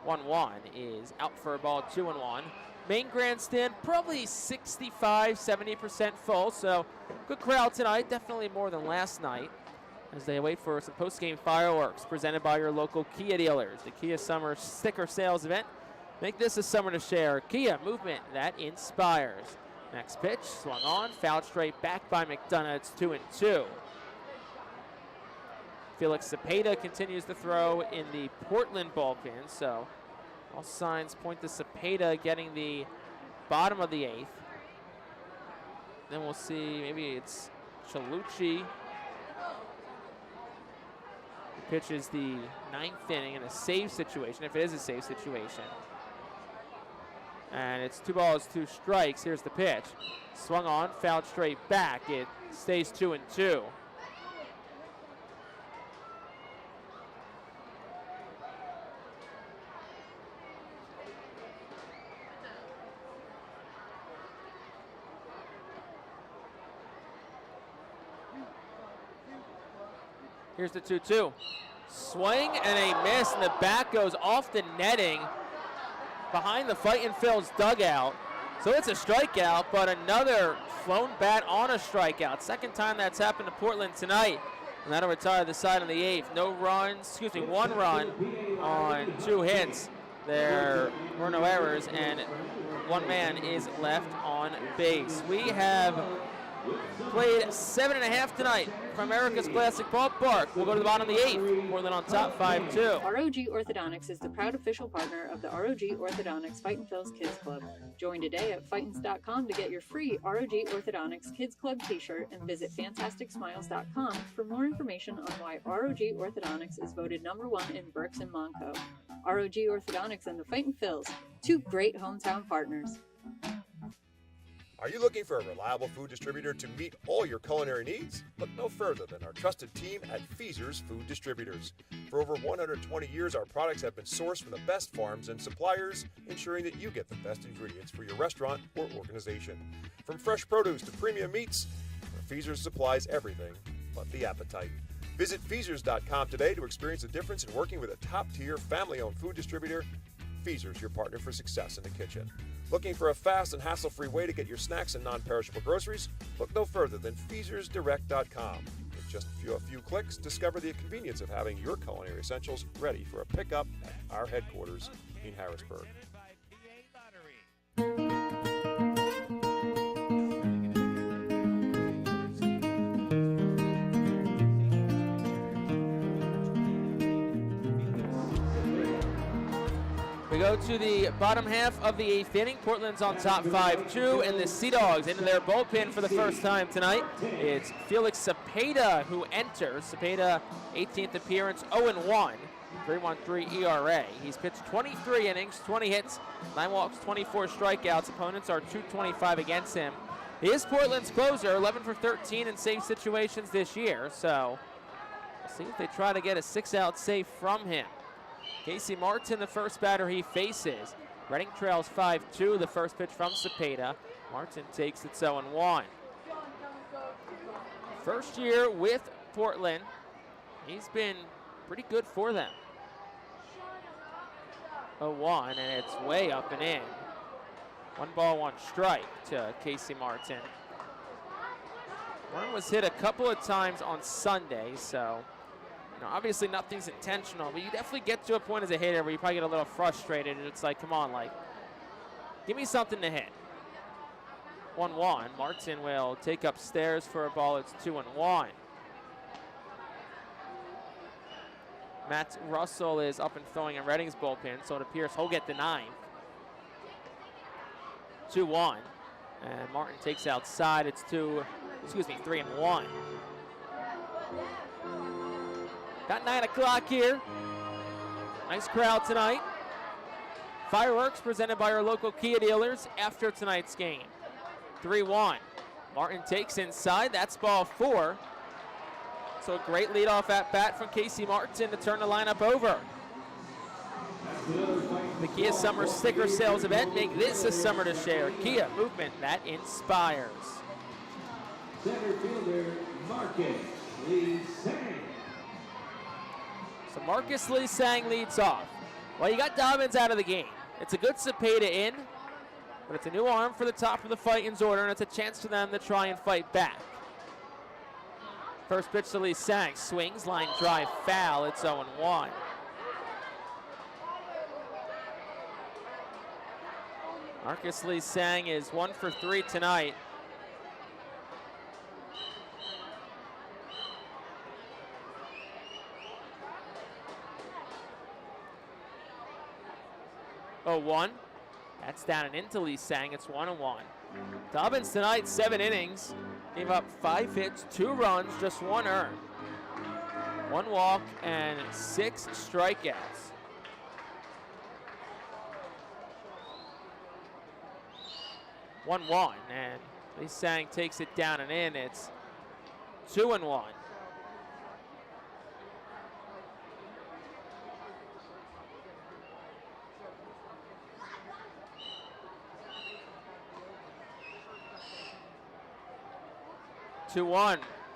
1-1 is out for a ball, 2-1. Main grandstand probably 65-70% full, so good crowd tonight, definitely more than last night, as they wait for some post-game fireworks presented by your local Kia dealers. The Kia Summer Sticker Sales event. Make this a summer to share. Kia, movement that inspires. Next pitch, swung on, fouled straight back by McDonough. It's 2-2. Felix Cepeda continues to throw in the Portland bullpen, so all signs point to Cepeda getting the bottom of the 8th. Then we'll see, maybe it's Chalucci. Pitches the 9th inning in a save situation, if it is a save situation. And it's 2 balls, 2 strikes. Here's the pitch. Swung on, fouled straight back. It stays 2-2. Here's the 2-2. Swing and a miss, and the bat goes off the netting behind the Fightin' Phil's dugout. So it's a strikeout, but another flown bat on a strikeout. Second time that's happened to Portland tonight. And that'll retire the side on the 8th. No runs, 1 run on 2 hits. There were no errors, and 1 man is left on base. We have played 7.5 tonight from America's Classic Ballpark. We'll go to the bottom of the 8th. Portland on top, 5-2. ROG Orthodontics is the proud official partner of the ROG Orthodontics Fightin' Phil's Kids Club. Join today at Fightins.com to get your free ROG Orthodontics Kids Club t-shirt, and visit FantasticSmiles.com for more information on why ROG Orthodontics is voted #1 in Berks and Monco. ROG Orthodontics and the Fightin' Phils, 2 great hometown partners. Are you looking for a reliable food distributor to meet all your culinary needs? Look no further than our trusted team at Feaser's Food Distributors. For over 120 years, our products have been sourced from the best farms and suppliers, ensuring that you get the best ingredients for your restaurant or organization. From fresh produce to premium meats, Feaser's supplies everything but the appetite. Visit Feasers.com today to experience the difference in working with a top-tier, family-owned food distributor. Feaser's, your partner for success in the kitchen. Looking for a fast and hassle-free way to get your snacks and non-perishable groceries? Look no further than FeasersDirect.com. With just a few clicks, discover the convenience of having your culinary essentials ready for a pickup at our headquarters in Harrisburg. We go to the bottom half of the 8th inning. Portland's on top 5-2, and the Sea Dogs into their bullpen for the first time tonight. It's Felix Cepeda who enters. Cepeda, 18th appearance, 0-1, 3.13 ERA. He's pitched 23 innings, 20 hits, 9 walks, 24 strikeouts. Opponents are .225 against him. He is Portland's closer, 11 for 13 in save situations this year, so we'll see if they try to get a 6-out save from him. Casey Martin, the first batter he faces. Reading trails 5-2, the first pitch from Cepeda. Martin takes it 0-1. First year with Portland. He's been pretty good for them. 0-1, and it's way up and in. 1 ball, 1 strike to Casey Martin. One was hit a couple of times on Sunday, so obviously nothing's intentional, but you definitely get to a point as a hitter where you probably get a little frustrated, and it's like, come on, give me something to hit. 1-1. Martin will take upstairs for a ball. It's 2-1. Matt Russell is up and throwing in Reading's bullpen, so it appears he'll get the 9th. 2-1. And Martin takes outside. It's 3-1. Got 9 o'clock here. Nice crowd tonight. Fireworks presented by our local Kia dealers after tonight's game. 3-1. Martin takes inside. That's ball 4. So a great leadoff at bat from Casey Martin to turn the lineup over. The Kia Summer Sticker Sales event. Make this a summer to share. Kia, movement that inspires. Center fielder, Marcus Lee Sang. So Marcus Lee Sang leads off. Well, you got Dobbins out of the game. It's a good Cepeda in, but it's a new arm for the top of the Fightin's order, and it's a chance for them to try and fight back. First pitch to Lee Sang. Swings, line drive, foul. It's 0-1. Marcus Lee Sang is 1 for 3 tonight. Oh, 1. That's down and into Lee Sang. It's 1-1. Dobbins tonight, 7 innings. Gave up 5 hits, 2 runs, just 1 earned. 1 walk and 6 strikeouts. One, and Lee Sang takes it down and in. It's 2-1.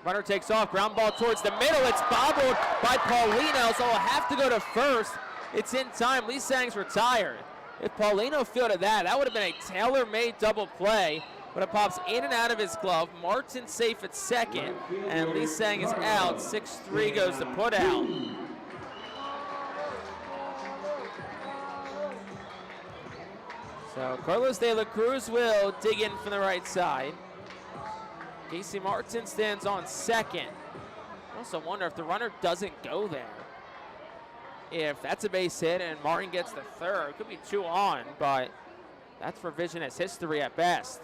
Runner takes off, ground ball towards the middle. It's bobbled by Paulino, so he'll have to go to first. It's in time. Lee Sang's retired. If Paulino fielded that would have been a tailor-made double play, but it pops in and out of his glove. Martin safe at second, and Lee Sang is out. 6-3 goes to put out. So Carlos De La Cruz will dig in from the right side. Casey Martin stands on second. I also wonder if the runner doesn't go there. If that's a base hit and Martin gets the third, it could be 2 on, but that's revisionist history at best.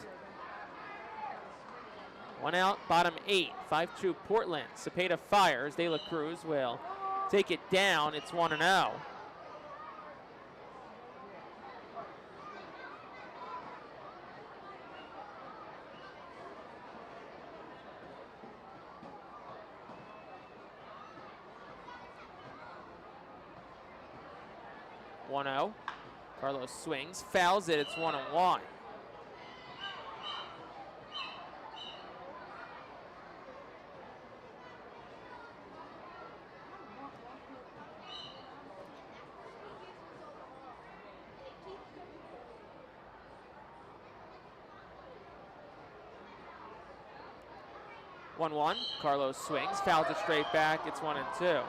1 out, bottom 8, 5-2 Portland. Cepeda fires. De La Cruz will take it down. It's 1-0. Carlos swings, fouls it. It's 1-1. Carlos swings, fouls it straight back. It's 1-2.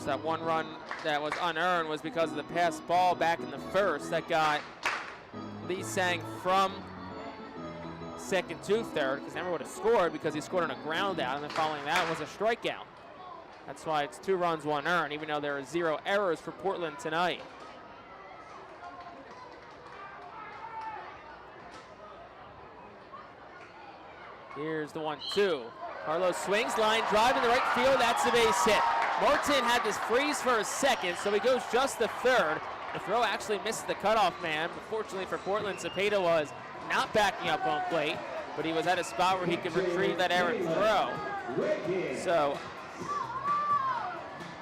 That 1 run that was unearned was because of the pass ball back in the first that got Lee Sang from second to third, because never would have scored because he scored on a ground out, and then following that was a strikeout. That's why it's 2 runs, 1 earned, even though there are 0 errors for Portland tonight. Here's the 1-2. Carlos swings, line drive in the right field. That's the base hit. Martin had this freeze for a second, so he goes just to third. The throw actually misses the cutoff man, but fortunately for Portland, Cepeda was not backing up home plate, but he was at a spot where he could retrieve that errant throw. So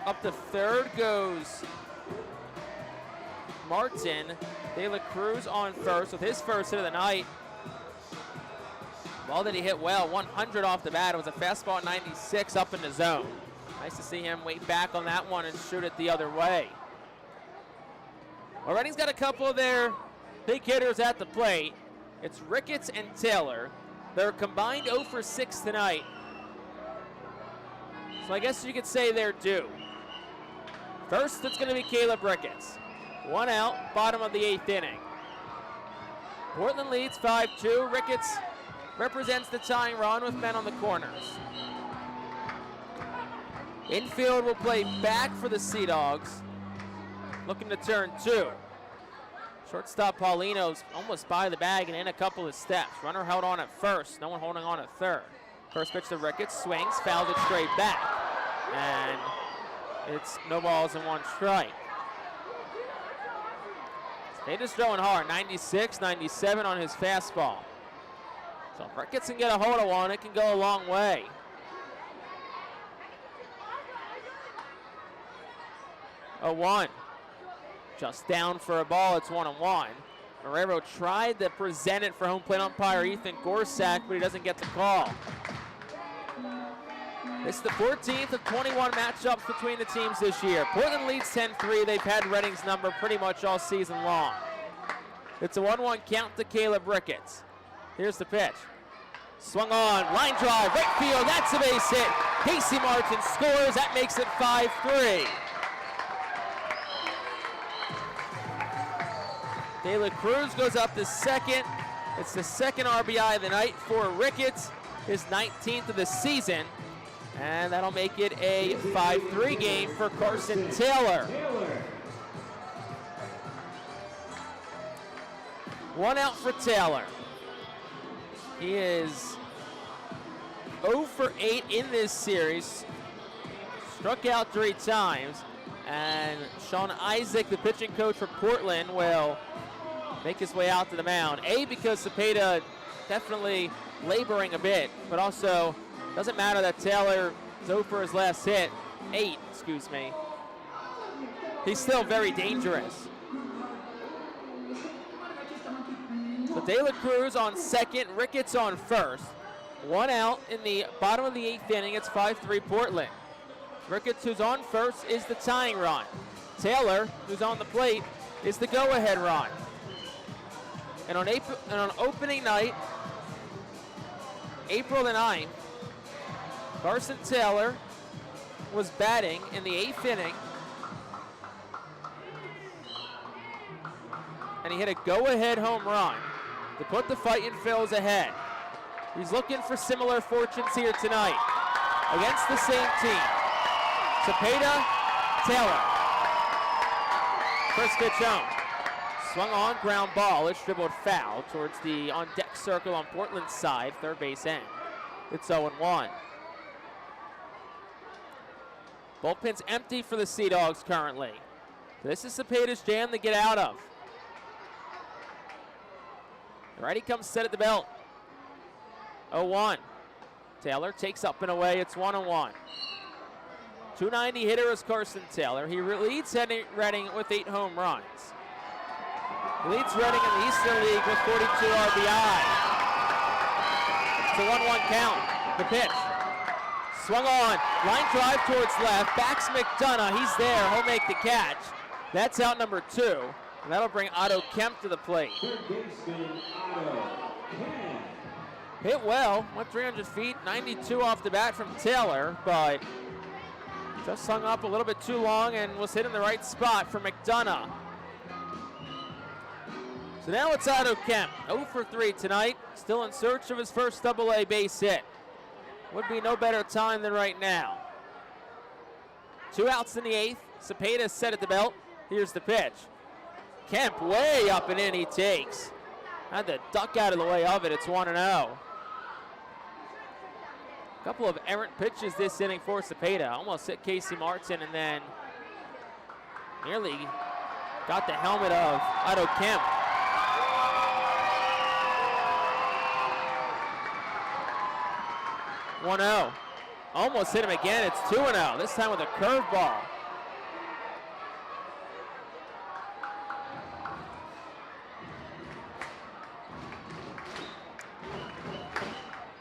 up to third goes Martin. De La Cruz on first with his first hit of the night. Ball that he hit well, 100 off the bat. It was a fastball 96 up in the zone. Nice to see him wait back on that one and shoot it the other way. Well, Reading's got a couple of their big hitters at the plate. It's Ricketts and Taylor. They're combined 0 for 6 tonight. So I guess you could say they're due. First, it's going to be Caleb Ricketts. 1 out, bottom of the 8th inning. Portland leads 5-2. Ricketts represents the tying run with men on the corners. Infield will play back for the Sea Dogs, looking to turn 2. Shortstop Paulino's almost by the bag and in a couple of steps. Runner held on at first, no one holding on at third. First pitch to Ricketts, swings, fouled it straight back. And it's no balls and 1 strike. Cepeda's throwing hard, 96, 97 on his fastball. So if Ricketts can get a hold of one, it can go a long way. A 1. Just down for a ball, it's 1-1. Marrero tried to present it for home plate umpire Ethan Gorsak, but he doesn't get the call. It's the 14th of 21 matchups between the teams this year. Portland leads 10-3. They've had Reading's number pretty much all season long. It's a 1-1 count to Caleb Ricketts. Here's the pitch. Swung on, line drive, right field, that's a base hit. Casey Martin scores, that makes it 5-3. De La Cruz goes up to second. It's the second RBI of the night for Ricketts, his 19th of the season. And that'll make it a 5-3 game for Carson Taylor. 1 out for Taylor. He is 0 for 8 in this series. Struck out 3 times. And Sean Isaac, the pitching coach for Portland, will make his way out to the mound. Because Cepeda definitely laboring a bit, but also doesn't matter that Taylor is 0 for his last hit. 8, excuse me. He's still very dangerous. So De La Cruz on second, Ricketts on first. 1 out in the bottom of the 8th inning. It's 5-3 Portland. Ricketts, who's on first, is the tying run. Taylor, who's on the plate, is the go-ahead run. And on opening night, April the 9th, Carson Taylor was batting in the 8th inning. And he hit a go-ahead home run to put the Fightin' Phils ahead. He's looking for similar fortunes here tonight against the same team. Cepeda, Taylor. First pitch home. Swung on, ground ball. It's dribbled foul towards the on-deck circle on Portland's side, third base end. It's 0-1. Bullpen's empty for the Sea Dogs currently. This is Cepeda's jam to get out of. The righty comes set at the belt. 0-1. Taylor takes up and away. It's 1-1. 290 hitter is Carson Taylor. He leads Reading with 8 home runs. He leads Reading in the Eastern League with 42 RBI. It's a 1-1 count. The pitch. Swung on. Line drive towards left. Backs McDonough. He's there. He'll make the catch. That's out number 2. And that'll bring Otto Kemp to the plate. Hit well. Went 300 feet. 92 off the bat from Taylor, but just hung up a little bit too long and was hit in the right spot for McDonough. So now it's Otto Kemp, 0 for 3 tonight, still in search of his first AA base hit. Would be no better time than right now. 2 outs in the 8th. Cepeda set at the belt. Here's the pitch. Kemp way up and in he takes. Had to duck out of the way of it. It's 1-0. A couple of errant pitches this inning for Cepeda. Almost hit Casey Martin and then nearly got the helmet of Otto Kemp. (1-0). Almost hit him again. It's 2-0. This time with a curveball.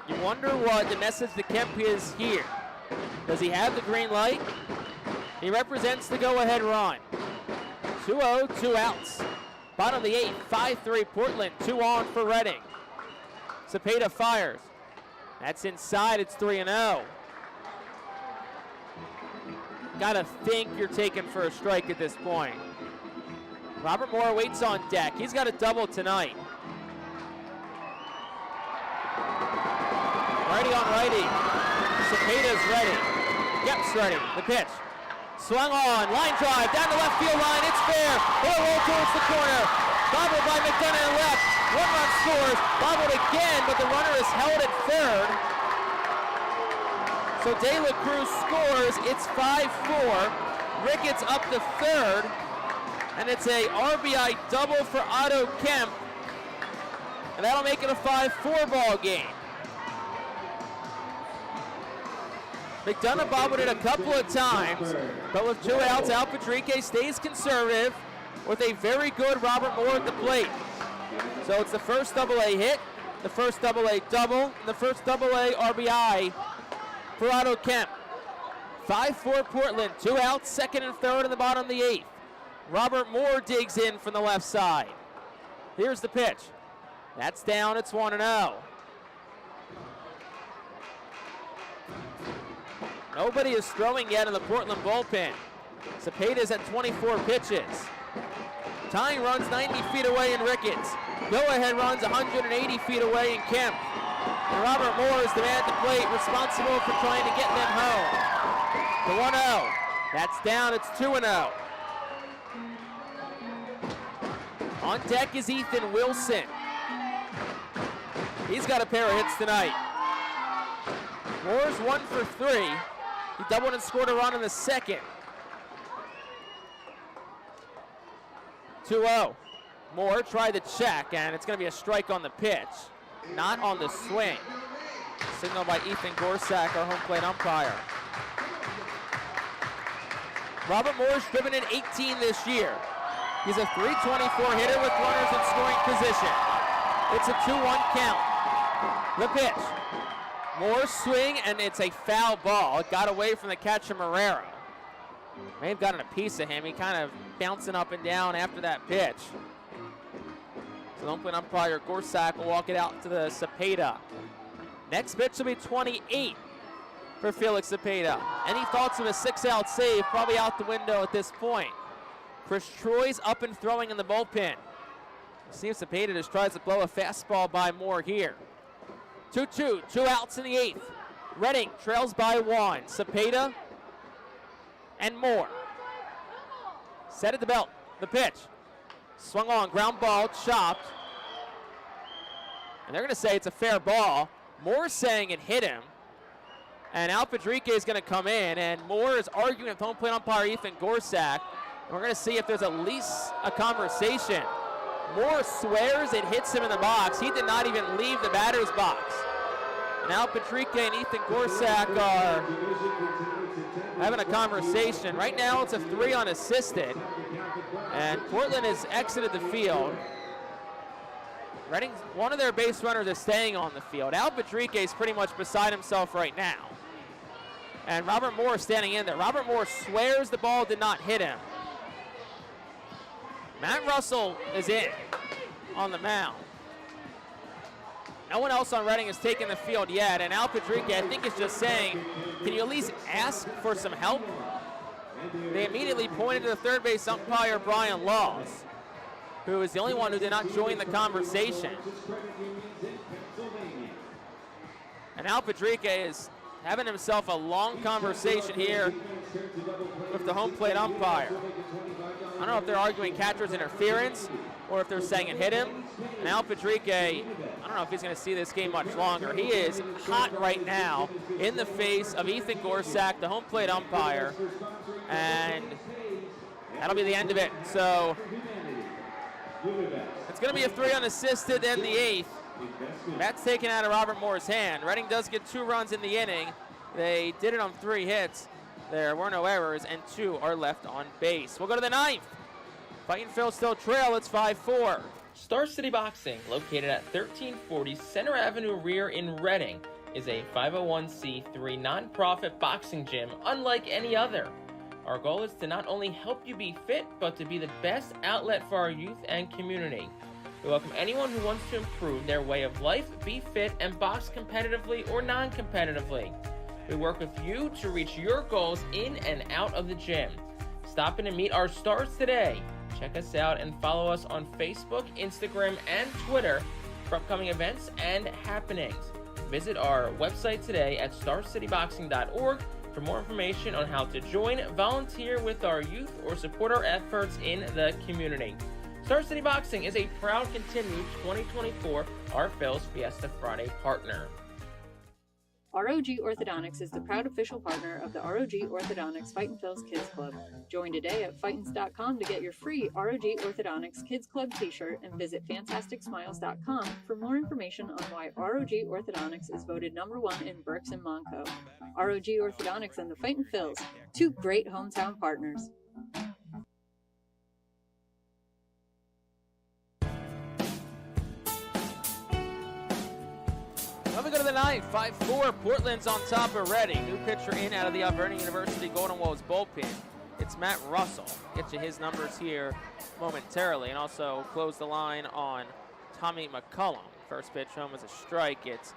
You wonder what the message to Kemp is here. Does he have the green light? He represents the go-ahead run. 2-0, 2 outs. Bottom of the 8th, 5-3 Portland, 2 on for Reading. Cepeda fires. That's inside, it's 3-0. Gotta think you're taking for a strike at this point. Robert Moore waits on deck. He's got a double tonight. on righty. Cepeda's ready. Yep's ready. The pitch. Swung on. Line drive down the left field line. It's fair. It'll roll towards the corner. Bobbled by McDonough left. One run scores. Bobbled again, but the runner is held at third. So De La Cruz scores. It's 5-4. Ricketts up to third. And it's a RBI double for Otto Kemp. And that'll make it a 5-4 ball game. McDonough bobbled it a couple of times, but with 2 outs, Al Padrique stays conservative with a very good Robert Moore at the plate. So it's the first AA hit, the first AA double, and the first AA RBI for Otto Kemp. 5-4 Portland, 2 outs, second and third in the bottom of the 8th. Robert Moore digs in from the left side. Here's the pitch. That's down, it's 1-0. Nobody is throwing yet in the Portland bullpen. Cepeda's at 24 pitches. Tying runs 90 feet away in Ricketts. Go-ahead runs 180 feet away in Kemp. And Robert Moore is the man at the plate, responsible for trying to get them home. The 1-0. That's down, it's 2-0. On deck is Ethan Wilson. He's got a pair of hits tonight. Moore's 1 for 3. He doubled and scored a run in the second. 2-0. Moore tried to check, and it's going to be a strike on the pitch, not on the swing. Signal by Ethan Gorsak, our home plate umpire. Robert Moore's driven in 18 this year. He's a .324 hitter with runners in scoring position. It's a 2-1 count. The pitch. Moore's swing, and it's a foul ball. It got away from the catcher, Marrero. May have gotten a piece of him. He kind of bouncing up and down after that pitch. So the opening umpire, Gorsak, will walk it out to the Cepeda. Next pitch will be 28 for Felix Cepeda. Any thoughts of a 6-out save? Probably out the window at this point. Chris Troy's up and throwing in the bullpen. See if Cepeda just tries to blow a fastball by Moore here. 2-2, 2 outs in the 8th. Redding trails by 1. Cepeda and Moore. Set at the belt. The pitch. Swung on, ground ball, chopped. And they're going to say it's a fair ball. Moore's saying it hit him. And Al Padrique is going to come in, and Moore is arguing with home plate umpire Ethan Gorsak. And we're going to see if there's at least a conversation. Moore swears it hits him in the box. He did not even leave the batter's box. And Al Padrique and Ethan Gorsak are having a conversation. Right now it's a 3 unassisted. And Portland has exited the field. Redding, one of their base runners is staying on the field. Al Padrique is pretty much beside himself right now. And Robert Moore is standing in there. Robert Moore swears the ball did not hit him. Matt Russell is in on the mound. No one else on Redding has taken the field yet, and Al Padrique, I think, is just saying, can you at least ask for some help? They immediately pointed to the third base umpire, Brian Laws, who is the only one who did not join the conversation. And Al Padrique is having himself a long conversation here with the home plate umpire. I don't know if they're arguing catcher's interference or if they're saying it hit him. And Al Padrique, I don't know if he's going to see this game much longer. He is hot right now in the face of Ethan Gorsak, the home plate umpire. And that'll be the end of it. So it's going to be a 3 unassisted in the 8th. That's taken out of Robert Moore's hand. Redding does get 2 runs in the inning. They did it on 3 hits. There were no errors, and 2 are left on base. We'll go to the 9th. Fightin Phil still trail. It's 5-4. Star City Boxing, located at 1340 Center Avenue Rear in Redding, is a 501c3 nonprofit boxing gym unlike any other. Our goal is to not only help you be fit, but to be the best outlet for our youth and community. We welcome anyone who wants to improve their way of life, be fit, and box competitively or non-competitively. We work with you to reach your goals in and out of the gym. Stop in and meet our stars today. Check us out and follow us on Facebook, Instagram, and Twitter for upcoming events and happenings. Visit our website today at starcityboxing.org for more information on how to join, volunteer with our youth, or support our efforts in the community. Star City Boxing is a proud continued 2024 Our Phil's Fiesta Friday partner. ROG Orthodontics is the proud official partner of the ROG Orthodontics Fightin' Phil's Kids Club. Join today at Fightins.com to get your free ROG Orthodontics Kids Club t-shirt and visit FantasticSmiles.com for more information on why ROG Orthodontics is voted #1 in Berks and Monco. ROG Orthodontics and the Fightin' Phil's, two great hometown partners. Let me go to the ninth. 5-4. Portland's on top already. New pitcher in out of the Alberta University Golden Wolves bullpen. It's Matt Russell. Get you his numbers here momentarily. And also close the line on Tommy McCullum. First pitch home is a strike. It's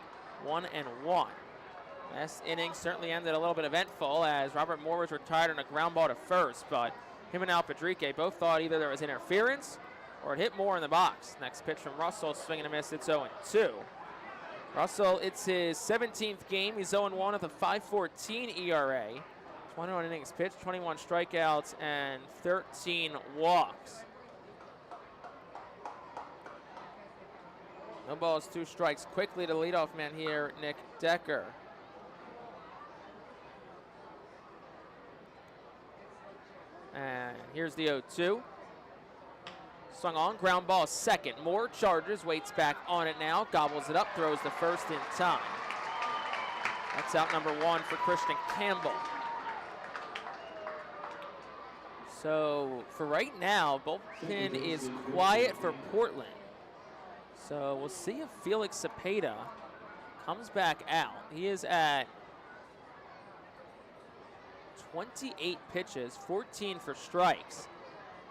1-1. Last inning certainly ended a little bit eventful as Robert Moore was retired on a ground ball to first. But him and Al Padrique both thought either there was interference or it hit Moore in the box. Next pitch from Russell. Swing and a miss. It's 0-2. Russell, it's his 17th game. He's 0-1 with a 5.14 ERA. 21 innings pitched, 21 strikeouts, and 13 walks. No balls, 2 strikes. Quickly to leadoff man here, Nick Decker. And here's the 0-2. Swung on, ground ball second. Moore charges, waits back on it now, gobbles it up, throws the first in time. That's out number 1 for Christian Campbell. So for right now, bullpen is quiet for Portland. So we'll see if Felix Cepeda comes back out. He is at 28 pitches, 14 for strikes,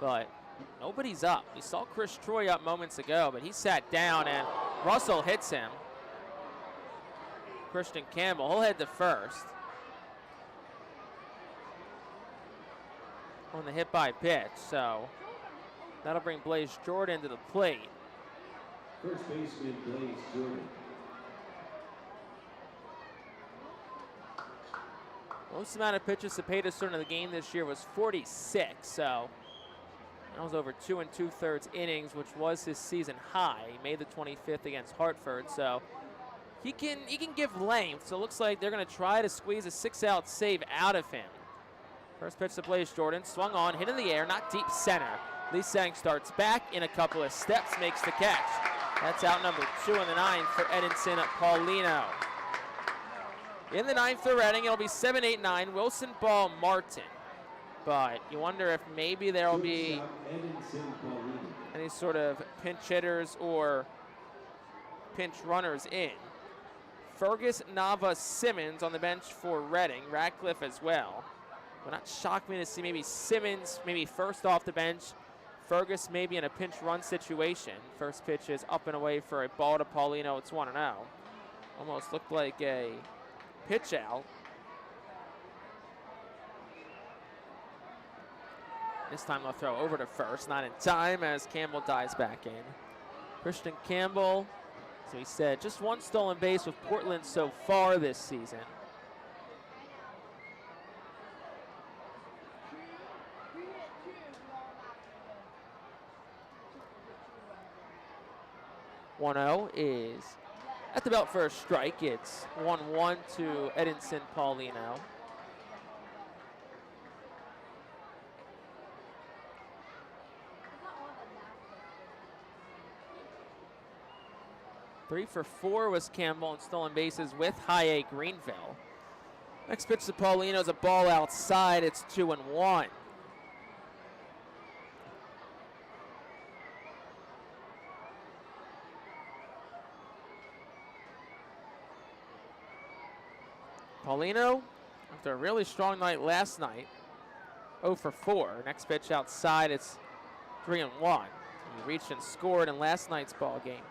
but nobody's up. We saw Chris Troy up moments ago, but he sat down and Russell hits him. Christian Campbell, he'll head to first on the hit by pitch. So that'll bring Blaze Jordan to the plate. First baseman Blaze Jordan. Most amount of pitches Cepeda threw in the game this year was 46, so that was over 2 2/3 innings, which was his season high. He made the 25th against Hartford, so he can give length. So it looks like they're going to try to squeeze a 6-out save out of him. First pitch to Blaze Jordan, swung on, hit in the air, not deep center. Lee Sang starts back in a couple of steps, makes the catch. That's out number 2 in the 9th for Edinson Paulino. In the 9th for Reading, it'll be 7-8-9, Wilson Ball Martin. But you wonder if maybe there will be any sort of pinch hitters or pinch runners in. Fergus Nava Simmons on the bench for Reading, Radcliffe as well. Would not shock me to see maybe Simmons maybe first off the bench, Fergus maybe in a pinch run situation. First pitch is up and away for a ball to Paulino. It's 1-0. Almost looked like a pitch out. This time they'll throw over to first, not in time as Campbell dives back in. Christian Campbell, so he said, just 1 stolen base with Portland so far this season. .0 is at the belt for a strike. It's 1-1 to Edinson Paulino. Three for 4 was Campbell in stolen bases with High A Greenville. Next pitch to Paulino is a ball outside. It's 2-1. Paulino, after a really strong night last night, 0 for 4. Next pitch outside, it's 3-1. He reached and scored in last night's ball game.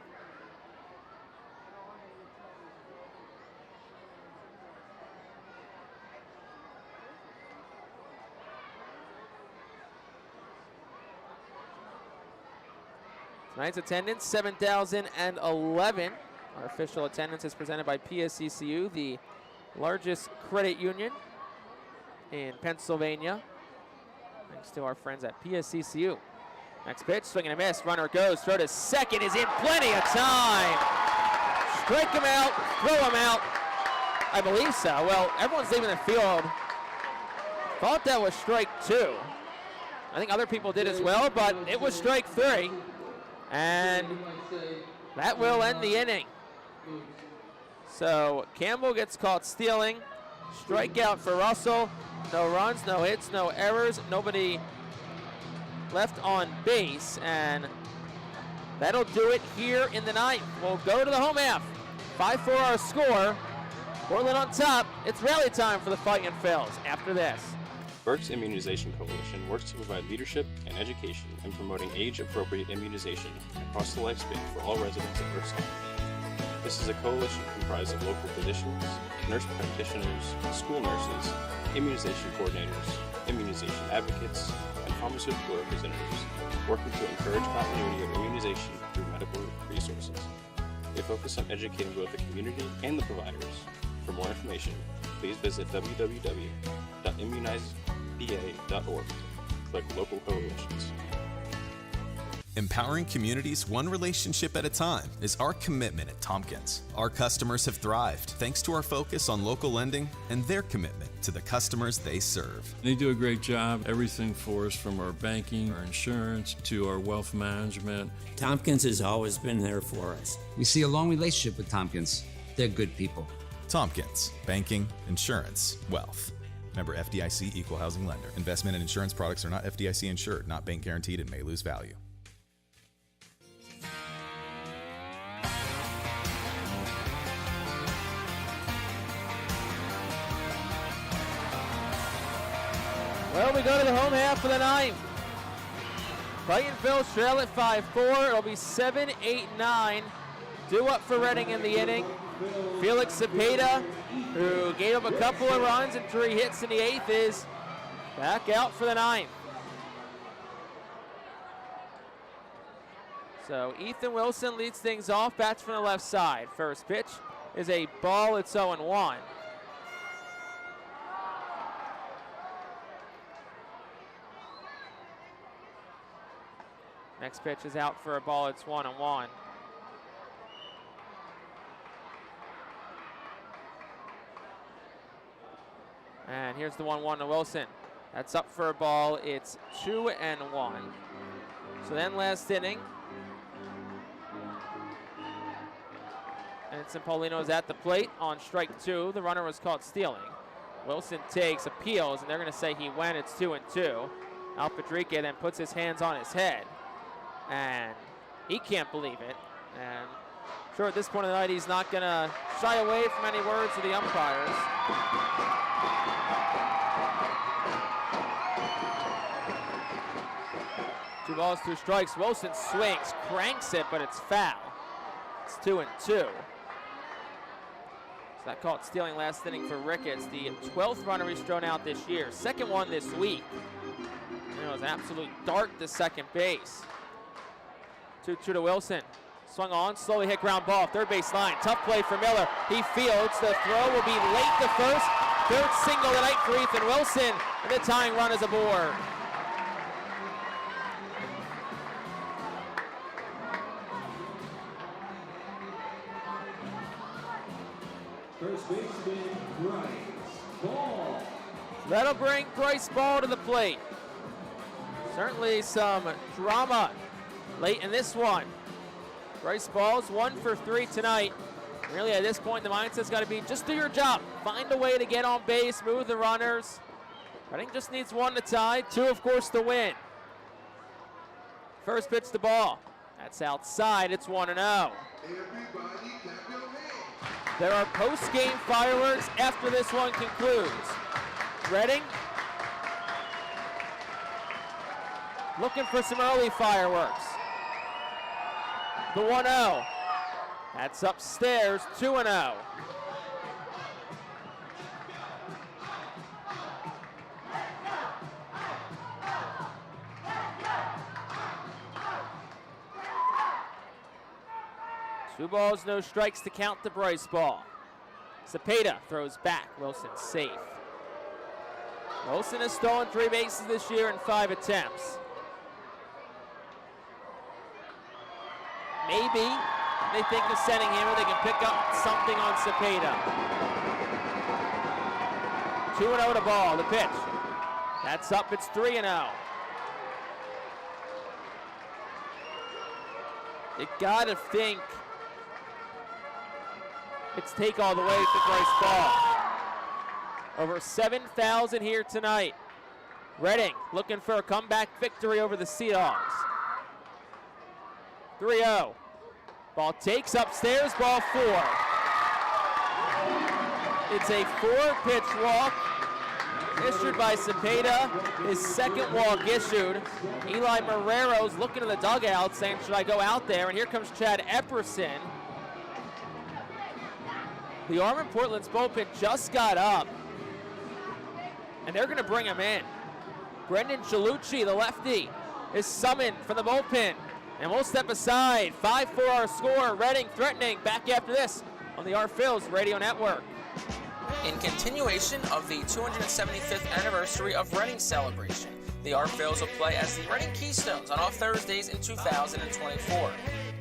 Tonight's attendance, 7,011. Our official attendance is presented by PSCCU, the largest credit union in Pennsylvania. Thanks to our friends at PSCCU. Next pitch, swing and a miss. Runner goes, throw to second is in, plenty of time. Strike him out, throw him out. I believe so. Well, everyone's leaving the field. Thought that was strike 2. I think other people did as well, but it was strike 3. And that will end the inning. So Campbell gets caught stealing. Strikeout for Russell. No runs, no hits, no errors. Nobody left on base. And that'll do it here in the ninth. We'll go to the home half. 5-4 our score. Portland on top. It's rally time for the Fightin' Phils after this. Burke's Immunization Coalition works to provide leadership and education in promoting age-appropriate immunization across the lifespan for all residents of Berks County. This is a coalition comprised of local physicians, nurse practitioners, school nurses, immunization coordinators, immunization advocates, and pharmaceutical representatives working to encourage continuity of immunization through medical resources. They focus on educating both the community and the providers. For more information, please visit www.immunizepa.org. Click Local Coalitions. Empowering communities one relationship at a time is our commitment at Tompkins. Our customers have thrived thanks to our focus on local lending and their commitment to the customers they serve. They do a great job, everything for us from our banking, our insurance, to our wealth management. Tompkins has always been there for us. We see a long relationship with Tompkins. They're good people. Tompkins, banking, insurance, wealth. Member FDIC Equal Housing Lender. Investment and insurance products are not FDIC insured, not bank guaranteed, and may lose value. Well, we go to the home half of the ninth. Fightin' Phils trail at 5-4. It'll be 7-8-9. Due up for Reading in the inning. Felix Cepeda, who gave up a couple of runs and 3 hits in the 8th, is back out for the 9th. So Ethan Wilson leads things off, bats from the left side. First pitch is a ball, it's 0-1. Next pitch is out for a ball, it's 1-1. And here's the 1-1 to Wilson. That's up for a ball, it's 2-1. So then last inning, and Paulino is at the plate on strike 2. The runner was caught stealing. Wilson takes, appeals, and they're going to say he went. It's 2-2. Al Padrique then puts his hands on his head, and he can't believe it. And I'm sure at this point of the night, he's not going to shy away from any words of the umpires. 2 balls, 2 strikes. Wilson swings, cranks it, but it's foul. It's 2-2. So that caught stealing last inning for Ricketts, the 12th runner he's thrown out this year. Second one this week. And it was an absolute dart to second base. 2-2 to Wilson. Swung on, slowly hit ground ball, third base line. Tough play for Miller. He fields. The throw will be late to first. Third single tonight for Ethan Wilson. And the tying run is aboard. First baseman, Bryce Ball. That'll bring Bryce Ball to the plate. Certainly some drama late in this one. Bryce Ball's 1 for 3 tonight. Really at this point, the mindset's got to be just do your job. Find a way to get on base, move the runners. Reading just needs 1 to tie, 2 of course to win. First pitch to ball. That's outside, it's 1-0. There are post-game fireworks after this one concludes. Reading looking for some early fireworks. The 1-0. That's upstairs, 2-0. 2 balls, no strikes to count the Bryce ball. Cepeda throws back. Wilson safe. Wilson has stolen 3 bases this year in 5 attempts. Maybe they think of sending him or they can pick up something on Cepeda. 2-0 to ball, the pitch. That's up, it's 3-0. You gotta think it's take all the way to Bryce ball. Over 7,000 here tonight. Reading looking for a comeback victory over the Sea Dogs. 3-0. Ball takes upstairs, ball 4. It's a 4-pitch walk issued by Cepeda. His second walk issued. Eli Marrero's looking in the dugout saying, should I go out there? And here comes Chad Epperson. The arm in Portland's bullpen just got up, and they're going to bring him in. Brendan Chalucci, the lefty, is summoned from the bullpen, and we'll step aside. 5-4 our score. Reading threatening. Back after this on the Phillies Radio Network. In continuation of the 275th anniversary of Reading's celebration, the Phillies will play as the Reading Keystones on off Thursdays in 2024.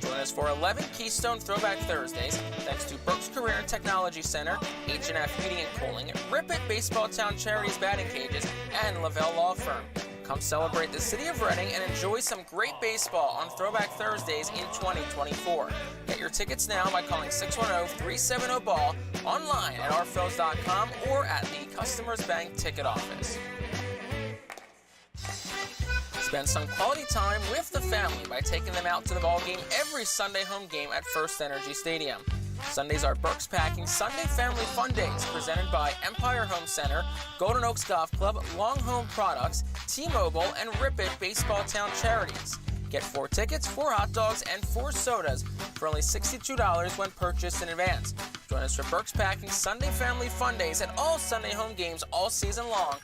Join us for 11 Keystone Throwback Thursdays, thanks to Brooks Career and Technology Center, H&F Heating and Cooling, Rip It Baseball Town Charities Batting Cages, and Lavelle Law Firm. Come celebrate the city of Reading and enjoy some great baseball on Throwback Thursdays in 2024. Get your tickets now by calling 610-370-BALL, online at rphils.com, or at the Customers Bank ticket office. Spend some quality time with the family by taking them out to the ball game every Sunday home game at FirstEnergy Stadium. Sundays are Burke's Packing Sunday Family Fun Days, presented by Empire Home Center, Golden Oaks Golf Club, Long Home Products, T-Mobile, and Rip It Baseball Town Charities. Get 4 tickets, 4 hot dogs, and 4 sodas for only $62 when purchased in advance. Join us for Burke's Packing Sunday Family Fun Days at all Sunday home games all season long.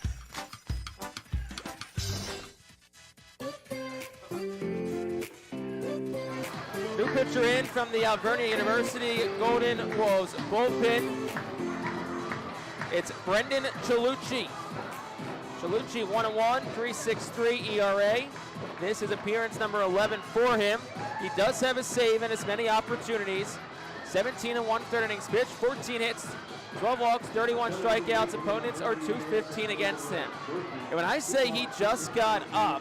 New pitcher in from the Alvernia University Golden Wolves bullpen. It's Brendan Chalucci. Chalucci 1-1, 3.63 ERA. This is appearance number 11 for him. He does have a save and as many opportunities. 17 1/3 innings pitched, 14 hits, 12 walks, 31 strikeouts. Opponents are 215 against him. And when I say he just got up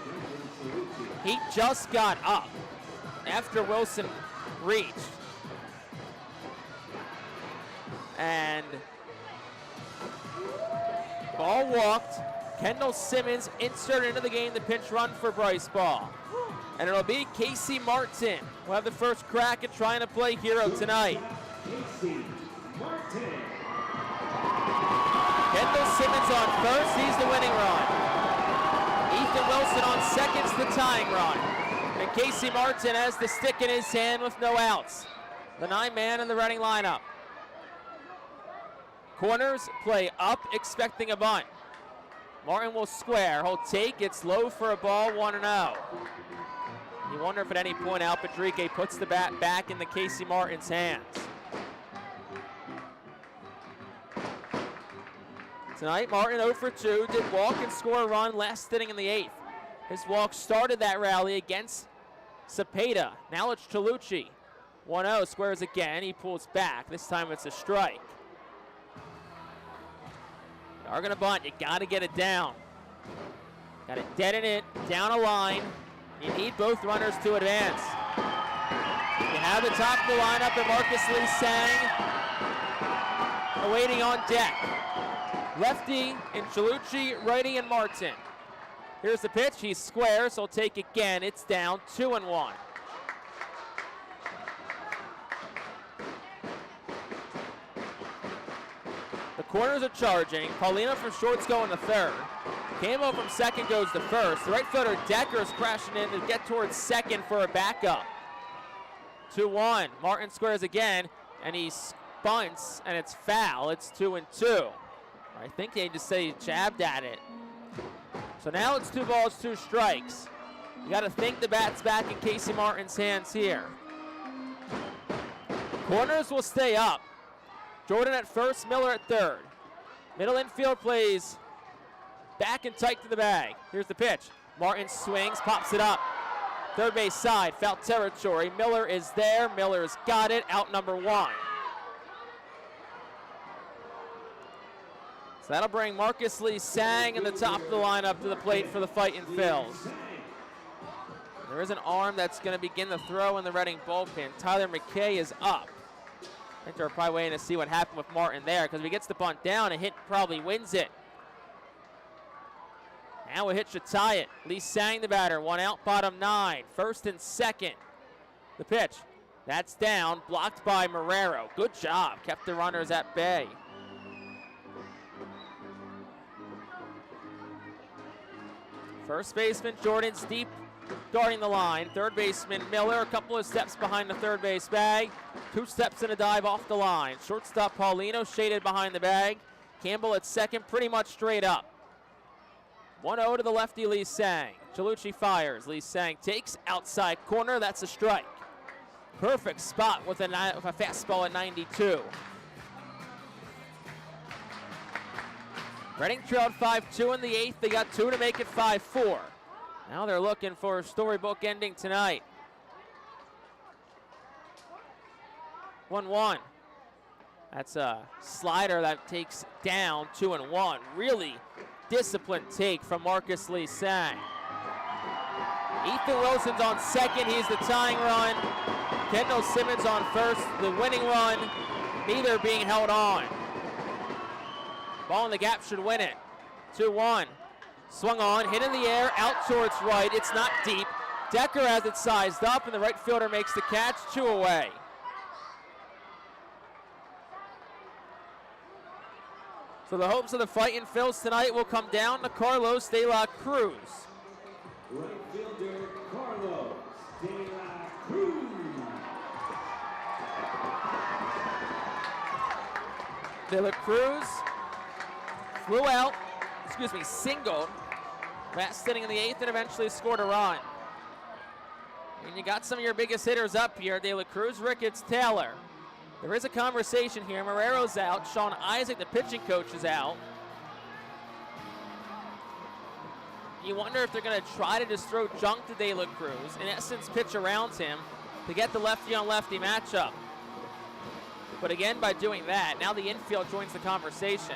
after Wilson reached. And ball walked. Kendall Simmons inserted into the game the pinch run for Bryce Ball. And it'll be Casey Martin who will have the first crack at trying to play hero tonight. Kendall Simmons on first, he's the winning run. Ethan Wilson on second's the tying run. And Casey Martin has the stick in his hand with no outs. The 9-man in the Reading lineup. Corners play up, expecting a bunt. Martin will square, he'll take, it's low for a ball, 1-0. You wonder if at any point Al Patrique puts the bat back into Casey Martin's hands. Tonight, Martin 0 for 2, did walk and score a run last inning in the 8th. His walk started that rally against Cepeda. Now it's Chalucci. 1-0, squares again, he pulls back. This time it's a strike. You are gonna bunt, you gotta get it down. Gotta deaden it, down a line. You need both runners to advance. You have the top of the lineup and Marcus Lee Sang awaiting on deck. Lefty in Chalucci, righty in Martin. Here's the pitch, he's square, so he'll take again. It's down 2-1. The corners are charging. Paulino from short's going to third. Camo from second goes to first. The right fielder Decker is crashing in to get towards second for a backup. 2-1. Martin squares again, and he bunts, and it's foul. It's 2-2. I think they just say he jabbed at it. So now it's 2 balls, 2 strikes. You got to think the bat's back in Casey Martin's hands here. Corners will stay up. Jordan at first, Miller at third. Middle infield plays back and tight to the bag. Here's the pitch. Martin swings, pops it up. Third base side, foul territory. Miller is there. Miller's got it. Out number 1. So that'll bring Marcus Lee Sang in the top of the lineup to the plate for the Fightin' Phils. There is an arm that's going to begin the throw in the Reading bullpen. Tyler McKay is up. I think they're probably waiting to see what happened with Martin there, because if he gets the bunt down, a hit probably wins it. Now a hit should tie it. Lee Sang the batter, 1 out, bottom 9. First and second. The pitch. That's down, blocked by Marrero. Good job, kept the runners at bay. First baseman Jordan's deep, guarding the line. Third baseman Miller, a couple of steps behind the third base bag. 2 steps and a dive off the line. Shortstop Paulino shaded behind the bag. Campbell at second, pretty much straight up. 1-0 to the lefty Lee Sang. Chalucci fires. Lee Sang takes outside corner. That's a strike. Perfect spot with a fastball at 92. Reading trailed 5-2 in the 8th. They got 2 to make it 5-4. Now they're looking for a storybook ending tonight. 1-1. That's a slider that takes down 2-1. Really disciplined take from Marcus Lee Sang. Ethan Wilson's on second. He's the tying run. Kendall Simmons on first, the winning run. Neither being held on. Ball in the gap should win it. 2-1. Swung on, hit in the air, out towards right. It's not deep. Decker has it sized up, and the right fielder makes the catch. 2 away. So the hopes of the Fightin' Phils tonight will come down to Carlos De La Cruz. Right fielder Carlos De La Cruz. De La Cruz flew out, singled. Last inning in the 8th and eventually scored a run. And you got some of your biggest hitters up here. De La Cruz, Ricketts, Taylor. There is a conversation here. Marrero's out. Sean Isaac, the pitching coach, is out. You wonder if they're going to try to just throw junk to De La Cruz, in essence pitch around him to get the lefty-on-lefty matchup. But again, by doing that, now the infield joins the conversation.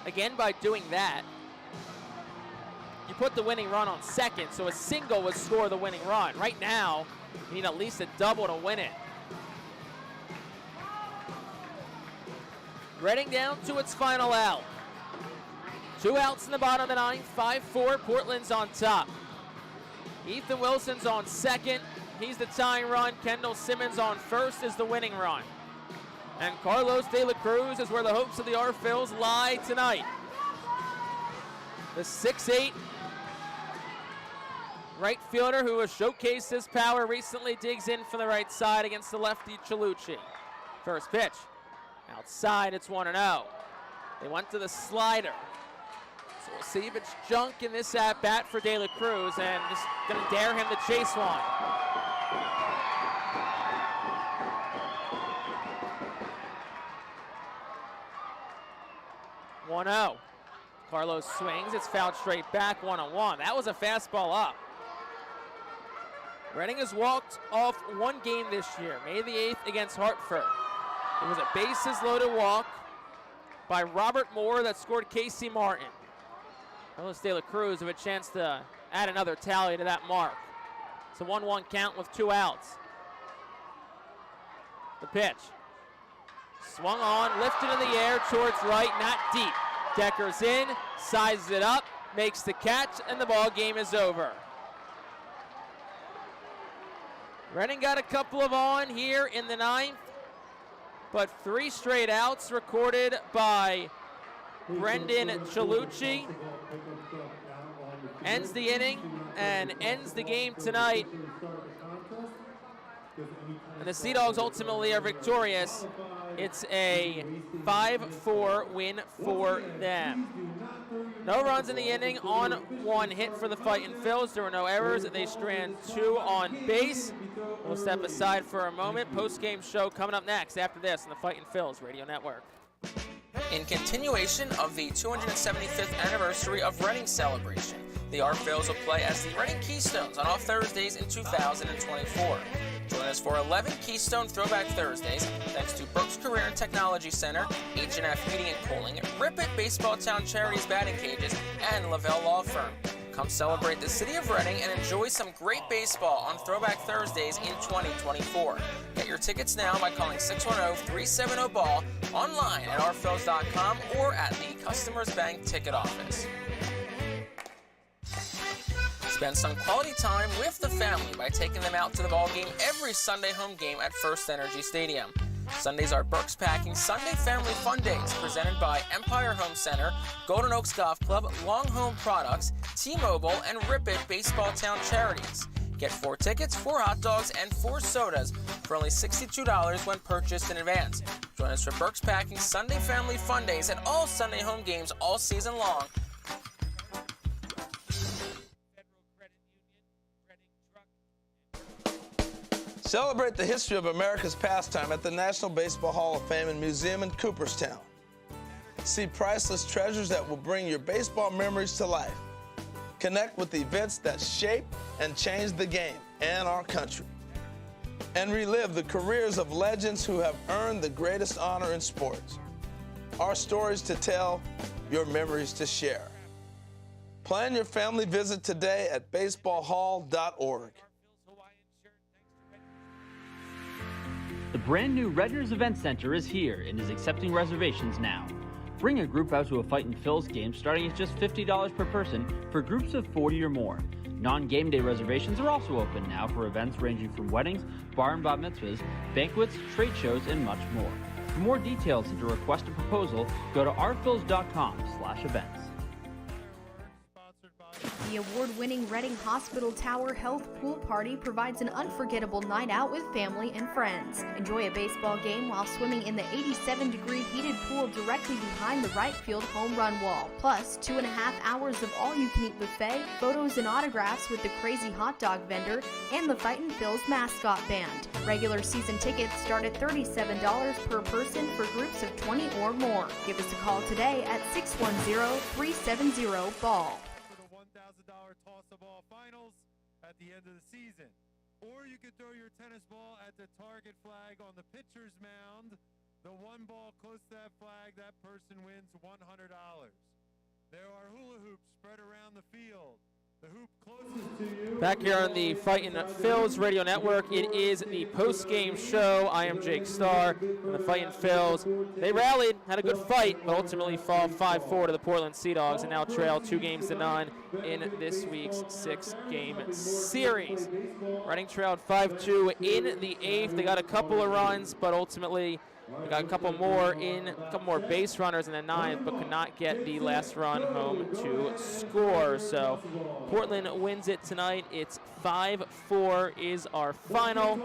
Again, by doing that, you put the winning run on second, so a single would score the winning run. Right now, you need at least a double to win it. Reading down to its final out. 2 outs in the bottom of the 9th, 5-4, Portland's on top. Ethan Wilson's on second. He's the tying run. Kendall Simmons on first is the winning run. And Carlos De La Cruz is where the hopes of the R-Phils lie tonight. The 6'8" right fielder who has showcased his power recently digs in from the right side against the lefty Chalucci. First pitch. Outside, it's 1-0. They went to the slider. So we'll see if it's junk in this at-bat for De La Cruz, and just going to dare him to chase one. One-0. Carlos swings, it's fouled straight back, 1-1. That was a fastball up. Reading has walked off 1 game this year, May the 8th against Hartford. It was a bases-loaded walk by Robert Moore that scored Casey Martin. Carlos De La Cruz have a chance to add another tally to that mark. It's a 1-1 count with 2 outs. The pitch. Swung on, lifted in the air towards right, not deep. Decker's in, sizes it up, makes the catch, and the ball game is over. Reading got a couple of on here in the 9th, but 3 straight outs recorded by Brendan Chalucci. Ends the inning and ends the game tonight. And the Sea Dogs ultimately are victorious. It's a 5-4 win for them. No runs in the inning on 1 hit for the Fightin' Phils. There were no errors. They strand 2 on base. We'll step aside for a moment. Post-game show coming up next after this on the Fightin' Phillies Radio Network. In continuation of the 275th anniversary of Reading celebration, the Our Phils will play as the Reading Keystones on all Thursdays in 2024. Join us for 11 Keystone Throwback Thursdays, thanks to Brooks Career and Technology Center, H&F Heating and Cooling, Rip It Baseball Town Charities Batting Cages, and Lavelle Law Firm. Come celebrate the city of Reading and enjoy some great baseball on Throwback Thursdays in 2024. Get your tickets now by calling 610-370-BALL, online at ourphils.com, or at the Customers Bank ticket office. Spend some quality time with the family by taking them out to the ball game every Sunday home game at FirstEnergy Stadium. Sundays are Burke's Packing Sunday Family Fun Days, presented by Empire Home Center, Golden Oaks Golf Club, Long Home Products, T-Mobile, and Rip It Baseball Town Charities. Get 4 tickets, 4 hot dogs, and 4 sodas for only $62 when purchased in advance. Join us for Burke's Packing Sunday Family Fun Days at all Sunday home games all season long. Celebrate the history of America's pastime at the National Baseball Hall of Fame and Museum in Cooperstown. See priceless treasures that will bring your baseball memories to life. Connect with events that shape and change the game and our country. And relive the careers of legends who have earned the greatest honor in sports. Our stories to tell, your memories to share. Plan your family visit today at baseballhall.org. The brand new Redner's Event Center is here and is accepting reservations now. Bring a group out to a Fightin' Phil's game starting at just $50 per person for groups of 40 or more. Non-game day reservations are also open now for events ranging from weddings, bar and bat mitzvahs, banquets, trade shows, and much more. For more details and to request a proposal, go to ourphils.com/events. The award-winning Reading Hospital Tower Health Pool Party provides an unforgettable night out with family and friends. Enjoy a baseball game while swimming in the 87-degree heated pool directly behind the right field home run wall. Plus, 2.5 hours of all-you-can-eat buffet, photos and autographs with the crazy hot dog vendor, and the Fightin' Phil's mascot band. Regular season tickets start at $37 per person for groups of 20 or more. Give us a call today at 610-370-BALL. Toss-a-ball finals at the end of the season. Or you could throw your tennis ball at the target flag on the pitcher's mound. The one ball close to that flag, that person wins $100. There are hula hoops spread around the field. The hoop closest to you. Back here on the Fightin' Phil's Radio Network, it is the post-game show. I am Jake Starr and the Fightin' Phil's. They rallied, had a good fight, but ultimately fall 5-4 to the Portland Sea Dogs and now trail 2-0 in this week's 6-game series. Reading trailed 5-2 in the 8th. They got a couple of runs, but ultimately they got a couple more base runners in the 9th, but could not get the last run home to score. So Portland wins it tonight. It's 5-4 is our final.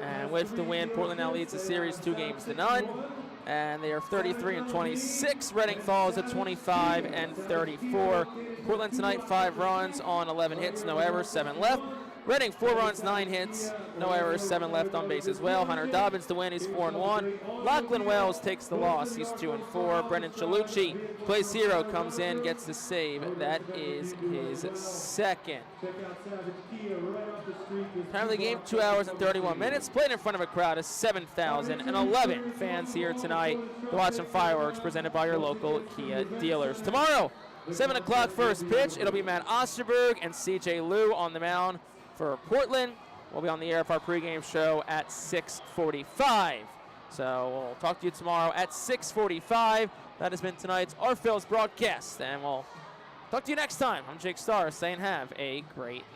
And with the win, Portland now leads the series 2-0. And they are 33-26. Reading falls at 25-34. Portland tonight 5 runs on 11 hits, no errors, 7 left. Reading 4 runs, 9 hits, no errors, 7 left on base as well. Hunter Dobbins to win, he's 4-1. Lachlan Wells takes the loss, he's 2-4. Brendan Chalucci plays hero, comes in, gets the save. That is his second. Time of the game, 2 hours and 31 minutes. Played in front of a crowd of 7,011 fans here tonight to watch some fireworks presented by your local Kia dealers. Tomorrow, 7 o'clock first pitch. It'll be Matt Osterberg and C.J. Liu on the mound for Portland. We'll be on the air for our pregame show at 6:45. So we'll talk to you tomorrow at 6:45. That has been tonight's Our Phil's broadcast, and we'll talk to you next time. I'm Jake Starr saying have a great night.